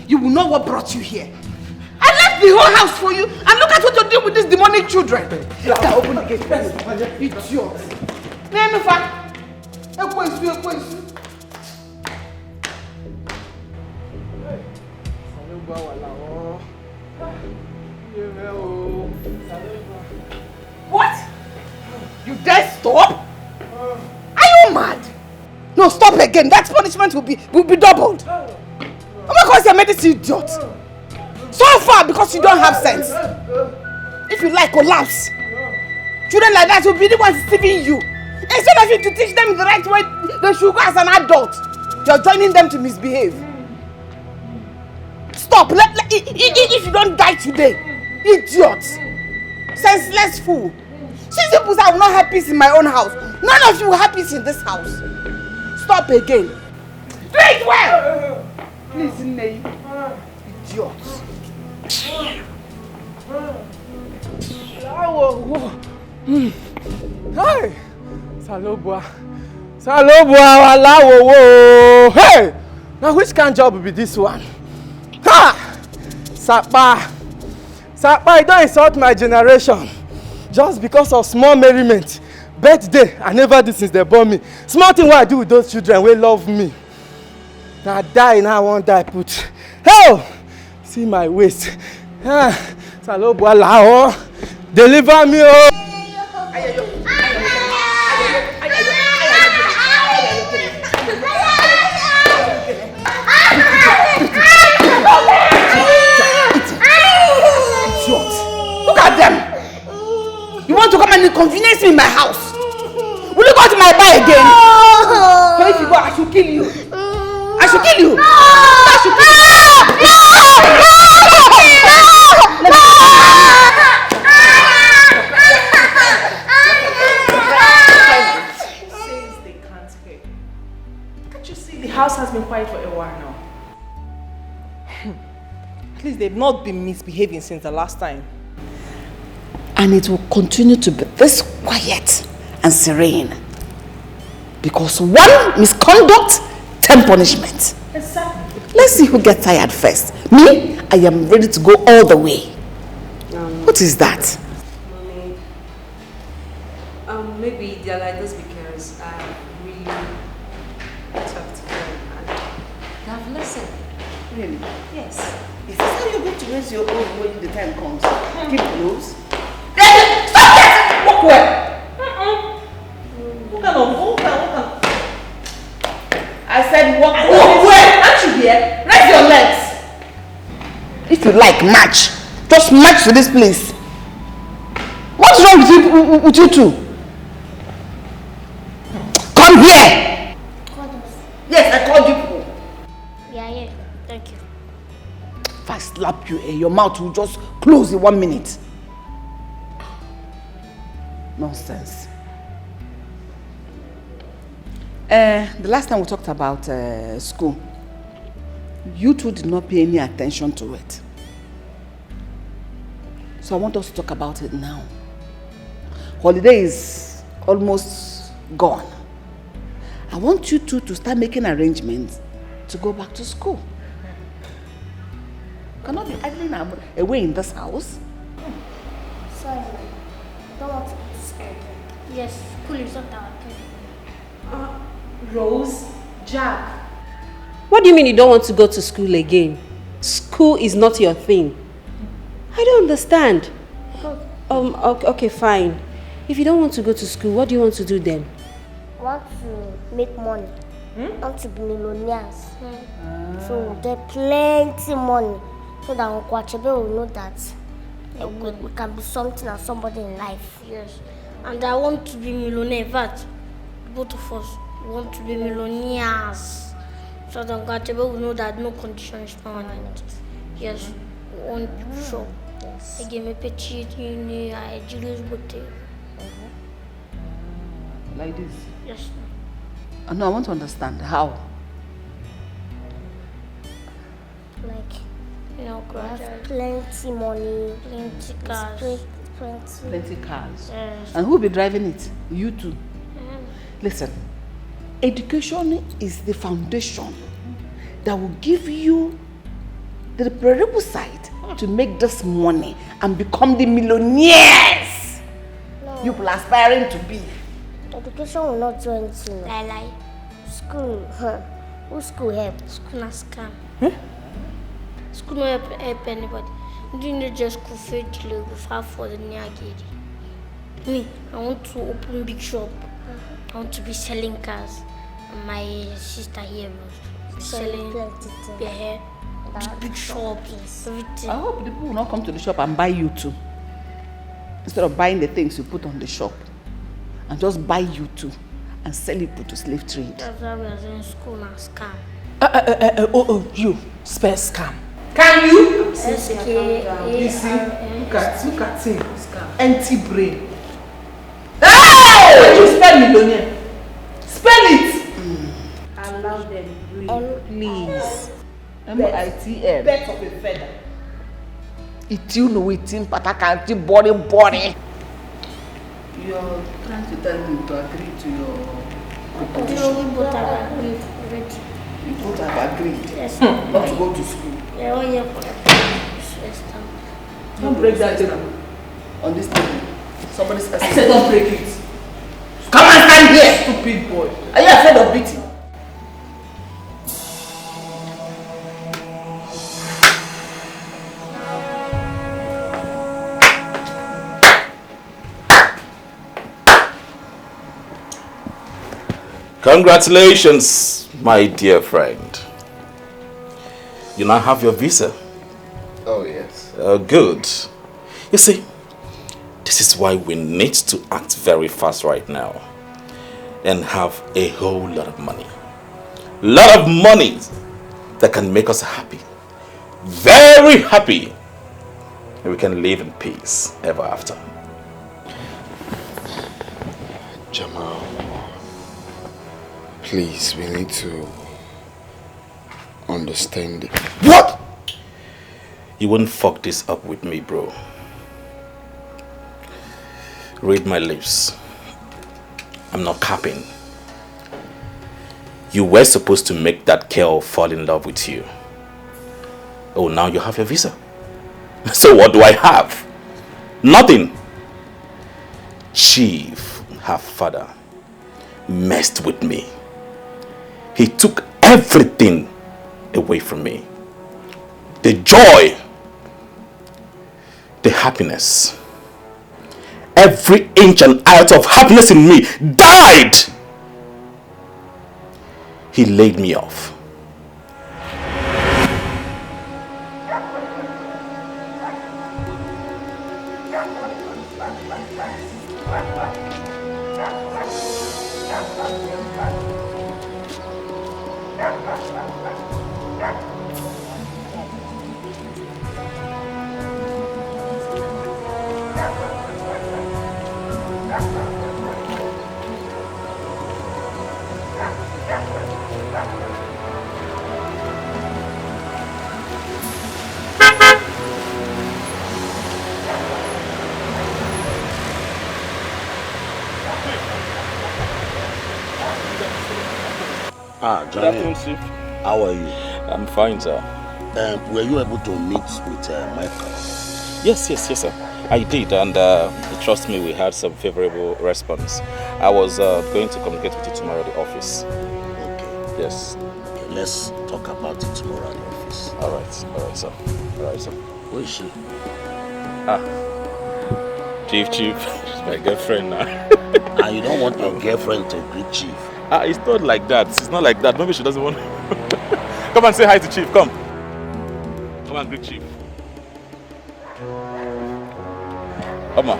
you will know what brought you here. I left the whole house for you, and look at what you're doing with these demonic children. Open the gate first. Idiot. What? You dare stop? Are you mad? No, stop again. That punishment will be doubled. Oh my God, you made this idiot. So far because you don't have sense. If you like, collapse. Children like that will be the ones deceiving you. Instead of you to teach them the right way they should go as an adult, you're joining them to misbehave. Stop. If you don't die today, idiot. Senseless fool. Since you people will not have peace in my own house, none of you will have peace in this house. Stop again. Do it well. Please, Ney. Idiots. Hey! Salobua, walawo. Hey! Now which kind of job will be this one? Ha! Sapa, you don't insult my generation. Just because of small merriment. Birthday, I never did since they born me. Small thing what I do with those children will love me. Now I die, now I won't die put. Hell! See my waist. Salobua lao. Deliver me, oh! Look at them! You want to come and inconvenience me in my house? Will you go to my bar again? So if you go, I should kill you. I should kill you. I should kill you. Says they can't pay. Can't you see the house has been quiet for a while now? At least they've not been misbehaving since the last time. And it will continue to be this quiet and serene. Because one misconduct, 10 punishment. Exactly. Let's see who gets tired first. Me, I am ready to go all the way. What is that? Mommy, maybe they're like this because I really talked to them and they have listened. Really? Yes. Is this how you're going to raise your own when the time comes? Keep close. Stop it! Walk away! I said walk away. Walk away! Aren't you here? Raise your legs. If you like, march. Just march to this place. What's wrong with you two? Come here! Yes, I called you. Yeah, yeah. Thank you. If I slap you, your mouth will just close in 1 minute. Nonsense. The last time we talked about school, you two did not pay any attention to it. So I want us to talk about it now. Holiday is almost gone. I want you two to start making arrangements to go back to school. You cannot be idling away in this house. Sorry, I don't want to go to school. Yes, school is not our thing. Rose, Jack. What do you mean you don't want to go to school again? School is not your thing. I don't understand. Okay, fine. If you don't want to go to school, what do you want to do then? I want to make money. I want to be millionaires. So get plenty money so that Uncle Achebe will know that we can be something and somebody in life. Yes. And I want to be millionaire. In fact, both of us want to be millionaires. So that Uncle Achebe will know that no condition is permanent. Yes. We want to show. Yes. I gave me petite in a Julius Bote. Like this? Yes. No, I want to understand how. Like, you know, We have plenty money, plenty cars. Plenty cars. Yes. And who will be driving it? You two. Listen, education is the foundation that will give you the prerequisite to make this money and become the millionaires you people are aspiring to be. Education will not do anything. Lie. School, who school help? School na scam. School no help anybody. You need just school fail delay without for the near gate. Me, I want to open big shop. I want to be selling cars. And my sister here was selling their hair, big shops, everything. I hope the people will not come to the shop and buy you too. Instead of buying the things you put on the shop, and just buy you too and sell it to slave trade. That's why we are in school and scam. You spell scam. Can you? You see, look at him. Empty brain. Hey! When you spell millionaire, spell it. Allow them breathe, please. M-I-T-M. Bet of a feather. It's you know it's in Patakanti body. You're trying to tell him to agree to your proposition. We both have agreed already. You both have agreed? Yes. Not to go to school. Yeah, 1 year for that. Don't break that table. On this table. Somebody's asking. I said don't break it. Come and stand here, stupid boy. Are you afraid of beating? Congratulations, my dear friend. You now have your visa. Oh, yes. Good. You see, this is why we need to act very fast right now and have a whole lot of money. Lot of money that can make us happy. Very happy. And we can live in peace ever after. Jamal, please, we need to understand it. What? You wouldn't fuck this up with me, bro. Read my lips. I'm not capping. You were supposed to make that girl fall in love with you. Oh, now you have your visa. So what do I have? Nothing. Chief, her father, messed with me. He took everything away from me. The joy, the happiness, every inch and iota of happiness in me died. He laid me off. Good afternoon, Chief. How are you? I'm fine, sir. Were you able to meet with Michael? Yes, sir. I did, and trust me, we had some favorable response. I was going to communicate with you tomorrow at the office. Okay. Yes. Okay, let's talk about it tomorrow at the office. All right, sir. Who is she? Chief. She's my girlfriend now. And you don't want your girlfriend to greet Chief? It's not like that. It's not like that. Maybe she doesn't want. Come and say hi to Chief. Come and greet Chief. Oma,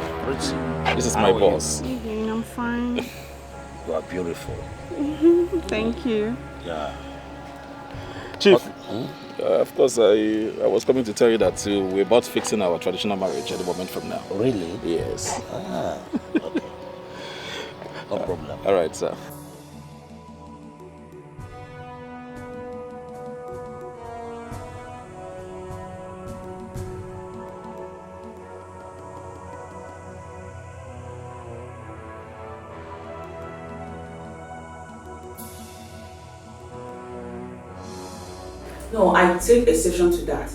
this is my boss. I'm fine. You are beautiful. Thank you. Yeah. Chief, of course, I was coming to tell you that we're about fixing our traditional marriage at the moment from now. Really? Yes. Okay. No problem. All right, sir. No, I take exception to that.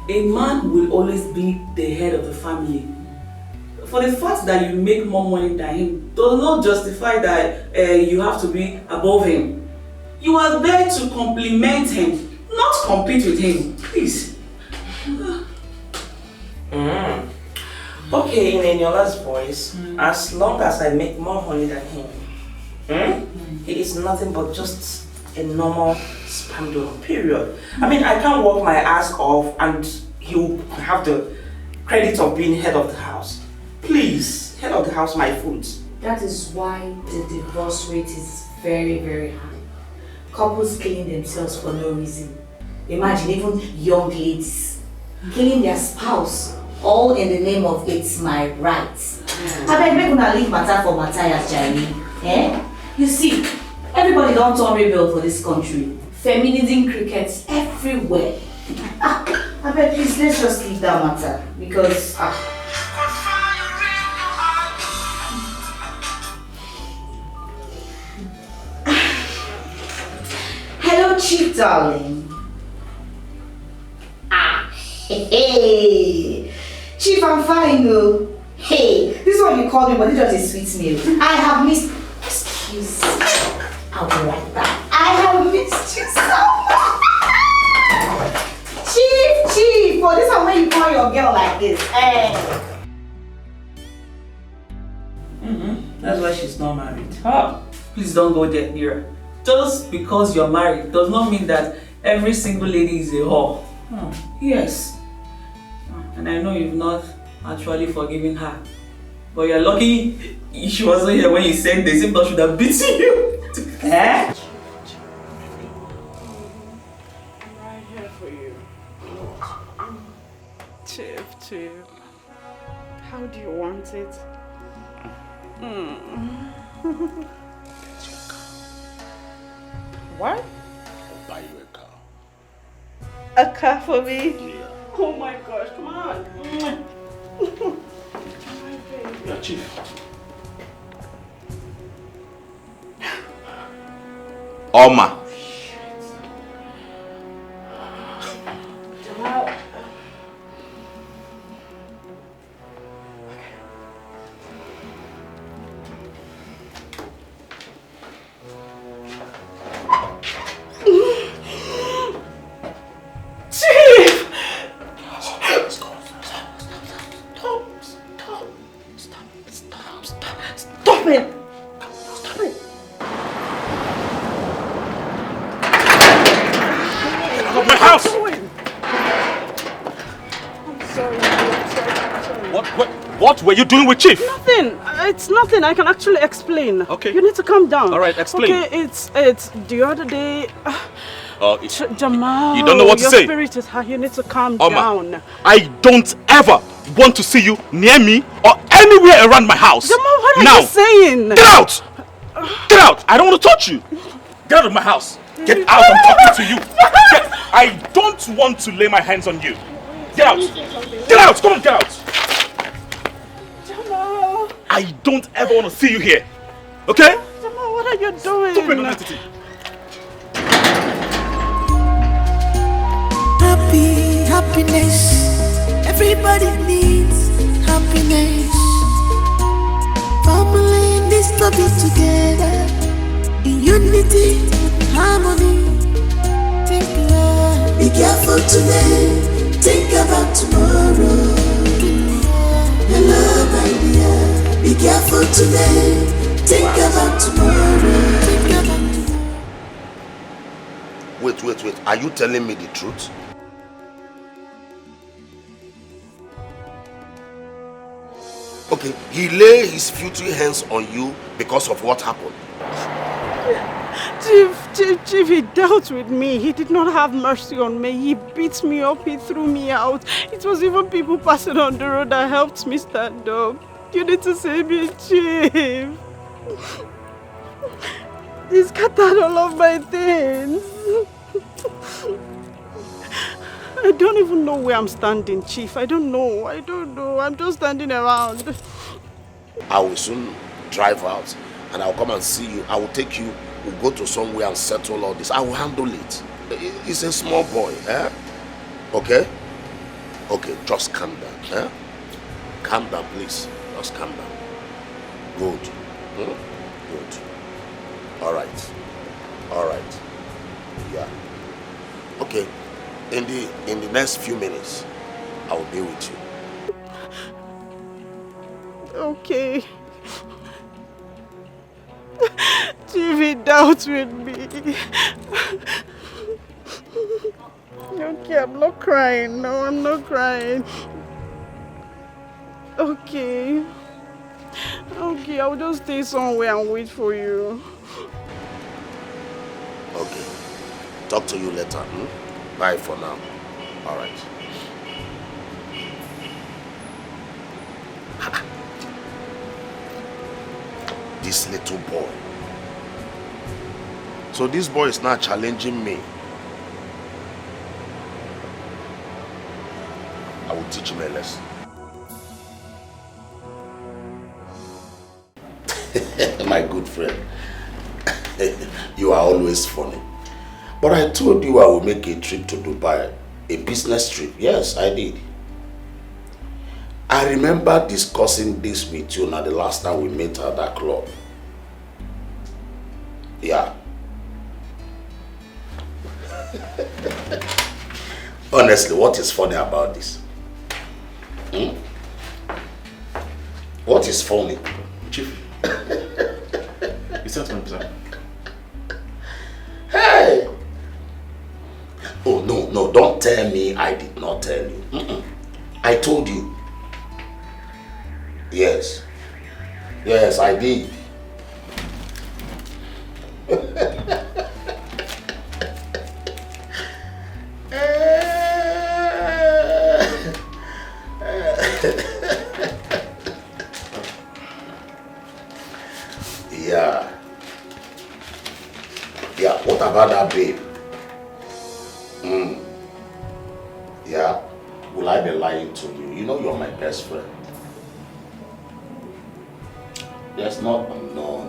a man will always be the head of the family. For the fact that you make more money than him does not justify that you have to be above him. You are there to compliment him, not compete with him. Please. Okay, in Eniola's voice, as long as I make more money than him, he is nothing but just a normal spam donor, period. I mean, I can't work my ass off and he will have the credit of being head of the house. Please, head of the house, my foot. That is why the divorce rate is very, very high. Couples killing themselves for no reason. Imagine even young ladies killing their spouse, all in the name of it's my rights. I beg me gonna leave matter for Matthias, Jerry. You see, everybody don't turn rebel for this country. Feminism crickets everywhere. I beg please, let's just leave that matter because hello, Chief, darling. Hey, Chief, I'm fine, though. Hey, this is what you call me, but it's just a sweet meal. I have missed. Excuse me. I'll be right back. I have missed you so much. Chief, for this one when you call your girl like this. That's why she's not married. Please don't go there near. Just because you're married does not mean that every single lady is a whore. Yes. And I know you've not actually forgiven her. But you're lucky she wasn't here when you said this. If not, should have beaten you. Right here for you. Chief. How do you want it? What? I'll buy you a car. A car for me? Yeah. Oh my gosh, come on. Yeah, Chief. Oma. What were you doing with Chief? Nothing. It's nothing. I can actually explain. Okay. You need to calm down. All right, explain. Okay, it's the other day. Jamal, you don't know what to say. Your spirit is high. You need to calm Oma, down. I don't ever want to see you near me or anywhere around my house. Jamal, what are now, you saying? Get out! Get out! I don't want to touch you. Get out of my house. Get out! I'm talking to you. I don't want to lay my hands on you. Get out! Get out! Come on, get out! Jamal! I don't ever want to see you here. Okay? Jamal, what are you doing? Stupid entity. Happiness. Everybody needs happiness. Family needs to be together in unity, harmony. Be careful today. Think about tomorrow. Hello, my dear. Be careful today. Think about tomorrow. Wait. Are you telling me the truth? Okay, he lay his filthy hands on you because of what happened. Chief, he dealt with me. He did not have mercy on me. He beat me up. He threw me out. It was even people passing on the road that helped me stand up. You need to save me, Chief. He scattered all of my things. I don't even know where I'm standing, Chief. I don't know. I'm just standing around. I will soon drive out and I'll come and see you. I will take you. We'll go to somewhere and settle all this. I will handle it. He's a small boy, eh? Okay? Okay, just calm down. Eh? Calm down, please. Just calm down. Good. Good. All right. All right. Yeah. Okay. In the next few minutes, I will be with you. Okay. TV doubts with me. Okay, I'm not crying. No, I'm not crying. Okay. Okay, I'll just stay somewhere and wait for you. Okay. Talk to you later. Bye for now. All right. This little boy. So this boy is not challenging me. I will teach him a lesson. My good friend, you are always funny. But I told you I will make a trip to Dubai, a business trip. Yes, I did. I remember discussing this with you now the last time we met at that club. Yeah. Honestly, what is funny about this? What is funny? Chief. It's not 100%. Hey! Oh, no, don't tell me I did not tell you. I told you. Yes. Yes, I did. Yeah. Yeah, what about that babe? Yeah, will I be lying to you? You know you're my best friend. There's not, no.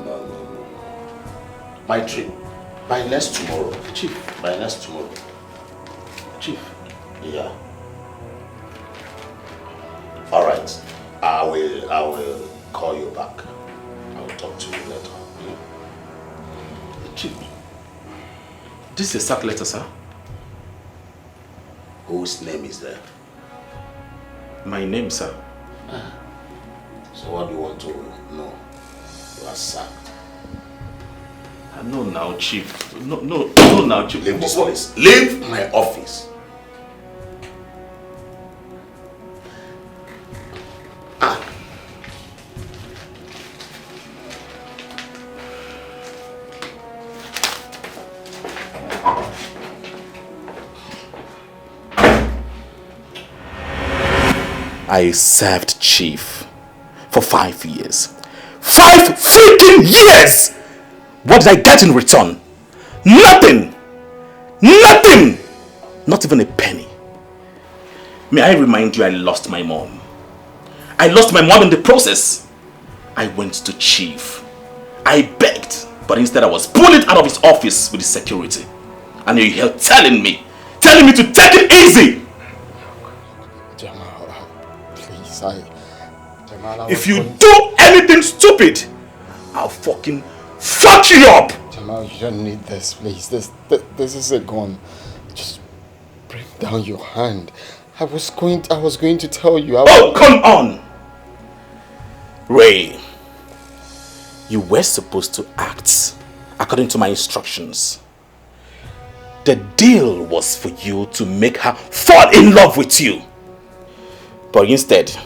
My trip, by next tomorrow. Chief, by next tomorrow. Chief. Yeah. All right, I will call you back. I will talk to you later. Chief, this is a sack letter, sir. Whose name is there? My name, sir. So what do you want to know? You are sacked. No, now, Chief. No, now, Chief. Leave this place. Leave my office. I served Chief for 5 years. 5 freaking years! What did I get in return? Nothing! Nothing! Not even a penny. May I remind you, I lost my mom. I lost my mom in the process. I went to Chief. I begged, but instead I was bullied out of his office with his security. And you're here telling me to take it easy! If you do anything stupid, I'll fucking fuck you up! Jamal, you don't need this, please. This is a gun. Just bring down your hand. I was going to tell you. Oh, come on! Ray, you were supposed to act according to my instructions. The deal was for you to make her fall in love with you. But instead,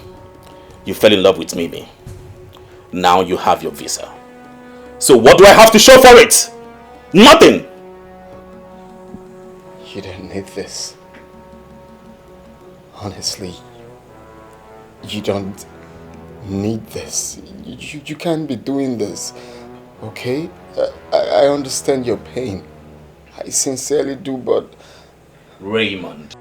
you fell in love with Mimi. Now you have your visa. So what do I have to show for it? Nothing! You don't need this. Honestly, you don't need this. You can't be doing this, okay? I understand your pain. I sincerely do, but... Raymond.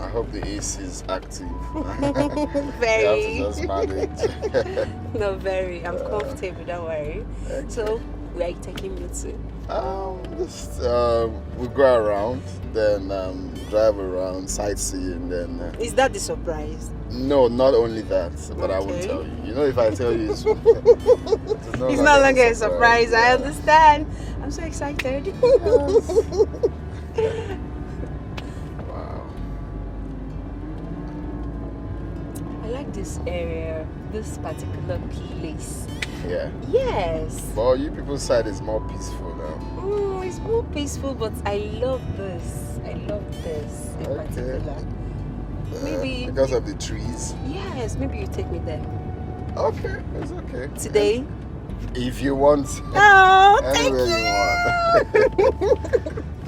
I hope the AC is active. Very. You have to just manage. No, very. I'm comfortable, don't worry. Okay. So, where are you taking me to? Just we go around, then drive around, sightseeing, then. Is that the surprise? No, not only that, but I won't Okay. tell you. You know, if I tell you, it's, It's no longer a surprise. I understand. I'm so excited. Wow. I like this area, this particular place. Yeah. Yes. Well, you people's side is more peaceful now. It's more peaceful, but I love this. I love this in particular. Maybe Because of the trees. yes, maybe you take me there. Okay, it's okay. Today? If you want. Oh, thank Anywhere you want.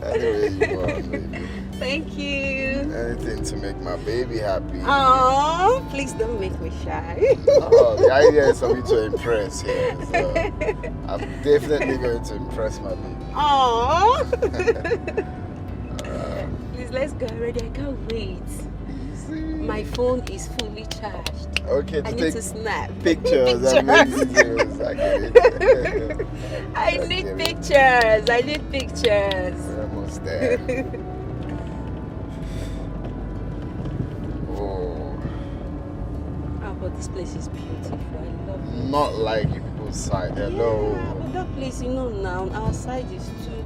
Anywhere you want, baby. Thank you. Anything to make my baby happy. Oh, please don't make me shy. Oh, the idea is for me to impress here. So I'm definitely going to impress my baby. Oh. Please, let's go already. I can't wait. My phone is fully charged. Okay, I need to snap pictures and make videos. I get it. I need pictures. I need pictures. We're almost there. Oh, But this place is beautiful. I love it. not like you people's side. Hello. Yeah, but that place, you know, now our side is too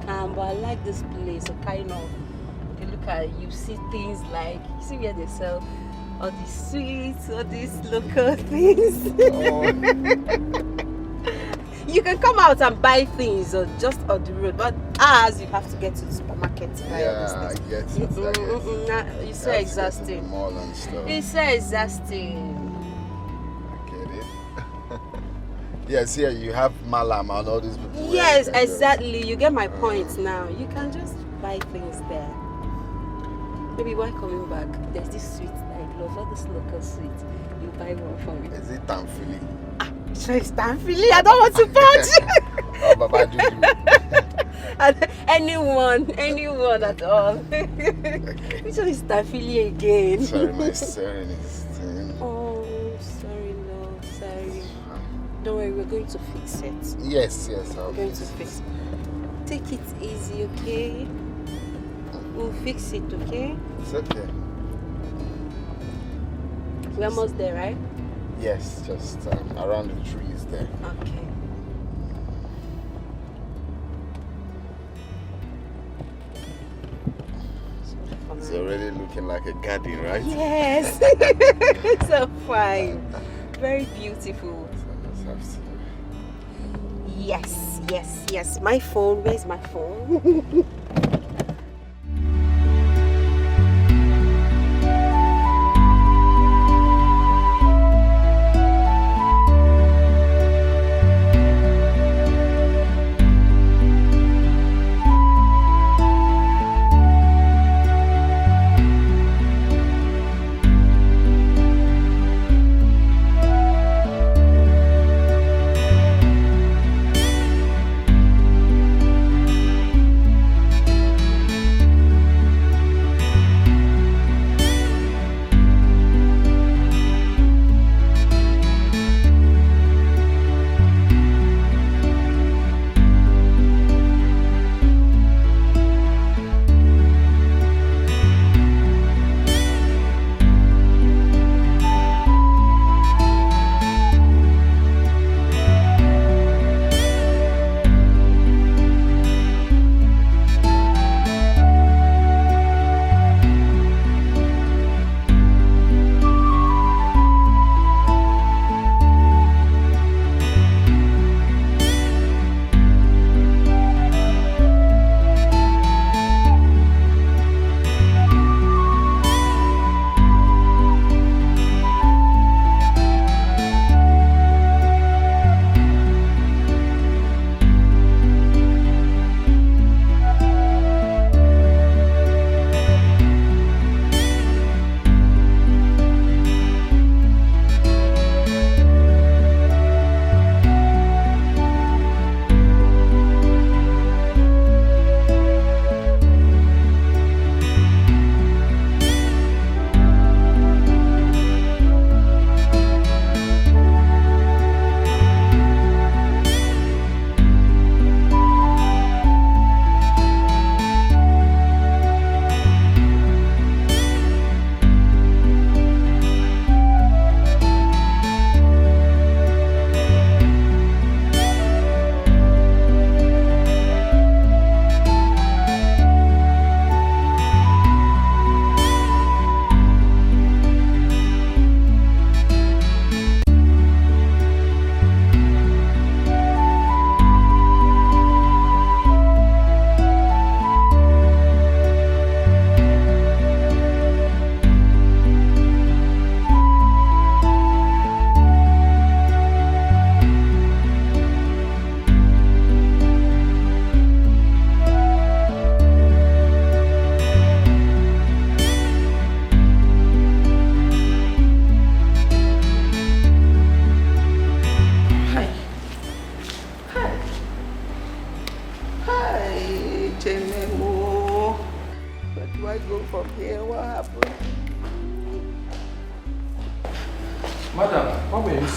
calm. But I like this place. So kind of, you look at, you see things like, you see where they sell all these sweets, all these local things. You can come out and buy things or just on the road, but ours you have to get to the supermarket to buy all I these get things. it. Nah, it's so exhausting. Mall and stuff. It's so exhausting. Get it? Yes, here you have Malam and all these people. Yes, exactly. You get my point now. You can just buy things there. Maybe while coming back, there's this sweet I love, all this local sweet. You buy one for me. Is it Tamfili? So it's Stanfili. I don't want to punch. Oh, Baba Juju. anyone at all. Which one is Stanfili again? Sorry, my serenity. Oh, sorry, no, sorry. Don't worry, we're going to fix it. Yes, We're going to fix it. Take it easy, okay? We'll fix it, okay? It's okay. We're almost there, right? Yes, just around the trees there. Okay. It's already looking like a garden, right? Yes. So fine. Very beautiful. Yes. My phone. Where's my phone?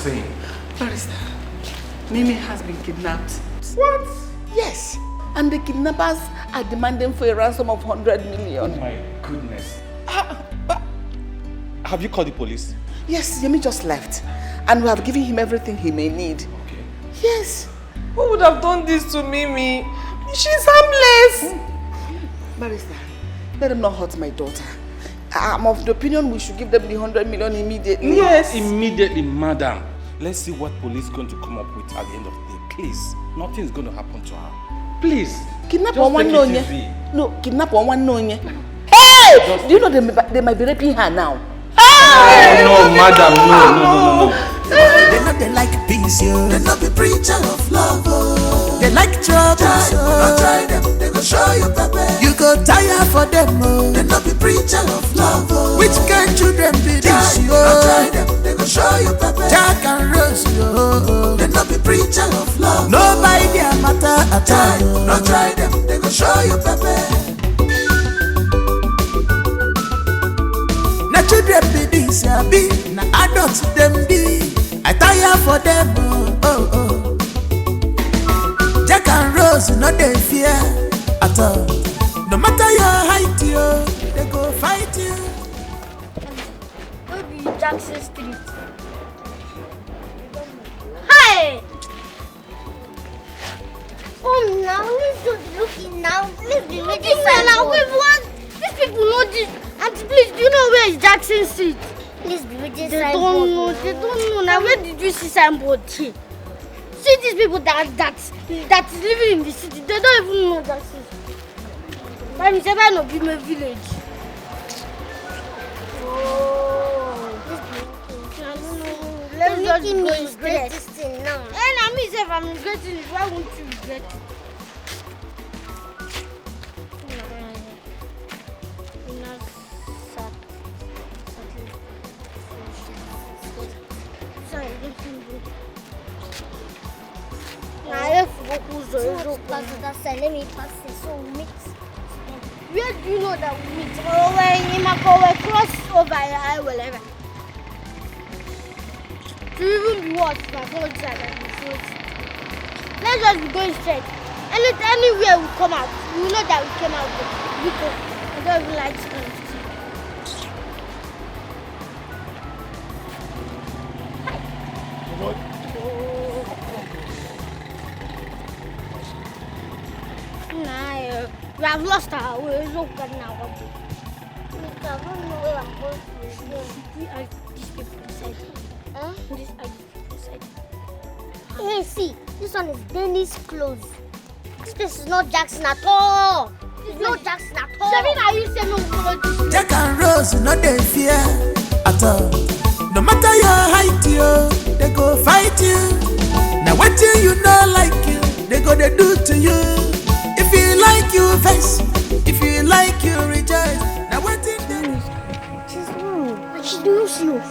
saying? Barrister, Mimi has been kidnapped. What? Yes. And the kidnappers are demanding for a ransom of 100 million. Oh my goodness. Have you called the police? Yes, Yemi just left. And we have given him everything he may need. Okay. Yes. Who would have done this to Mimi? She's harmless. Barrister, let him not hurt my daughter. I'm of the opinion we should give them the 100 million immediately. Yes. Immediately, madam. Let's see what police is going to come up with at the end of the day. Please, nothing is going to happen to her. Please. Kidnap just one take no it nye. easy. No, kidnap one no nye. Hey! Do you know they might be raping her now? Hey! No, madam, no. They like peace, yo. They not be preacher of love, oh. They like trouble, so don't try them, they go show you pepper. You go tire for them, oh. They not be preacher of love, oh. Which kind children be this, yo? Don't try them, they go show you pepper. Jack and Rose, yo. They not be preacher of love, nobody their matter at all. Don't try them, they go show you pepper. Na children be this, ya be. Na adults them be. I tire for them, oh. Jack and Rose, no they fear at all. No matter your height, yo, they go fight you. Where be Jackson Street? Hi! Oh, now let's just looking now. Let's be looking now. Wait, what? These people know this. Auntie, please, do you know where is Jackson Street? Please be with this signboard. They don't know. Now, where did you see signboard here? See these people that is living in the city. They don't even know that city. But it's ever not be my village. Oh, let's just go regret this thing now. And I mean, if I'm regretting it, why won't you regret it? Let me pass it so we meet. Where do you know that we meet? Oh, when we cross over here, whatever. To even be what? Let's just be going straight. Anywhere we come out, we know that we came out good. Because I don't even like to. We have lost our way. Look at now. I don't know where I'm going to. We are these people inside. Huh? These are these people inside. Hey, see, this one is Dennis clothes. This place is not Jackson at all. It's not Jackson at all. Seven, are you saying no? Jack and Rose, no they fear at all. No matter your height, yo, they go fight you. Now what you know like you, they go they do to you. If you like you vex, if you like you rejoice. Now what in them? She's wrong. She knows you.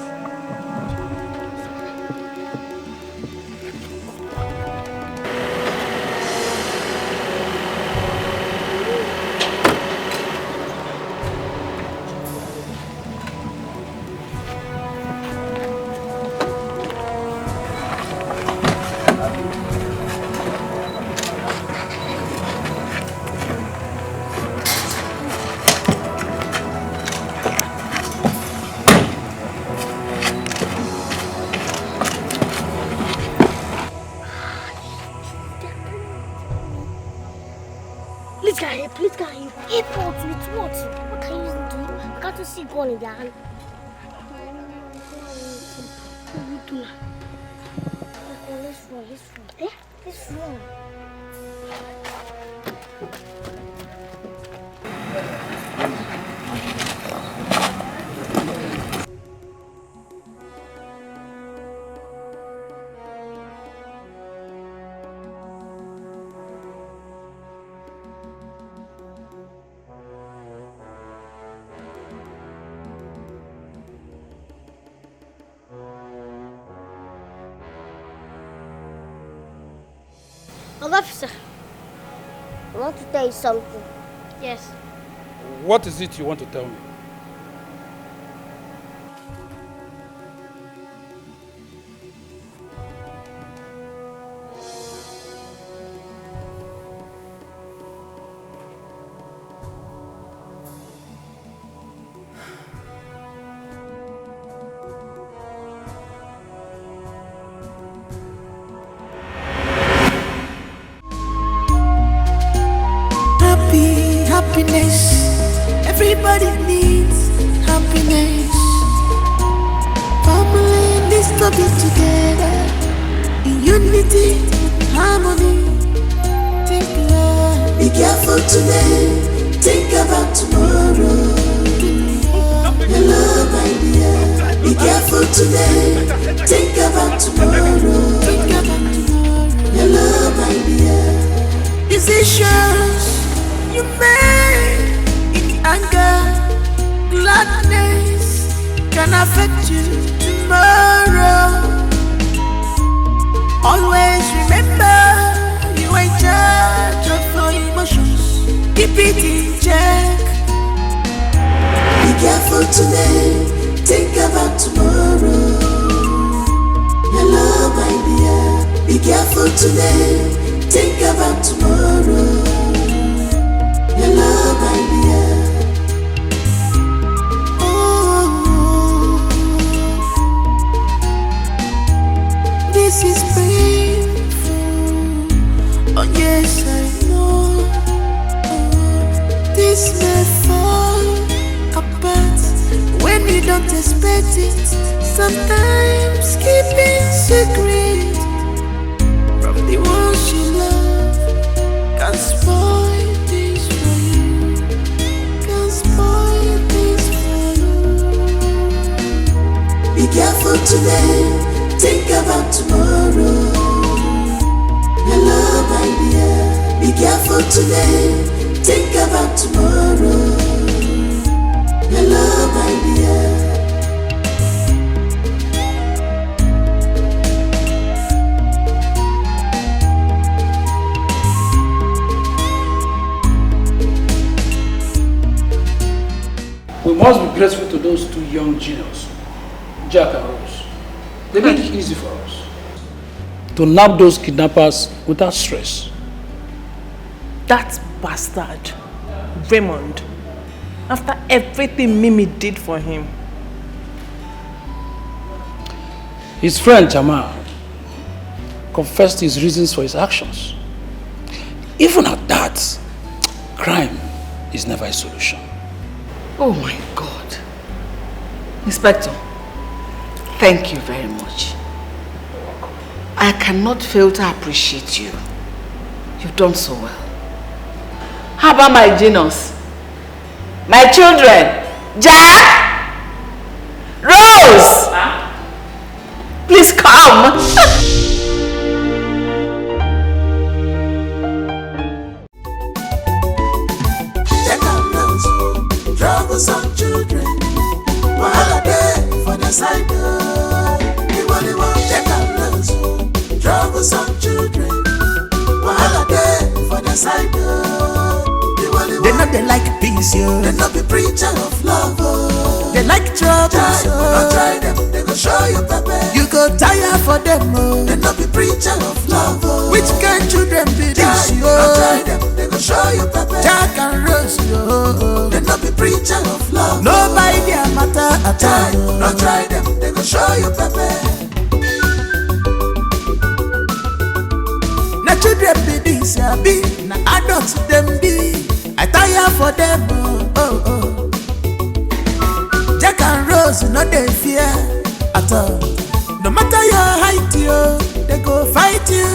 Please get him. Airport with what? What are you using to? I can't see gun in their hand. Let's run. Eh? Let's run. Officer, I want to tell you something. Yes. What is it you want to tell me? happiness. Everybody needs happiness. Family needs to be together in unity, harmony. Be careful today, think about tomorrow. Hello, my dear. Be careful today, think about tomorrow. Hello, my dear. Decisions you make in anger, gladness can affect you tomorrow. Always remember you are in charge of your emotions. Keep it in check. Be careful today, think about tomorrow. Hello, my dear. Be careful today, think about tomorrow. Hello, my dear. Oh, this is painful. Oh yes, I know. This may fall apart when you don't expect it. Sometimes keeping secret from the ones you love can spoil things for you. Can spoil things for you. Be careful today, think about tomorrow. Hello, my dear. Be careful today, think about tomorrow. Hello, my dear. We must be grateful to those two young geniuses, Jack and Rose. They made it easy for us to nab those kidnappers without stress. That bastard, Raymond, after everything Mimi did for him. His friend Jamal confessed his reasons for his actions. Even at that, crime is never a solution. Oh my God. Inspector, thank you very much. I cannot fail to appreciate you. You've done so well. How about my genius? My children? Jack? Rose? Huh? Please come. Troubles on children, while day for the side. Anybody want take a look? Troubles on children, while day for the side. They know they like peace, yo. They not be preacher of love, oh. They like trouble, so don't try them, they go show you pepper. You go tire for them, oh. They not be preacher of love, oh. Which kind children be this, yo? Don't try them, they go show you pepper. Jack and Rose, yo. They not be preacher of love. Nobody their matter at all. Don't try them, they go show you pepper. Na children be this, ya be. Na adults them be. I tire for them, oh, oh, oh. Jack and Rose, no they fear at all. No matter your height, yo, they go fight you.